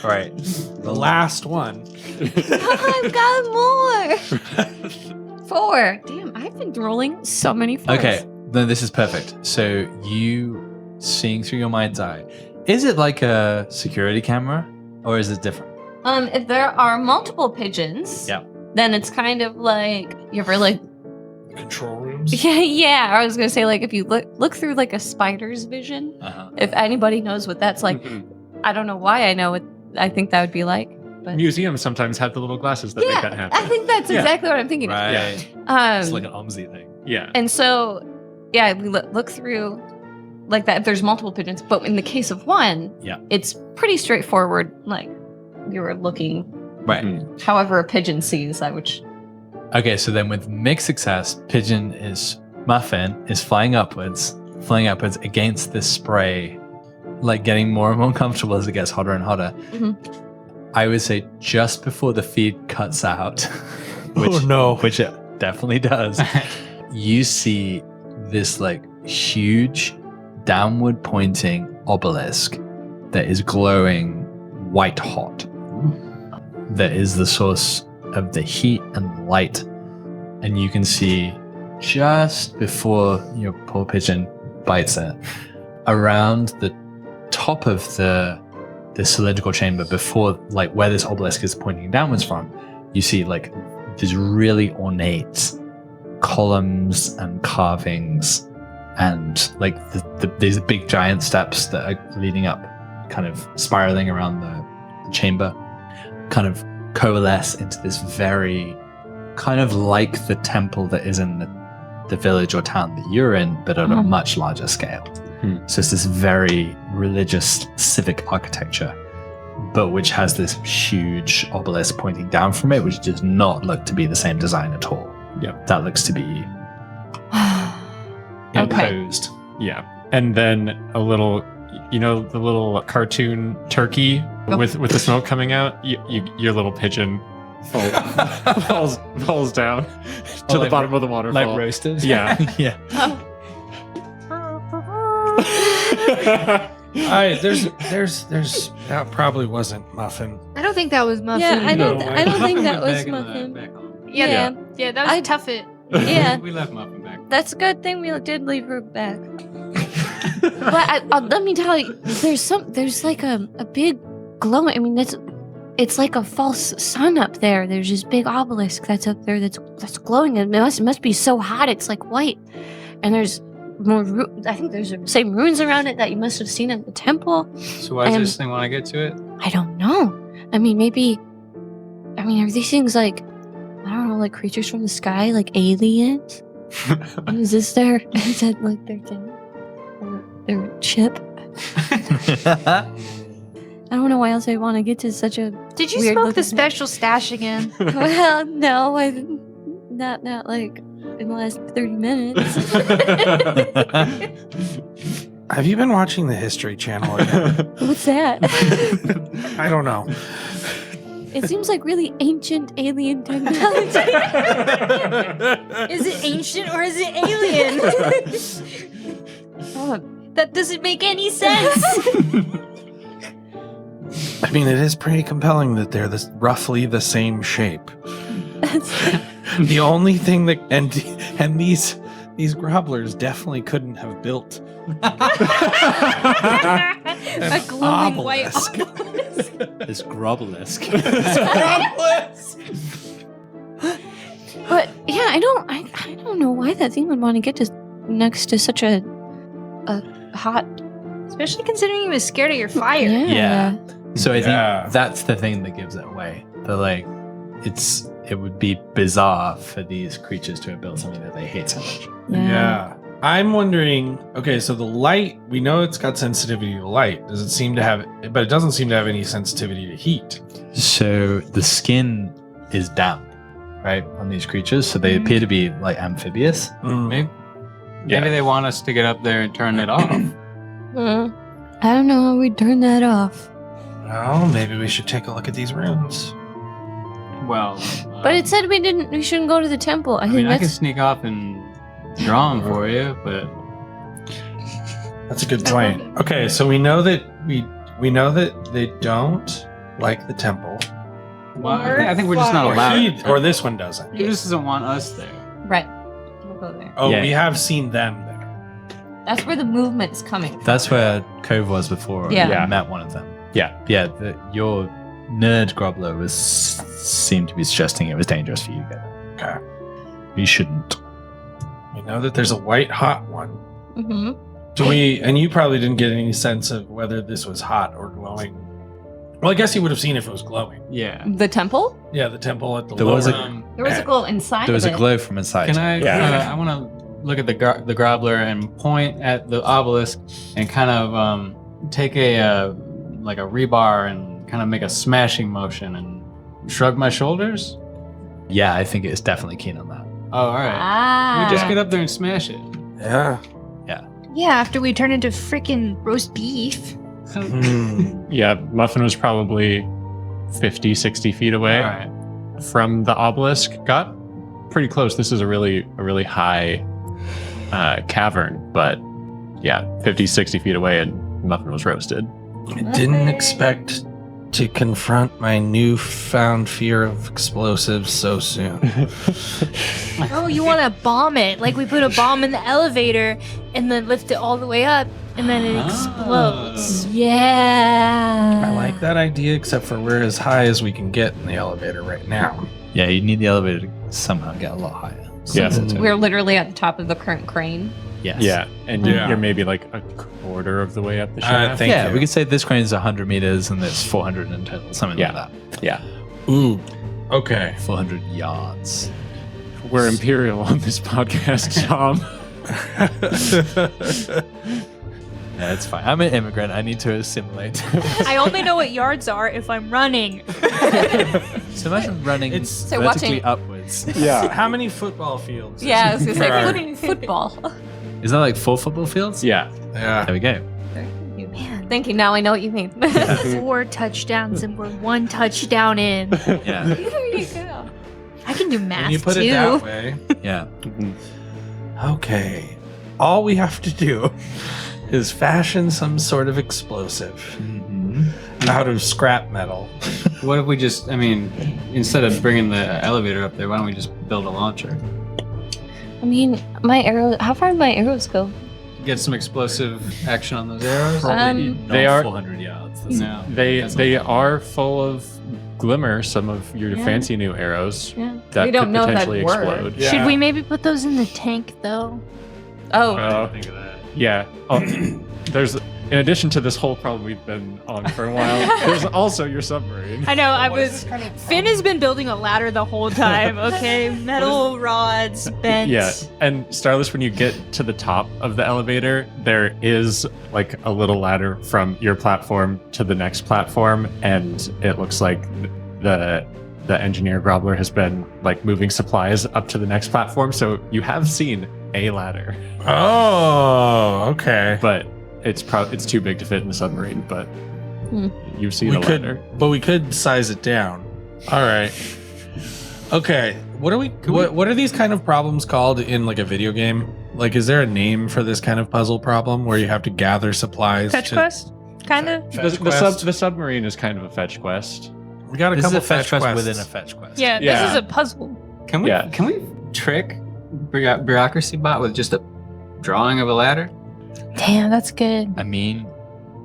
All right. The last one. I've got more. 4. Damn, I've been rolling so many 4s. Okay, then this is perfect. So you seeing through your mind's eye. Is it like a security camera or is it different? If there are multiple pigeons, Yeah. then it's kind of like you ever like Control rooms. yeah. I was gonna say like if you look through like a spider's vision. Uh-huh. If anybody knows what that's like, I don't know why I know what I think that would be like. But Museums sometimes have the little glasses that make that yeah, happen. I think that's Yeah. exactly what I'm thinking. Right. Yeah. It's like an OMSI thing. Yeah. And so, yeah, we look through like that. If there's multiple pigeons, but in the case of one, Yeah. it's pretty straightforward. Like you were looking, Right. Mhm. however a pigeon sees that, which Okay, so then with mixed success, Muffin is flying upwards against this spray, like getting more and more comfortable as it gets hotter and hotter. Mhm. I would say just before the feed cuts out, which, Oh, no. which it definitely does, you see this like huge downward pointing obelisk that is glowing white hot. That is the source of the heat and light. And you can see just before your poor pigeon bites it, around the top of the cylindrical chamber, before like where this obelisk is pointing downwards from, you see like these really ornate columns and carvings and like these big giant steps that are leading up, kind of spiraling around the chamber, kind of coalesce into this very kind of like the temple that is in the village or town that you're in, but on a much larger scale. So it's this very religious civic architecture, but which has this huge obelisk pointing down from it, which does not look to be the same design at all. Yep. That looks to be Okay. imposed. Yeah. And then a little, the little cartoon turkey with the smoke coming out, your little pigeon falls down to the like bottom of the waterfall. Like roasters? Yeah. Yeah. There's that probably wasn't Muffin. I don't think that was Muffin. yeah, I don't No. I don't think that was Back in the- Muffin. back on. Yeah, that was I- tough it. Yeah, We left Muffin back. that's a good thing we did leave her back. But let me tell you, there's like a big glow. I mean, it's like a false sun up there. There's this big obelisk that's up there that's glowing. It must be so hot. It's like white, and there's more. I think there's the same runes around it that you must have seen in the temple. So why does And- this thing want to get to it? I don't know. I mean, maybe. I mean, are these things like, I don't know, like creatures from the sky, like aliens? Is that like their thing? Or their ship? I don't know why else I want to get to such a. Did you Weird smoke looking the special stash again? Well, no, I didn't. Not like in the last 30 minutes. Have you been watching the History Channel again? What's that? I don't know. It seems like really ancient alien technology. Is it ancient or is it alien? Oh, That doesn't make any sense. I mean, it is pretty compelling that they're roughly the same shape. The only thing that and these Grobblers definitely couldn't have built A glowing white obelisk. obelisk. It's Grobblesque. but yeah, I don't know why that thing would want to get next to such a hot. Especially considering he was scared of your fire. Yeah. So I Yeah. think that's the thing that gives it away. That like, it would be bizarre for these creatures to have built something that they hate so much. Yeah. I'm wondering, okay, so the light, we know it's got sensitivity to light. Does it seem to have, but it doesn't seem to have any sensitivity to heat. So the skin is damp, right, on these creatures. So they appear to be like amphibious. Maybe they want us to get up there and turn it off. I don't know how we turn that off. Well, maybe we should take a look at these runes. Well, But it said we shouldn't go to the temple. I I think mean, I can that's sneak off and draw them for you, but That's a good point. Okay, so we know that we know that they don't like the temple. well, I think we're just not Or, allowed. or this one doesn't. He just doesn't want us there. right. We'll go there. Oh, Yeah. we have seen them there. That's where the movement's coming from. That's where Cove was before. Yeah. You met one of them. Yeah. Yeah. Your nerd Grobbler seemed to be suggesting it was dangerous for you. Okay. You shouldn't. We know that there's a white hot one. Mm-hmm. Do we? And you probably didn't get any sense of whether this was hot or glowing. Well, I guess you would have seen if it was glowing. Yeah. The temple? Yeah, the temple at the There lower. was a- There was a glow inside There was of a it. glow from inside. Can I? Yeah. I want to look at the Grobbler and point at the obelisk and kind of take a like a rebar and kind of make a smashing motion and shrug my shoulders. Yeah, I think it's definitely keen on that. Oh, all right. Ah. We just get up there and smash it. Yeah. Yeah, after we turn into freaking roast beef. Yeah, Muffin was probably 50, 60 feet away All right. from the obelisk. Got pretty close. This is a really high cavern, but yeah, 50, 60 feet away, and Muffin was roasted. I didn't expect to confront my newfound fear of explosives so soon. Oh, you want to bomb it? Like we put a bomb in the elevator and then lift it all the way up and then it explodes. Yeah. I like that idea, except for we're as high as we can get in the elevator right now. Yeah, you need the elevator to somehow get a lot higher. Yeah. We're literally at the top of the current crane. Yes. Yeah, and Yeah. you're maybe like a quarter of the way up the shaft. Thank Yeah, you. we could say this crane is 100 meters and it's 400 in total, something Yeah. like Yeah, Ooh. Okay. that. 400 yards. we're imperial on this podcast, Tom. Yeah, it's fine. I'm an immigrant. I need to assimilate. I only know what yards are if I'm running. So imagine running It's- vertically watching- upwards. Yeah, How many football fields? Yeah, I was gonna For our- say football. Is that like 4 football fields? yeah. Yeah. There we go. Thank you. Now I know what you mean. 4 touchdowns and we're 1 touchdown in. Yeah. There you go. I can do math When you put too. it that way. Yeah. Okay. All we have to do is fashion some sort of explosive out of scrap metal. What if we just? I mean, instead of bringing the elevator up there, why don't we just build a launcher? I mean, my arrow. How far did my arrows go? Get some explosive action on those arrows. They are- 400 yards. That's No. They are full of glimmer. Some of your Yeah. fancy new arrows Yeah. that We don't could know that potentially word. explode. Yeah. Should we maybe put those in the tank though? Oh, Think of that. Yeah. Oh, there's in addition to this whole problem we've been on for a while. There's also your submarine. I know, Finn has been building a ladder the whole time, okay? Metal rods, bent. Yeah, and Starless, when you get to the top of the elevator, there is like a little ladder from your platform to the next platform, and it looks like the engineer Grobbler has been like moving supplies up to the next platform. So you have seen a ladder, Oh, okay. but it's too big to fit in the submarine. But Hmm. you've seen We a ladder. could, but we could size it down. All right. Okay. What are what are these kind of problems called in like a video game? Like, is there a name for this kind of puzzle problem where you have to gather supplies? Fetch quest, kind of. The submarine is kind of a fetch quest. We got a This is couple a fetch quest quests. within a fetch quest. Yeah, Yeah. this is a puzzle. Can we trick bureaucracy bot with just a drawing of a ladder? Damn, that's good. I mean,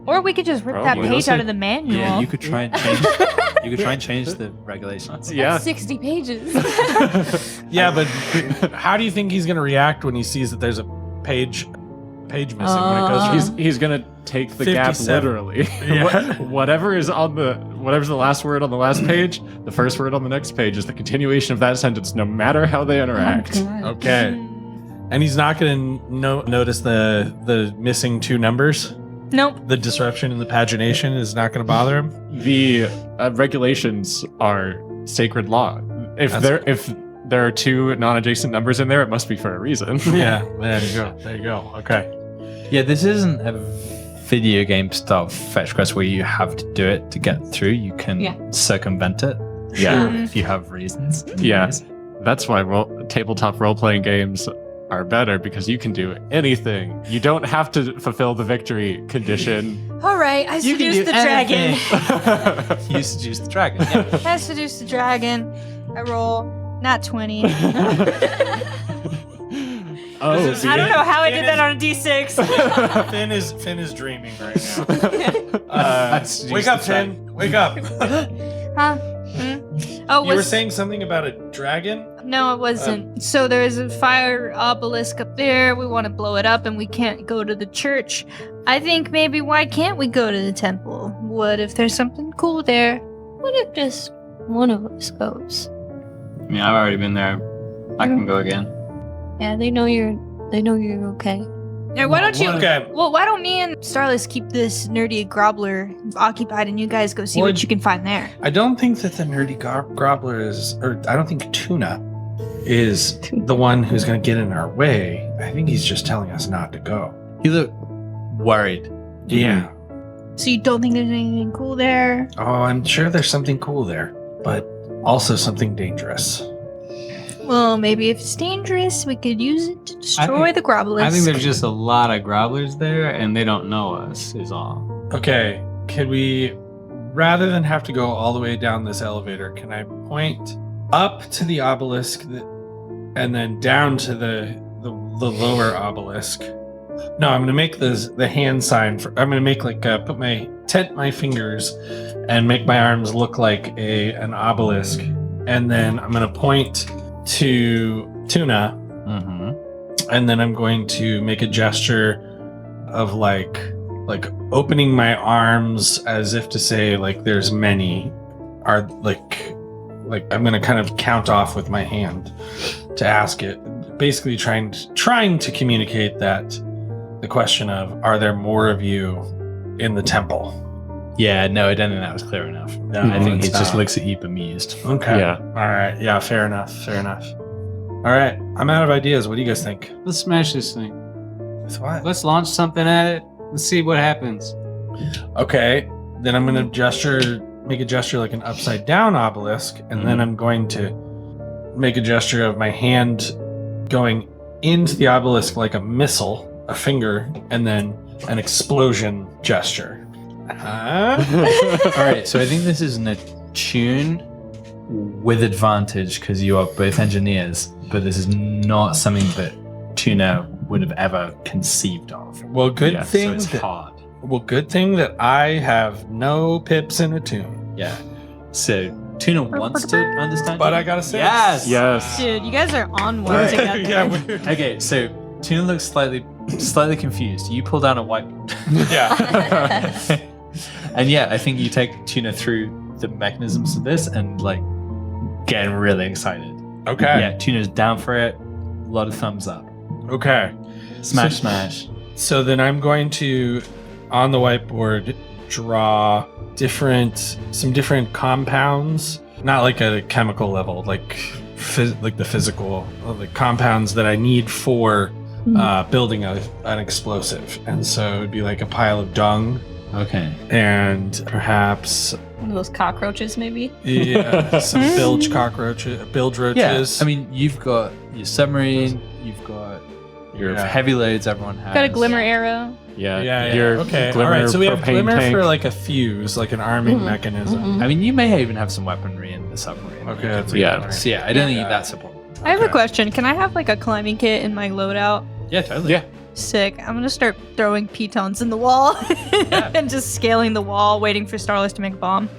Or we could just rip that Probably. page out of the manual. yeah, you could try and change. You could try and change the regulations. Yeah. 60 pages. Yeah, but how do you think he's gonna react when he sees that there's a page missing when it goes? He's gonna take the gap 57. literally. Yeah. Whatever's the last word on the last page, the first word on the next page is the continuation of that sentence, no matter how they interact. Okay. And he's not gonna notice the missing 2 numbers. Nope. The disruption in the pagination is not gonna bother him. The regulations are sacred law. If there are 2 non-adjacent numbers in there, it must be for a reason. Yeah. There you go. Okay. Yeah, this isn't a video game style fetch quest where you have to do it to get through. You can circumvent it. Yeah. If you have reasons. Yeah. That's why tabletop role-playing games are better, because you can do anything. You don't have to fulfill the victory condition. All right, I You can seduced do the dragon. You seduce the dragon. Yeah. I seduced the dragon. I roll not 20. Oh, I don't know how I did that on a d6. Finn is dreaming right now. Wake up, Finn. Wake up. Huh? Oh, You were saying something about a dragon? No, it wasn't. So there's a fire obelisk up there. We want to blow it up and we can't go to the church. I think maybe why can't we go to the temple? What if there's something cool there? What if just one of us goes? I mean, I've already been there. I can go again. Yeah, they know you're okay. Yeah, why don't you? Okay. Well, why don't me and Starless keep this nerdy grobbler occupied and you guys go see Well, what you can find there? I don't think that the nerdy grobbler is, or I don't think Tuna is the one who's going to get in our way. I think he's just telling us not to go. You look worried. Yeah. So you don't think there's anything cool there? Oh, I'm sure there's something cool there, but also something dangerous. Well, maybe if it's dangerous, we could use it to destroy the Grobblers. I think there's just a lot of Grobblers there, and they don't know us, is all. Okay, can we, rather than have to go all the way down this elevator, can I point up to the obelisk and then down to the lower obelisk? No, I'm gonna make the hand sign for. I'm gonna make like tent my fingers and make my arms look like an obelisk, and then I'm gonna point to Tuna, and then I'm going to make a gesture of like opening my arms as if to say like there's many, are like I'm gonna kind of count off with my hand to ask it, basically trying to communicate that the question of, are there more of you in the temple? Yeah, no, I don't think that was clear enough. No, I think he it's just not. looks at you bemused. Okay. Yeah. All right. Yeah. Fair enough. All right. I'm out of ideas. What do you guys think? Let's smash this thing. With what? Let's launch something at it. Let's see what happens. Okay. Then I'm gonna make a gesture like an upside down obelisk, and then I'm going to make a gesture of my hand going into the obelisk like a missile, a finger, and then an explosion gesture. All right, so I think this is an attune with advantage because you are both engineers, but this is not something that Tuna would have ever conceived of. Well, good So thing it's that, hard. well, good thing that I have no pips in a tune. Yeah. So Tuna wants to understand. But you? I gotta say, Yes. Yes. Dude, you guys are on one together. yeah, we're- Okay, so Tuna looks slightly confused. You pull down a whiteboard. yeah. And yeah, I think you take Tuna through the mechanisms of this and like getting really excited. Okay. Yeah, Tuna's down for it. A lot of thumbs up. Okay. Smash, So- smash. So then I'm going to, on the whiteboard, draw some different compounds, not like at a chemical level, like the physical, like compounds that I need for building an explosive. And so it'd be like a pile of dung Okay. and perhaps One of those cockroaches, maybe. Yeah, some bilge roaches. Yeah, I mean, you've got your submarine, you've got your heavy loads everyone has. Got a glimmer arrow. Yeah. Your Okay. All Glimmer right. So we have propane Glimmer tank. for like a fuse, like an arming mechanism. I mean, you may even have some weaponry in the submarine. Okay. That's Yeah. So yeah, I don't think that's a problem. I have a Okay. question. Can I have like a climbing kit in my loadout? Yeah, totally. Yeah. Sick. I'm gonna start throwing pitons in the wall and just scaling the wall, waiting for Starless to make a bomb.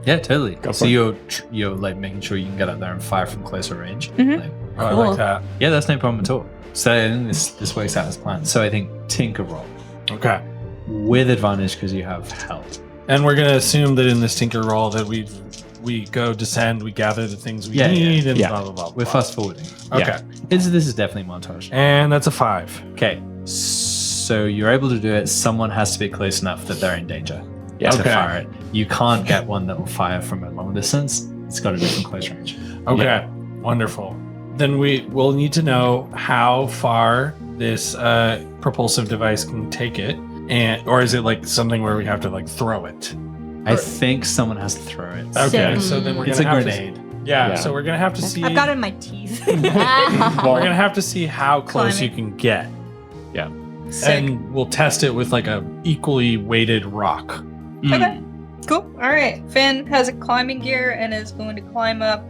Yeah, totally. Go So for it. you're like making sure you can get up there and fire from closer range. Mhm. Like, Oh, I Cool. like that. yeah, that's no problem at all. So I think this works out as planned. So I think tinker roll Okay. with advantage because you have health. And we're gonna assume that in this tinker roll that we go descend, we gather the things we Yeah, need, and yeah. blah blah blah. We're blah. fast forwarding. Okay. This is definitely montage. And that's a 5. Okay, so you're able to do it. Someone has to be close enough that they're in danger Yeah. to Okay. fire it. You can't get one that will fire from a long distance. It's got to be from close range. Okay. Yeah. Wonderful. Then we will need to know how far this propulsive device can take it, or is it like something where we have to like throw it? I think someone has to throw it. Okay. Sick. So then we're It's gonna a have grenade. To, yeah, Yeah. So we're gonna have to see. I've got it in my teeth. We're gonna have to see how close Climb you it. can get, Sick. and we'll test it with like a equally weighted rock. Okay. Cool. All right. Finn has a climbing gear and is going to climb up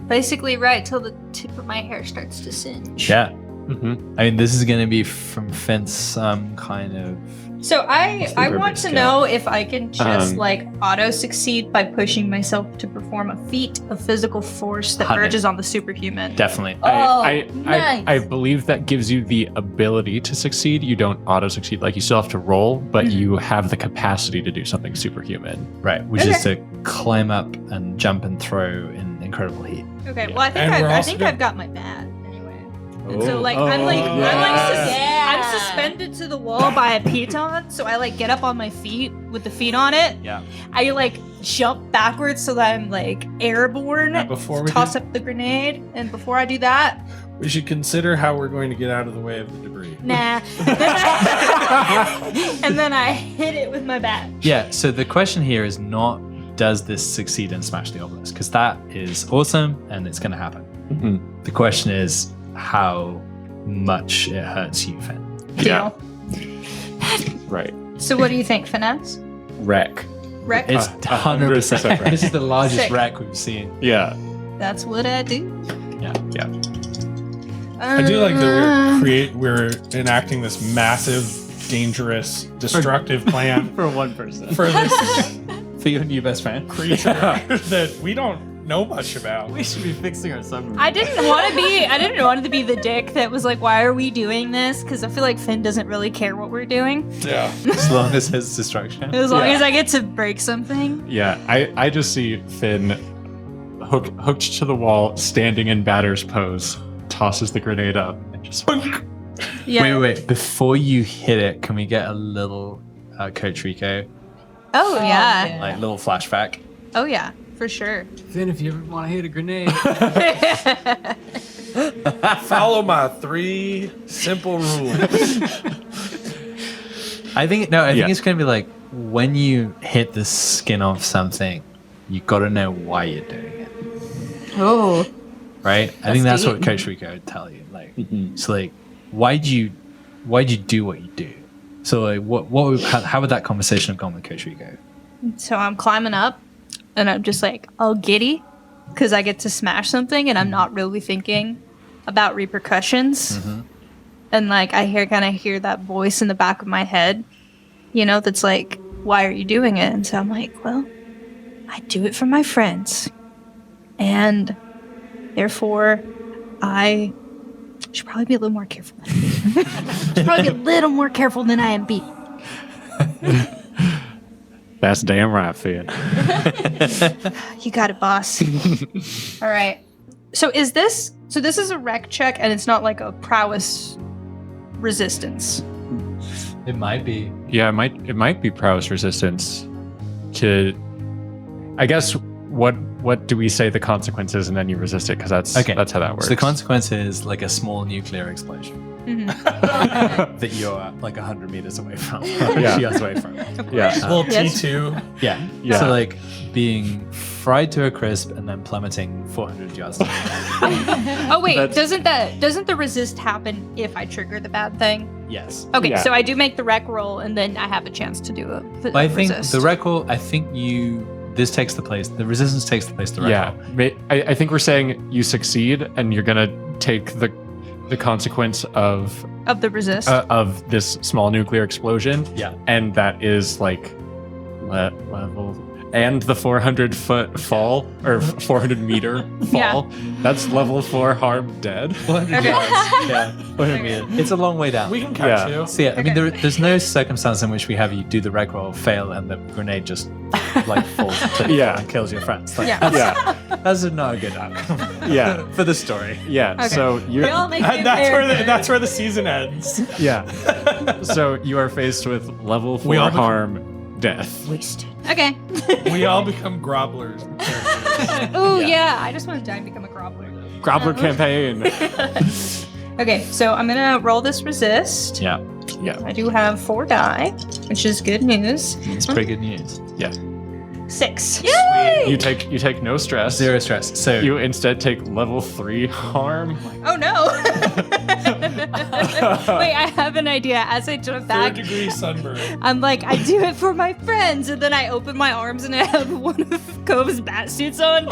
basically right till the tip of my hair starts to singe. Yeah. Mm-hmm. I mean, this is going to be from Fence some kind of. So I Super want big to scale. know if I can just Um, like auto succeed by pushing myself to perform a feat of physical force that Hunting. verges on the superhuman. Definitely. Nice. I believe that gives you the ability to succeed. You don't auto succeed. Like you still have to roll, but you have the capacity to do something superhuman. Right. Which is to climb up and jump and throw in incredible heat. Okay. Well, I think And we're I also think gonna- I've got my bat anyway. And Oh. so like I'm like Yeah. I'm suspended to the wall by a piton, so I like get up on my feet with the feet on it. Yeah. I like jump backwards so that I'm like airborne. And before we Toss do- up the grenade, and before I do that, We should consider how we're going to get out of the way of the debris. nah. And then I hit it with my bat. Yeah. So the question here is not does this succeed and smash the obelisk? Because that is awesome and it's going to happen. Mhm. The question is how much it hurts you, Finn. Yeah. Deal. Right. So what do you think, finesse? Wreck. Wreck? It's 100% 100%. right. This is the largest Sick. wreck we've seen. Yeah. That's what I do. Yeah. Yeah. I do like that we're enacting this massive, dangerous, destructive plan For one person. for this For your new best friend. creature that we don't know much about. We should be fixing our submarine. I didn't want to be the dick that was like, why are we doing this? Because I feel like Finn doesn't really care what we're doing. Yeah. As long as it's destruction. As long Yeah. as I get to break something. Yeah. I just see Finn hooked to the wall, standing in batter's pose, tosses the grenade up, and just Yeah. Wait. Before you hit it, can we get a little Coach Rico, Oh yeah. like little flashback? Oh yeah, for sure. Finn, if you ever want to hit a grenade, Follow my 3 simple rules. I think Yeah. it's gonna be like when you hit the skin off something, you gotta know why you're doing it. Oh. Right? I think that's what deep. Coach Rico would tell you. Like it's like why'd you do what you do? So like how would that conversation have gone with Coach Rico? So I'm climbing up, and I'm just like all giddy, because I get to smash something, and I'm not really thinking about repercussions. And like I kind of hear that voice in the back of my head, that's like, why are you doing it? And so I'm like, well, I do it for my friends, and therefore I should probably be a little more careful. Should probably be a little more careful than I am being. That's damn right, Finn. You got it, boss. All right. So this is a rec check, and it's not like a prowess resistance. It might be. Yeah, it might be prowess resistance to. I guess what do we say the consequence is, and then you resist it because that's how that works. So the consequence is like a small nuclear explosion that you're like 100 meters away from. Yeah. Yards away from. Yeah. Little Yes. T2. Yeah. Yeah. So like being fried to a crisp and then plummeting 400 yards. Oh wait, That's- doesn't the resist happen if I trigger the bad thing? Yes. Okay, Yeah. so I do make the rec roll, and then I have a chance to do a But I think resist. the record, this takes the place, the resistance takes the place of the Yeah, record. I think we're saying you succeed, and you're gonna take the consequence of the resist. this small nuclear explosion. Yeah. And that is like level and the 400-foot fall or 400-meter fall. That's level 4 harm dead. 400 Okay. yards. Yeah. 400 meters. It's a long way down. We can catch Yeah. you. So yeah, I mean, there's no circumstance in which we have you do the rec roll, fail, and the grenade just like falls to Yeah. and kills your friends. Like, Yeah. Yeah, that's not a good outcome. Yeah. for the story. yeah. Okay. So you're That's where the season ends. yeah. So you are faced with level 4 We all become- harm death. Okay. We all become Grobblers. Oh yeah, I just want to die and become a grobbler. Grobbler campaign. Okay, so I'm gonna roll this resist. Yeah, Yeah. I do have 4 die, which is good news. it's pretty good news. 6. You take no stress. Zero stress. So You instead take level 3 harm. Oh no! Wait, I have an idea. As I jump back, 3rd-degree sunburn. I'm like, I do it for my friends, and then I open my arms and I have one of Cove's bat suits on,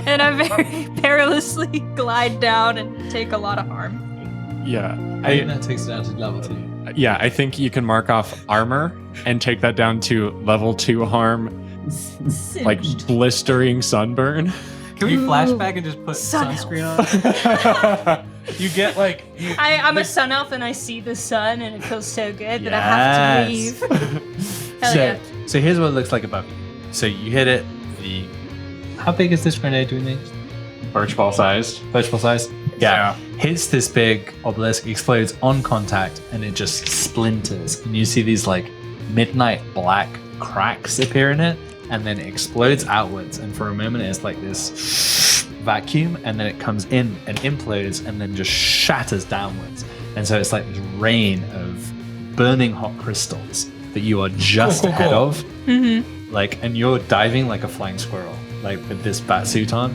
and I very perilously glide down and take a lot of harm. Yeah. I think that takes it down to level 2. Yeah, I think you can mark off armor and take that down to level 2 harm, like blistering sunburn. Can we flashback and just put Sun sunscreen on? You get like I'm a sun elf and I see the sun and it feels so good that I have to Yes. leave. Hell yeah. So here's what it looks like above you. So you hit it. How big is this grenade? Do we think? Birch ball sized. Virtual size? Yeah. Hits this big obelisk, explodes on contact, and it just splinters. And you see these like midnight black cracks appear in it, and then it explodes outwards. And for a moment, it's like this vacuum, and then it comes in and implodes, and then just shatters downwards. And so it's like this rain of burning hot crystals that you are just Cool. ahead of. Mm-hmm. Like, and you're diving like a flying squirrel, like with this bat suit on.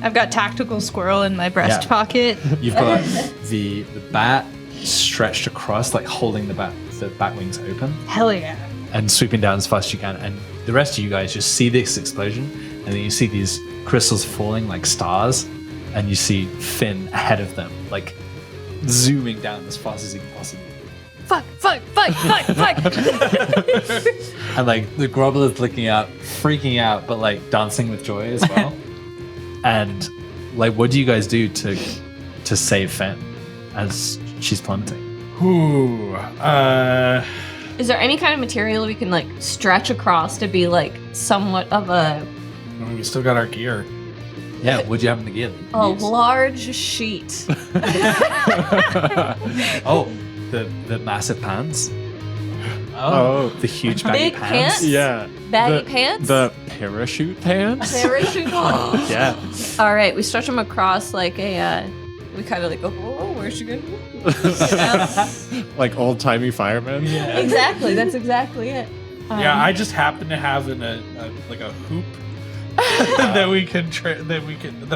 I've got tactical squirrel in my breast Yeah. pocket. You've got the bat stretched across, like holding the bat wings open Hell yeah. and swooping down as fast as you can. And the rest of you guys just see this explosion, and then you see these crystals falling like stars, and you see Finn ahead of them, like zooming down as fast as he can possibly. Fuck. And like the Grobblers looking out, freaking out, but like dancing with joy as well. And like, what do you guys do to save Finn as she's plummeting? Ooh. Is there any kind of material we can like stretch across to be like somewhat of a We still got our gear. Yeah, what do you have in the gear? large sheet? Oh, the massive pans. Oh, The huge baggy Big pants. pants? yeah. Baggy The- pants? The parachute pants? Parachute. Yeah. All right, we stretch them across like a. We kind of like go, whoa, where's she going? Like old timey firemen? Yeah. Exactly, that's exactly it. Yeah, I just happen to have a hoop that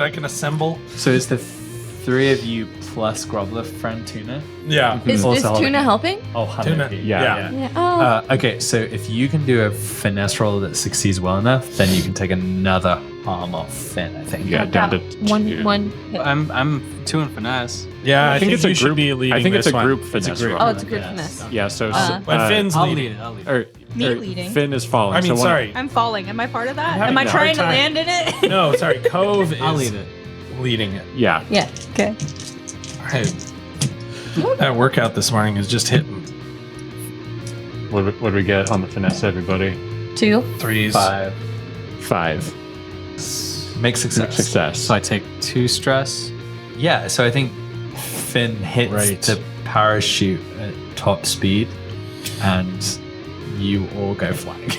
I can assemble. So it's the three of you plus Grobbler friend Tuna. Yeah. Is Also hold Tuna it. helping? Oh, 100 Tuna. feet. Yeah. Yeah. Oh. Okay, so if you can do a finesse roll that succeeds well enough, then you can take another arm off Finn, I think. Yeah, down to two. one hit. I'm 2 in finesse. Yeah, I think it's a you should group. be leading I think it's this a one. group It's a finesse group. roll. Oh, it's a group finesse. Yeah, so When Finn's I'll leading. lead it. or, Me or leading. Finn is falling. I mean, so one- sorry. I'm falling. Am I part of that? I'm having Am I a trying to hard time. land in it? No, sorry. Cove is I'll lead it. leading it. Yeah. Yeah. Okay. Right. That workout this morning is just hitting What do we get on the finesse, everybody? 2. threes. 5. 5. Make success. Success. So I take 2 stress. Yeah, so I think Finn hits Right. the parachute at top speed, and you all go flying.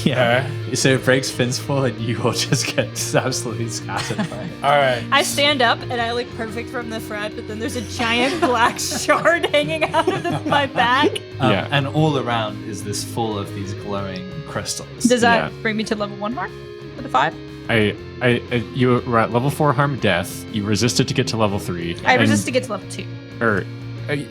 Yeah. So it breaks Finn's fall, and you all just get absolutely scattered by it. All right. I stand up and I look perfect from the front, but then there's a giant black shard hanging out of my back. Yeah. And all around is this full of these glowing crystals. Does that Yeah. bring me to level 1 mark with a 5? You were at level 4 harm death. You resisted to get to level 3. I resist to get to level 2.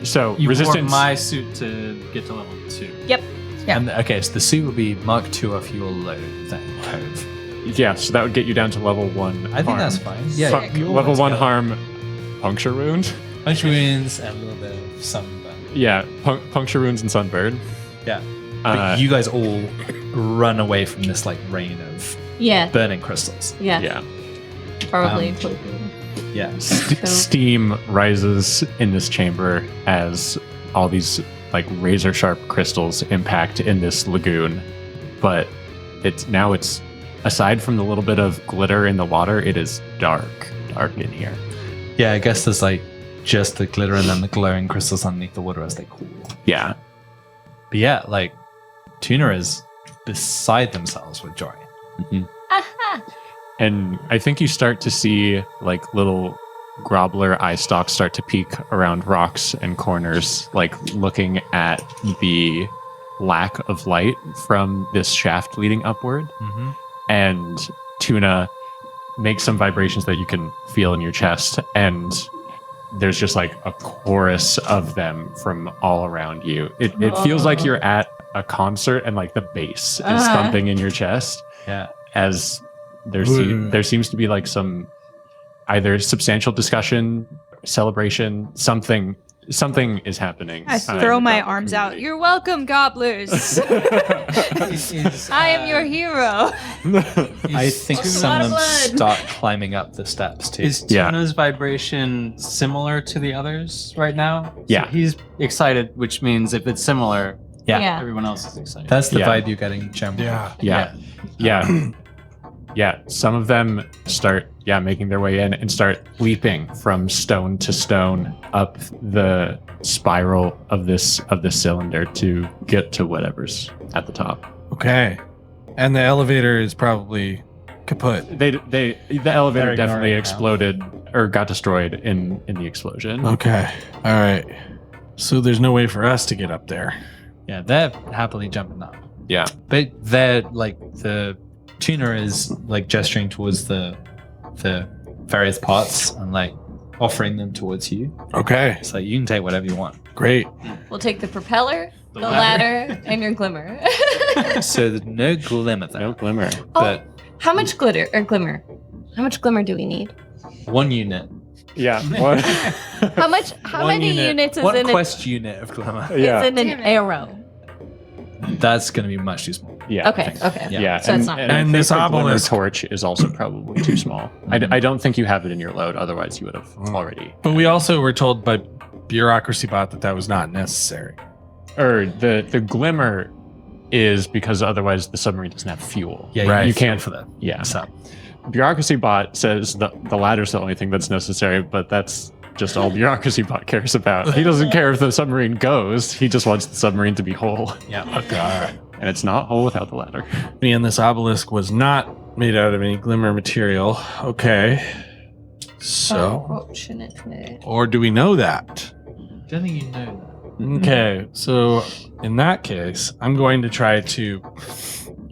So You resistance. wore my suit to get to level 2. Yep. Yeah. And okay, so the suit will be Mark 2 off your load then, Cove. Yeah, so that would get you down to level 1. I think harm. that's fine. Yeah, you all level went 1 together. harm, puncture wound. Puncture wounds and a little bit of sunburn. Yeah, puncture wounds and sunburn. Yeah. But you guys all run away from this like rain of Yeah. burning crystals. Yeah. Yeah. Probably. Yeah. Steam rises in this chamber as all these like razor sharp crystals impact in this lagoon. But it's aside from the little bit of glitter in the water, it is dark in here. Yeah, I guess there's like just the glitter and then the glowing crystals underneath the water as they cool. Yeah. But yeah, like Tuna is beside themselves with joy. And I think you start to see like little Grobbler eye stalks start to peek around rocks and corners, like looking at the lack of light from this shaft leading upward. Mm-hmm. And Tuna makes some vibrations that you can feel in your chest, and there's just like a chorus of them from all around you. It feels like you're at a concert and like the bass is thumping in your chest. Yeah. As there seems to be like some either substantial discussion, celebration, something is happening. I throw my arms out. You're welcome, Gobblers. I am your hero. I think A some lot of of them blood. start climbing up the steps too. Is Yeah. Tuna's vibration similar to the others right now? Yeah. So he's excited, which means if it's similar, Yeah. everyone else is excited. That's the Yeah. vibe you're getting, generally. Yeah. Some of them start making their way in and start leaping from stone to stone up the spiral of this cylinder to get to whatever's at the top. Okay. And the elevator is probably kaput. The elevator They're definitely ignoring it now. exploded or got destroyed in the explosion. Okay. All right. So there's no way for us to get up there. Yeah, they're happily jumping up. Yeah. But they're like the tuner is like gesturing towards the various parts and like offering them towards you. Okay. So you can take whatever you want. Great. We'll take the propeller, the ladder, and your glimmer. So there's no glimmer there. No glimmer. But How much glitter or glimmer? How much glimmer do we need? one unit. Yeah. How much? How One many units is one in quest unit of glimmer. is in an Damn it. arrow? That's going to be much too small. Yeah. Okay. Okay. Yeah. So it's not. I And think this the glimmer obelisk- torch is also probably too small. I don't think you have it in your load. Otherwise, you would have already. But we also were told by bureaucracy bot that was not necessary. Or the glimmer is because otherwise the submarine doesn't have fuel. Yeah, Right. You can't for that. Yeah. So Bureaucracy bot says the ladder's the only thing that's necessary, but that's just all bureaucracy bot cares about. He doesn't care if the submarine goes. He just wants the submarine to be whole. yeah. Okay. And it's not whole without the ladder. And this obelisk was not made out of any glimmer material. Okay. So, Unfortunately. or do we know that? Don't think you know that. Okay. So, in that case, I'm going to try to.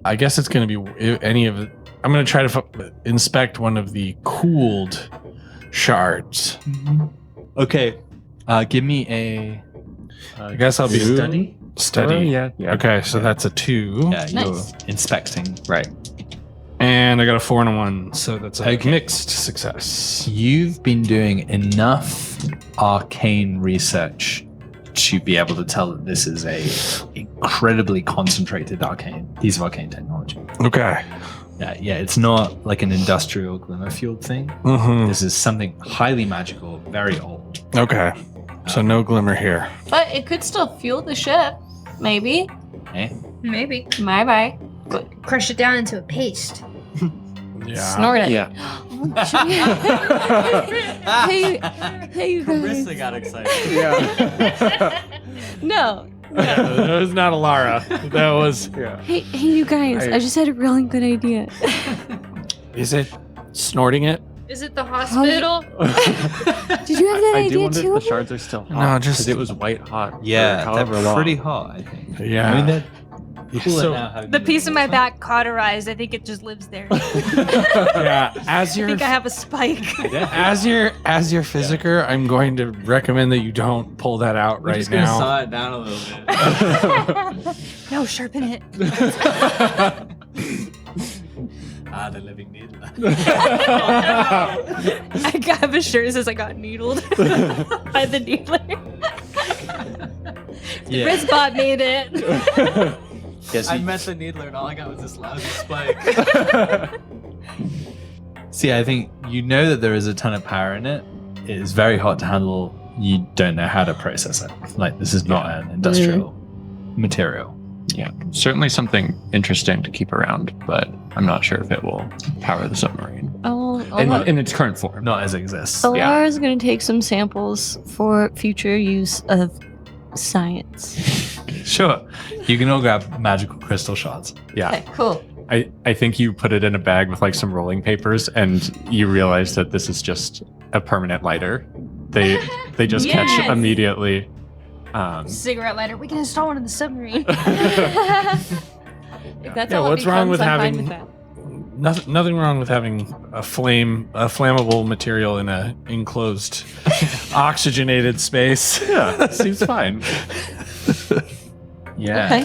I guess it's going to be any of it. I'm going to try to inspect one of the cooled shards. Okay. Give me a I guess I'll be study. Study. Yeah. Okay, so that's a 2. Yeah, you're Nice. inspecting. Right. And I got a 4 and a 1, so that's a Okay. mixed success. You've been doing enough arcane research to be able to tell that this is a incredibly concentrated piece of arcane technology. Okay. Yeah, it's not like an industrial glimmer fueled thing. Mm-hmm. This is something highly magical, very old. Okay. So no glimmer here. But it could still fuel the ship. Maybe. Eh? Maybe. Bye bye. Crush it down into a paste. Yeah. Snort it. Yeah. Hey, you guys. Carissa got excited. Yeah. No. That was not Ellara. That was. Hey, you guys! I just had a really good idea. Is it snorting it? Is it the hospital? Did you have that I do idea wonder too? if the shards are still hot. No, just- 'cause it was white hot. Yeah, for however they're long. pretty hot, I think. Yeah. I mean, they're cool So- now. having The them piece of my outside. back cauterized. I think it just lives there. Yeah. As I your think I have a spike. as your physiker, I'm going to recommend that you don't pull that out We're right just gonna now. saw it down a little bit. No, sharpen it. The living needle. I have a shirt that says I got needled by the needler. Yeah. Rizbot made it. Yes, I met the needler and all I got was this lousy spike. See, I think you know that there is a ton of power in it. It is very hot to handle. You don't know how to process it. Like, this is not an industrial material. Yeah, certainly something interesting to keep around, but I'm not sure if it will power the submarine in its current form. Not as it exists. Elara's going to take some samples for future use of science. Sure. You can all grab magical crystal shards. Yeah, Okay, cool. I think you put it in a bag with like some rolling papers, and you realize that this is just a permanent lighter. They just catch Yes! immediately. Cigarette lighter. We can install one in the submarine. If that's Yeah, all it what's wrong becomes, with I'm fine having- with that. Nothing wrong with having a flammable material in a enclosed, oxygenated space. Yeah, seems fine. Yeah. Okay.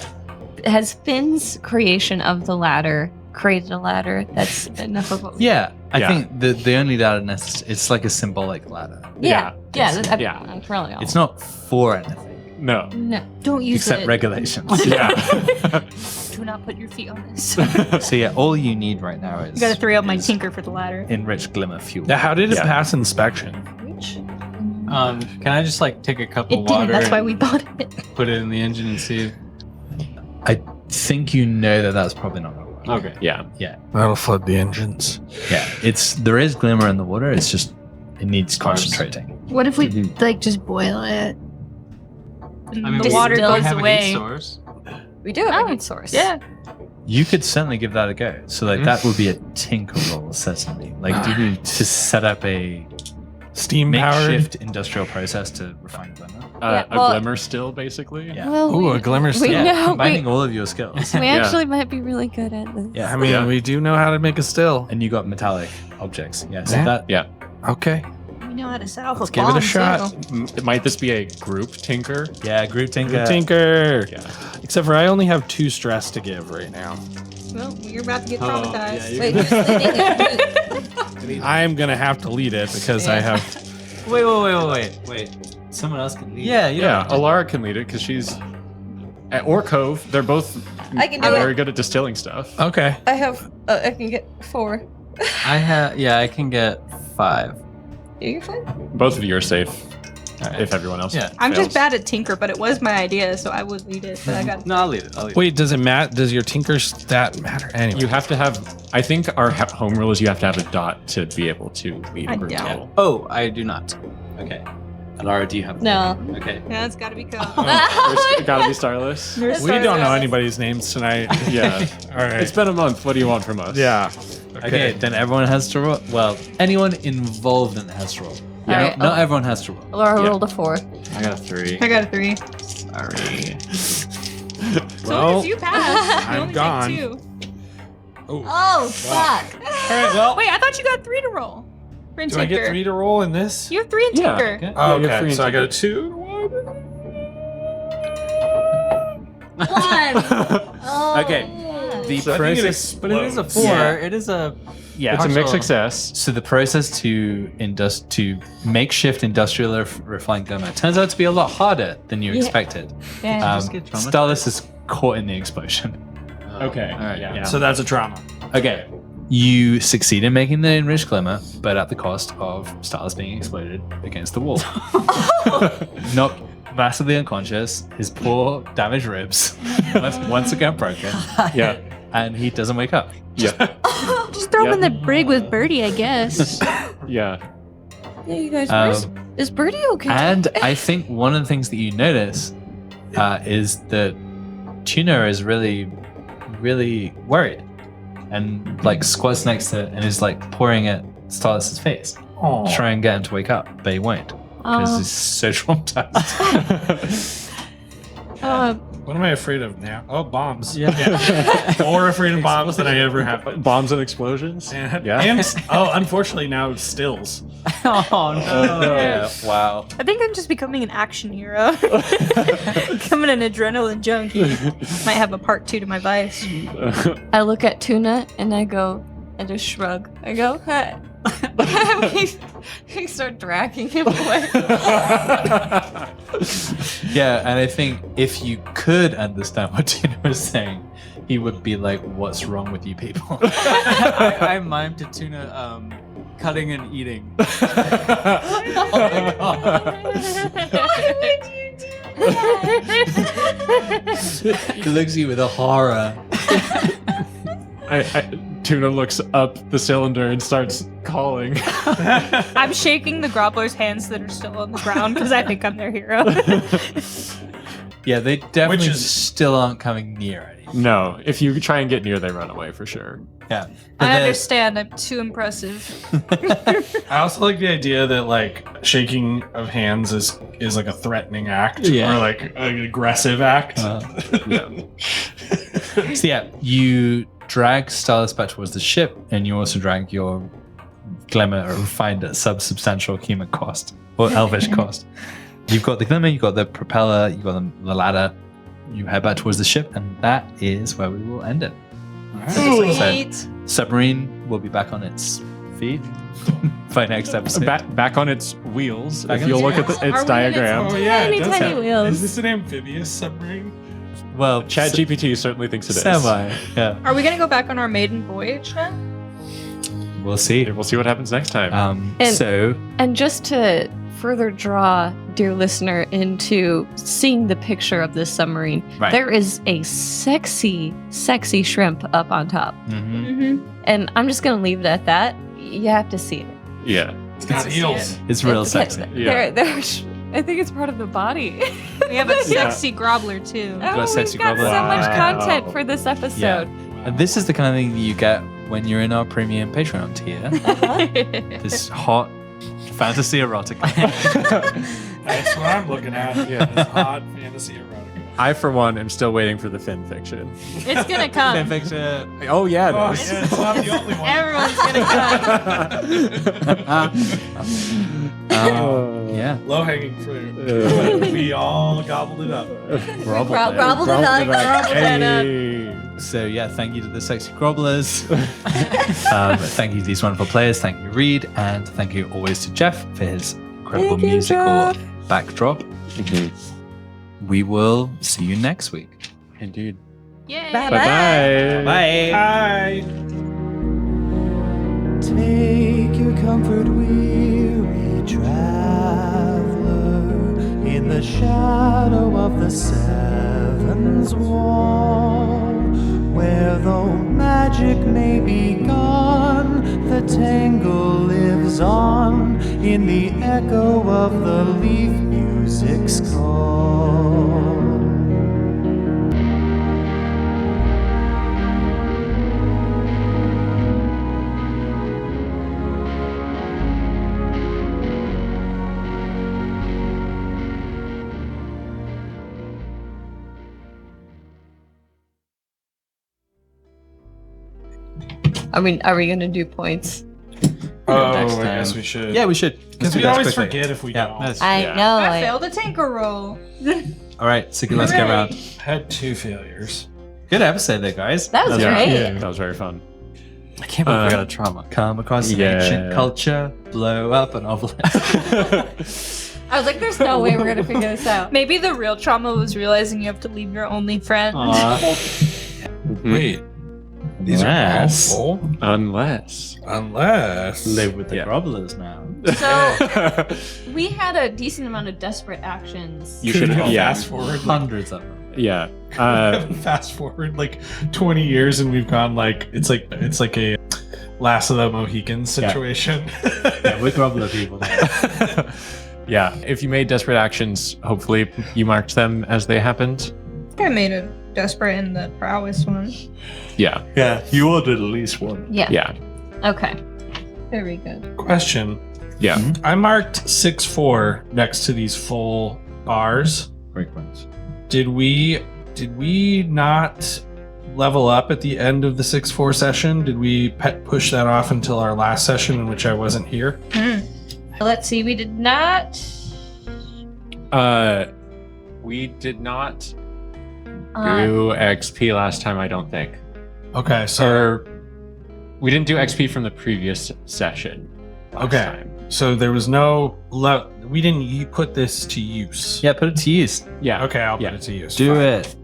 Has Finn's creation of the ladder created a ladder? That's enough of what. Yeah. I Yeah. think the only ladder it's like a symbolic ladder. Yeah. Yeah. Yeah. That's really all. It's not for anything No. No. Don't use except it. regulations. Yeah. Do not put your feet on this. So yeah, all you need right now is You gotta throw out my is tinker for the ladder. enriched glimmer fuel. Now, how did it Yeah. pass inspection? Can I just like take a cup It of did. water That's why and we bought it. put it in the engine and see? I think you know that that's probably not gonna work. Okay. Yeah. That'll flood the engines. Yeah, there is glimmer in the water. It's just it needs Carbs. concentrating. What if we like just boil it? And I mean, the we water still goes have a heat away. source. We do have Oh, a heat source. Yeah. You could certainly give that a go. So like that would be a tinker roll, certainly. Like to set up a Steam powered. makeshift industrial process to refine glimmer. Yeah, A well- glimmer still, basically. Yeah. Well, Ooh, a we, glimmer we still. Yeah, know. combining all of your skills. We Yeah. actually might be really good at this. Yeah. I mean, Yeah. we do know how to make a still. And you got metallic objects. Yeah. So Yeah. that Yeah. Okay. We know how to set off Let's a give it a bomb, shot. too. Might this be a group tinker? group tinker. Tinker. Yeah. Except for I only have 2 stress to give right now. Well, you're about to get Oh, traumatized. yeah, Wait, who's leading it? I'm gonna have to lead it because I have. Wait. Someone else can lead. Yeah, you Yeah, know. Ellara can lead it because she's. Or Cove. They're both I can do very it. good at distilling stuff. Okay. I have. I can get 4. I can get 5. You're fine. Both of you are safe. If everyone else. Yeah. I'm fails. just bad at tinker, but it was my idea, so I would lead it. But I got No, I'll lead it. Wait, does it matter? Does your tinker stat matter? Anyway. You have to have. I think our home rule is you have to have a dot to be able to lead I a group. don't. roll. Oh, I do not. Okay. Alara, do you have No. Okay. yeah, it's got to be cool. There's gotta be Starless. we don't know anybody's names tonight. Yeah. All right. It's been a month. What do you want from us? Yeah. Okay, then everyone has to roll. Well, anyone involved in it has to roll. All right, Not everyone has to roll. Laura Yeah. rolled a 4. I got a 3. I got a 3. Sorry. So Well, as you pass, you I'm only gone. take 2. Oh, fuck. All right. Well, Wait, I thought you got 3 to roll. For do I get tinker. 3 to roll in this? You have 3 in Yeah. tinker. Okay. Oh, you have okay. three So I in got a 2. 1. Oh, Okay. The So I think it process, But it is a 4. Yeah. It is a. Yeah, It's a mixed partial- success. So the process to makeshift industrial refined glimmer turns out to be a lot harder than you Yeah. expected. Yeah. Just get traumatized. Starless is caught in the explosion. Okay. All right. Yeah. So that's a trauma. Okay. You succeed in making the enriched glimmer, but at the cost of Starless being exploded against the wall. Knocked massively unconscious, his poor damaged ribs once again broken, Yeah. and he doesn't wake up. Yeah. Just throw him in the brig with Birdie, I guess. Yeah. Yeah, you guys. Um, Is Birdie okay? And I think one of the things that you notice is that Tuna is really, really worried and like squats next to it and is like pouring at Starless's face. Oh. Try and get him to wake up, but he won't because he's so traumatized. What am I afraid of now? Oh, bombs. Yeah. More afraid of bombs than I ever have been. Bombs and explosions. And, Yeah. Unfortunately now stills. Oh no. Yeah, wow. I think I'm just becoming an action hero. Becoming an adrenaline junkie. Might have a part 2 to my vice. I look at Tuna and I go, and just shrug. I go, "Huh." we start dragging him away. Yeah, and I think if you could understand what Tuna was saying, he would be like, "What's wrong with you people?" I mimed to Tuna cutting and eating. He looks at you with a horror. Tuna looks up the cylinder and starts calling. I'm shaking the Grobblers' hands that are still on the ground because I think I'm their hero. Yeah, they definitely Which is- still aren't coming near any. No, if you try and get near, they run away for sure. Yeah. I understand. I'm too impressive. I also like the idea that like shaking of hands is like a threatening act Yeah. or like an aggressive act. So yeah, you drag Starless back towards the ship, and you also drag your Glimmer refined at substantial human cost or elvish cost. You've got the Glimmer, you've got the propeller, you've got the ladder. You head back towards the ship, and that is where we will end it. Sweet. Submarine will be back on its feet by next episode. Back on its wheels. Back if on you'll its look at wheels? its Are we in diagram. its- Oh yeah, Tiny, it does tiny have- wheels. Is this an amphibious submarine? Well, ChatGPT certainly thinks it is. semi. Yeah, Are we gonna go back on our maiden voyage now? we'll see. We'll see what happens next time. And- So And just to further draw, dear listener, into seeing the picture of this submarine, Right. there is a sexy, sexy shrimp up on top. mhm. Mm-hmm. And I'm just going to leave it at that. You have to see it. yeah. It's got eels. It's real It's- sexy. Yeah. I think it's part of the body. We have a sexy Grobbler too. Oh, a sexy we've got Grobbler. so much Wow. content for this episode. And this is the kind of thing that you get when you're in our premium Patreon tier. This hot fantasy erotica. That's what I'm looking at. Yeah. It's hot fantasy erotica. I, for one, am still waiting for the Finn fiction. It's gonna come. Fanfiction. Oh, yeah. Oh, it is. yeah, it's not the only one. Everyone's gonna come. Yeah. Low hanging fruit. We all gobbled it up. Gobbled it up. Hey. So yeah, thank you to the sexy Grobblers. Thank you to these wonderful players. Thank you, Reed, and thank you always to Jeff for his incredible Thank you, musical Jeff. backdrop. We will see you next week. Indeed. Yay. Bye-bye. Bye. Hi. Take your comfort, weary traveler, in the shadow of the Seven's wall, where though magic may be gone, the tangle lives on in the echo of the leaf music's call. I mean, are we going to do points? Oh, Next I guess time. we should. Yeah, we should. Because we always forget if we don't. I Yeah. know. I failed a tinker roll. All right, so let's get Hooray. around. Had 2 failures. Good episode there, guys. That was Yeah. great. Yeah, that was very fun. I can't believe we got a trauma. Come across an Yeah. ancient culture, blow up an obelisk. I was like, there's no way we're going to figure this out. Maybe the real trauma was realizing you have to leave your only friend. Wait. These Unless- are all full? Unless. Unless. Live with the Yeah. Grobblers now. So we had a decent amount of desperate actions. You should have. Yeah. fast forward. Hundreds of them. Yeah. Fast forward like 20 years and we've gone like it's like a Last of the Mohicans situation. Yeah, we're Grobbler people now. Yeah. If you made desperate actions, hopefully you marked them as they happened. I think I made a desperate in the prowess one. Yeah. Yeah, you all did at least one. Yeah. Yeah. Okay. Very good. Question. Yeah. I marked 6-4 next to these full bars. Great points. Did we not level up at the end of the 6-4 session? Did we push that off until our last session in which I wasn't here? Let's see. We did not. We did not Uh, do XP last time, I don't think. Okay, so Or we didn't do XP from the previous session. Last Okay. time. so there was no we didn't put this to use. Yeah, put it to use. Yeah. Okay, I'll Yeah. put it to use. Do Fine. it.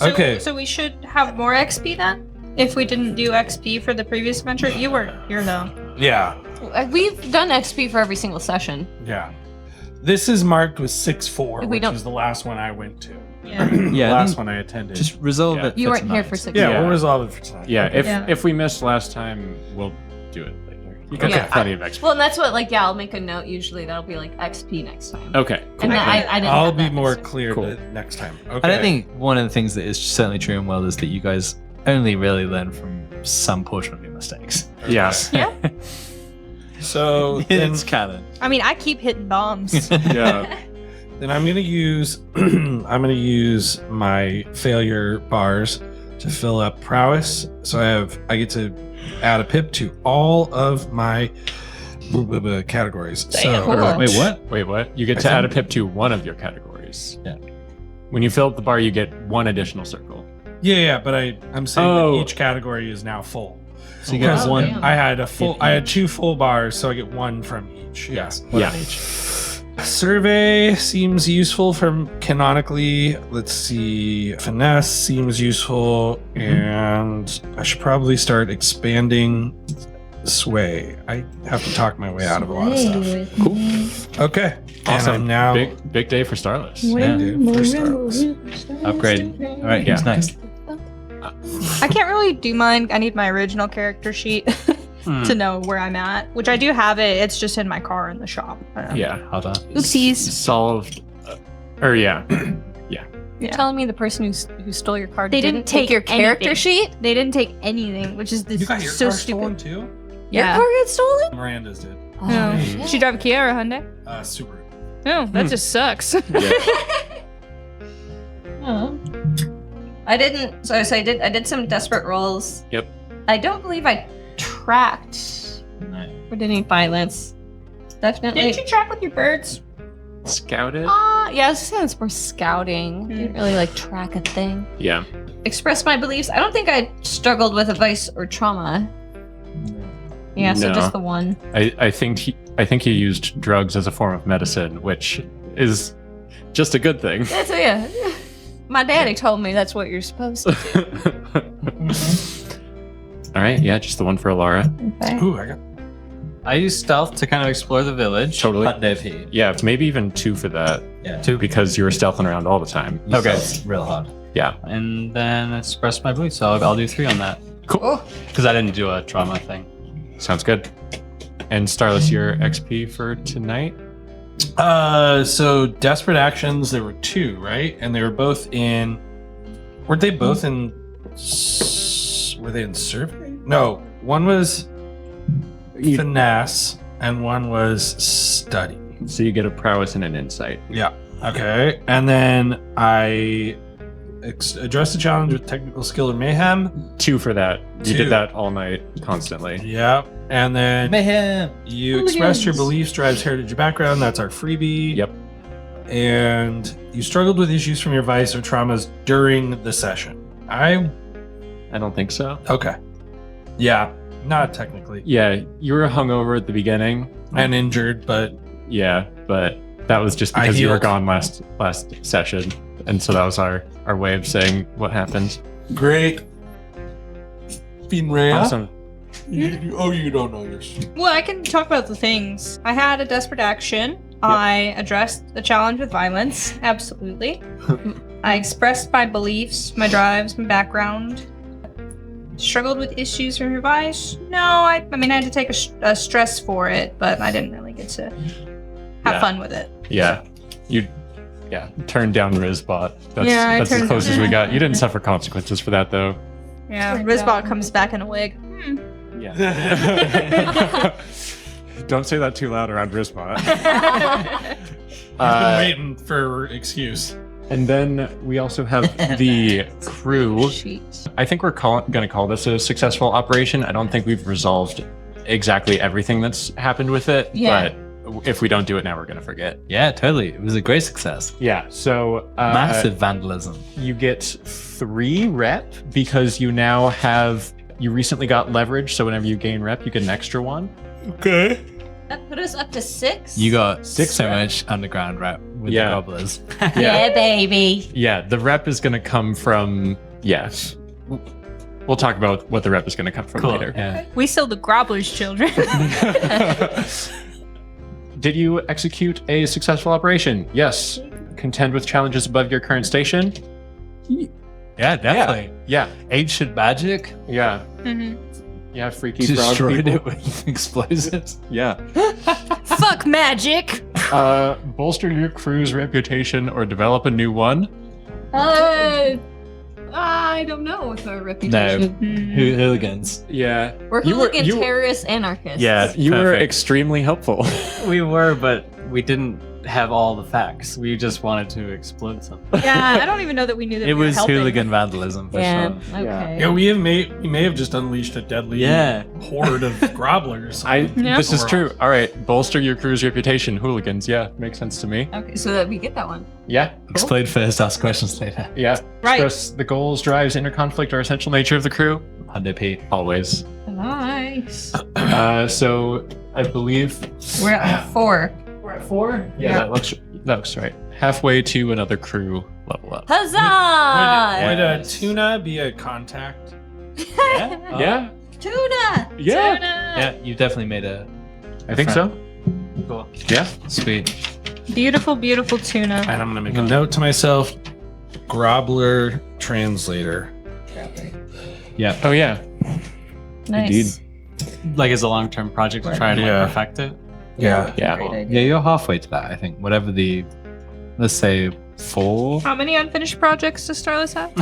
Okay. So we should have more XP then? If we didn't do XP for the previous adventure? You weren't here though. Yeah. we've done XP for every single session. Yeah. This is marked with 6-4, If we which don't- was the last one I went to. Yeah. Yeah, The I last think one I attended. just resolve Yeah. it. You for weren't here tonight. for 6 yeah, Yeah. we'll resolve it for tonight. Yeah. Yeah. If we missed last time, we'll do it later. You got Okay. plenty of XP. Well, and that's what, like, yeah, I'll make a note usually. That'll be like XP next time. Okay. And then I didn't I'll have be that more this time. clear Cool. next time. Okay. And I think one of the things that is certainly true in World is that you guys only really learn from some portion of your mistakes. Yeah. Yeah. so. Then, It's canon. I mean, I keep hitting bombs. Yeah. then I'm gonna use my failure bars to fill up prowess. So I get to add a pip to all of my categories. Cool. Wait, what? Wait, what? You get I to add a think- pip to one of your categories. Yeah. When you fill up the bar, you get one additional circle. Yeah, but I'm saying Oh. that each category is now full. So you get Because one. damn. I had 2 full bars, so I get 1 from each. Yes. One Yeah. on each. Survey seems useful from canonically. Let's see. Finesse seems useful, and I should probably start expanding sway. I have to talk my way out of a lot of stuff. Cool. Okay. Awesome. And I'm now Big day for Starless. Yeah. for Starless. Upgrade. All right, Yeah. who's next? I can't really do mine. I need my original character sheet to know where I'm at, which I do have it. It's just in my car in the shop. I don't know. Yeah. Hold on. Oopsies. Solved. Or yeah. You're telling me the person who stole your card They didn't didn't take take your character anything. sheet? They didn't take anything, which is this You got your so car stupid. stolen too? Yeah. Your car got stolen? Miranda's did. No. shit. Did she drive a Kia or a Hyundai? Subaru. No, that just sucks. Oh. I didn't. So I did some desperate rolls. Yep. I don't believe I tracked or did any violence. Definitely. Didn't you track with your birds? Scouted? Yeah, I was just saying it's more scouting. Didn't really like track a thing. Yeah. Express my beliefs. I don't think I struggled with a vice or trauma. Yeah, so No. just the one. I think he used drugs as a form of medicine, which is just a good thing. That's yeah. My daddy told me that's what you're supposed to All right, yeah, just the one for Ellara. do. Okay. Ooh, I got I use stealth to kind of explore the village. Totally. Hot DP. Yeah, it's maybe even 2 for that. Yeah. Two because you were stealthing around all the time. Okay. It's real hard. Yeah. And then express my beliefs. So I'll do 3 on that. Cool. Because I didn't do a trauma thing. Sounds good. And Starless, your XP for tonight? so desperate actions, there were 2, right? And they were both in. Weren't they both in? Were they in survey? No, one was finesse, and one was study. So you get a prowess and an insight. Yeah. Okay. And then I addressed the challenge with technical skill or mayhem. 2 for that. You 2. did that all night, constantly. Yeah. And then Mayhem. you expressed your beliefs, drives heritage or background. That's our freebie. Yep. And you struggled with issues from your vice or traumas during the session. I don't think so. Okay. Yeah. Not technically. Yeah, you were hungover at the beginning. And injured, but Yeah, but that was just I because you were healed. gone last session, and so that was our way of saying what happened. great. Finrea. Awesome. You don't know yours. Well, I can talk about the things. I had a desperate action. I addressed the challenge with violence. Absolutely. I expressed my beliefs, my drives, my background. Struggled with issues from advice. No, I mean, I had to take a stress for it, but I didn't really get to Have fun with it. Yeah. You turned down Rizbot. That's I as turned close as down- we got. You didn't suffer consequences for that though. Yeah, Rizbot comes back in a wig. Yeah. Don't say that too loud around Rizbot. He's been waiting for excuse. And then we also have the crew. Sheet. I think we're going to call this a successful operation. I don't think we've resolved exactly everything that's happened with it. Yeah. But if we don't do it now, we're going to forget. Yeah, totally. It was a great success. Yeah. So Massive vandalism. you get 3 rep because you now have. You recently got leverage, so whenever you gain rep, you get an extra 1. Okay. That put us up to 6. You got 6 so rep. much underground rep with Yeah. the Grobblers. Yeah, baby. Yeah, the rep is going to come from. Yes. We'll talk about what the rep is going to come from later. Yeah. We still the Grobblers children. Did you execute a successful operation? Yes. Contend with challenges above your current station? Yeah, definitely. Yeah. Ancient magic. Yeah. Mhm. Yeah, freaky frog Destroyed people. it with explosives. Yeah. Fuck magic. Bolster your crew's reputation or develop a new one. I don't know if our No. reputation. Hooligans. Yeah. We're You were- hooligan you- terrorist anarchists. Yeah, You were perfect. extremely helpful. We were, but we didn't have all the facts. We just wanted to explode something. Yeah, I don't even know that we knew that It we were was helping. hooligan vandalism for Yeah. sure. Okay. Yeah, we may have just unleashed a deadly horde of grobblers. Yeah. This is true. All right. Bolster your crew's reputation. Hooligans. Yeah. Makes sense to me. Okay, so that we get that one. Yeah. Explain first, ask questions later. Yeah. Right. Express the goals, drives, inner conflict, or essential nature of the crew. 100p. Always. Nice. So I believe We're at 4. we're at 4. Yeah, that looks right. Halfway to another crew level up. Huzzah! Would a tuna be a contact? Yeah. Tuna! Yeah. Tuna. Yeah, you definitely made a I think so. Cool. Yeah. Sweet. Beautiful, beautiful tuna. And I'm gonna make a note to myself. Grobbler translator. Yeah. Oh yeah. Nice. Like as a long-term project to try to Yeah. perfect it. Yeah. Yeah. Great idea. Yeah, you're halfway to that, I think. Whatever let's say 4. How many unfinished projects does Starless have?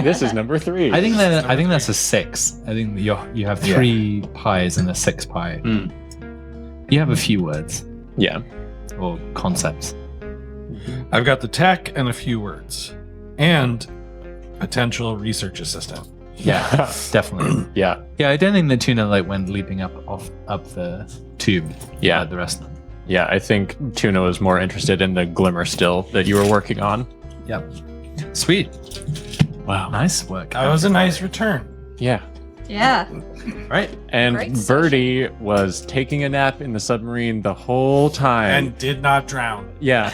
This is number 3. I think that's a 6. I think you have 3 pies and a 6 pie. Hmm. You have a few words Yeah. or concepts. I've got the tech and a few words. And potential research assistant. Yeah. Definitely. Yeah. Yeah, I don't think the tuna went leaping up the tube. Yeah. like the rest of them. Yeah. I think Tuna was more interested in the Glimmer still that you were working on. Yep. Sweet. Wow. Nice work. That was a nice return. Yeah. Yeah. Right. And Great session. Birdie was taking a nap in the submarine the whole time. And did not drown. yeah.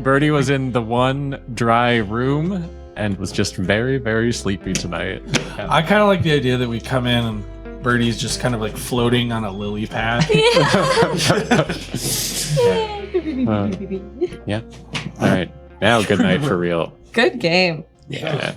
Birdie was in the one dry room and was just very, very sleepy tonight. I kind of like the idea that we come in and Birdie's just kind of like floating on a lily pad. Yeah. All right. Now, good night for real. Good game. Yeah.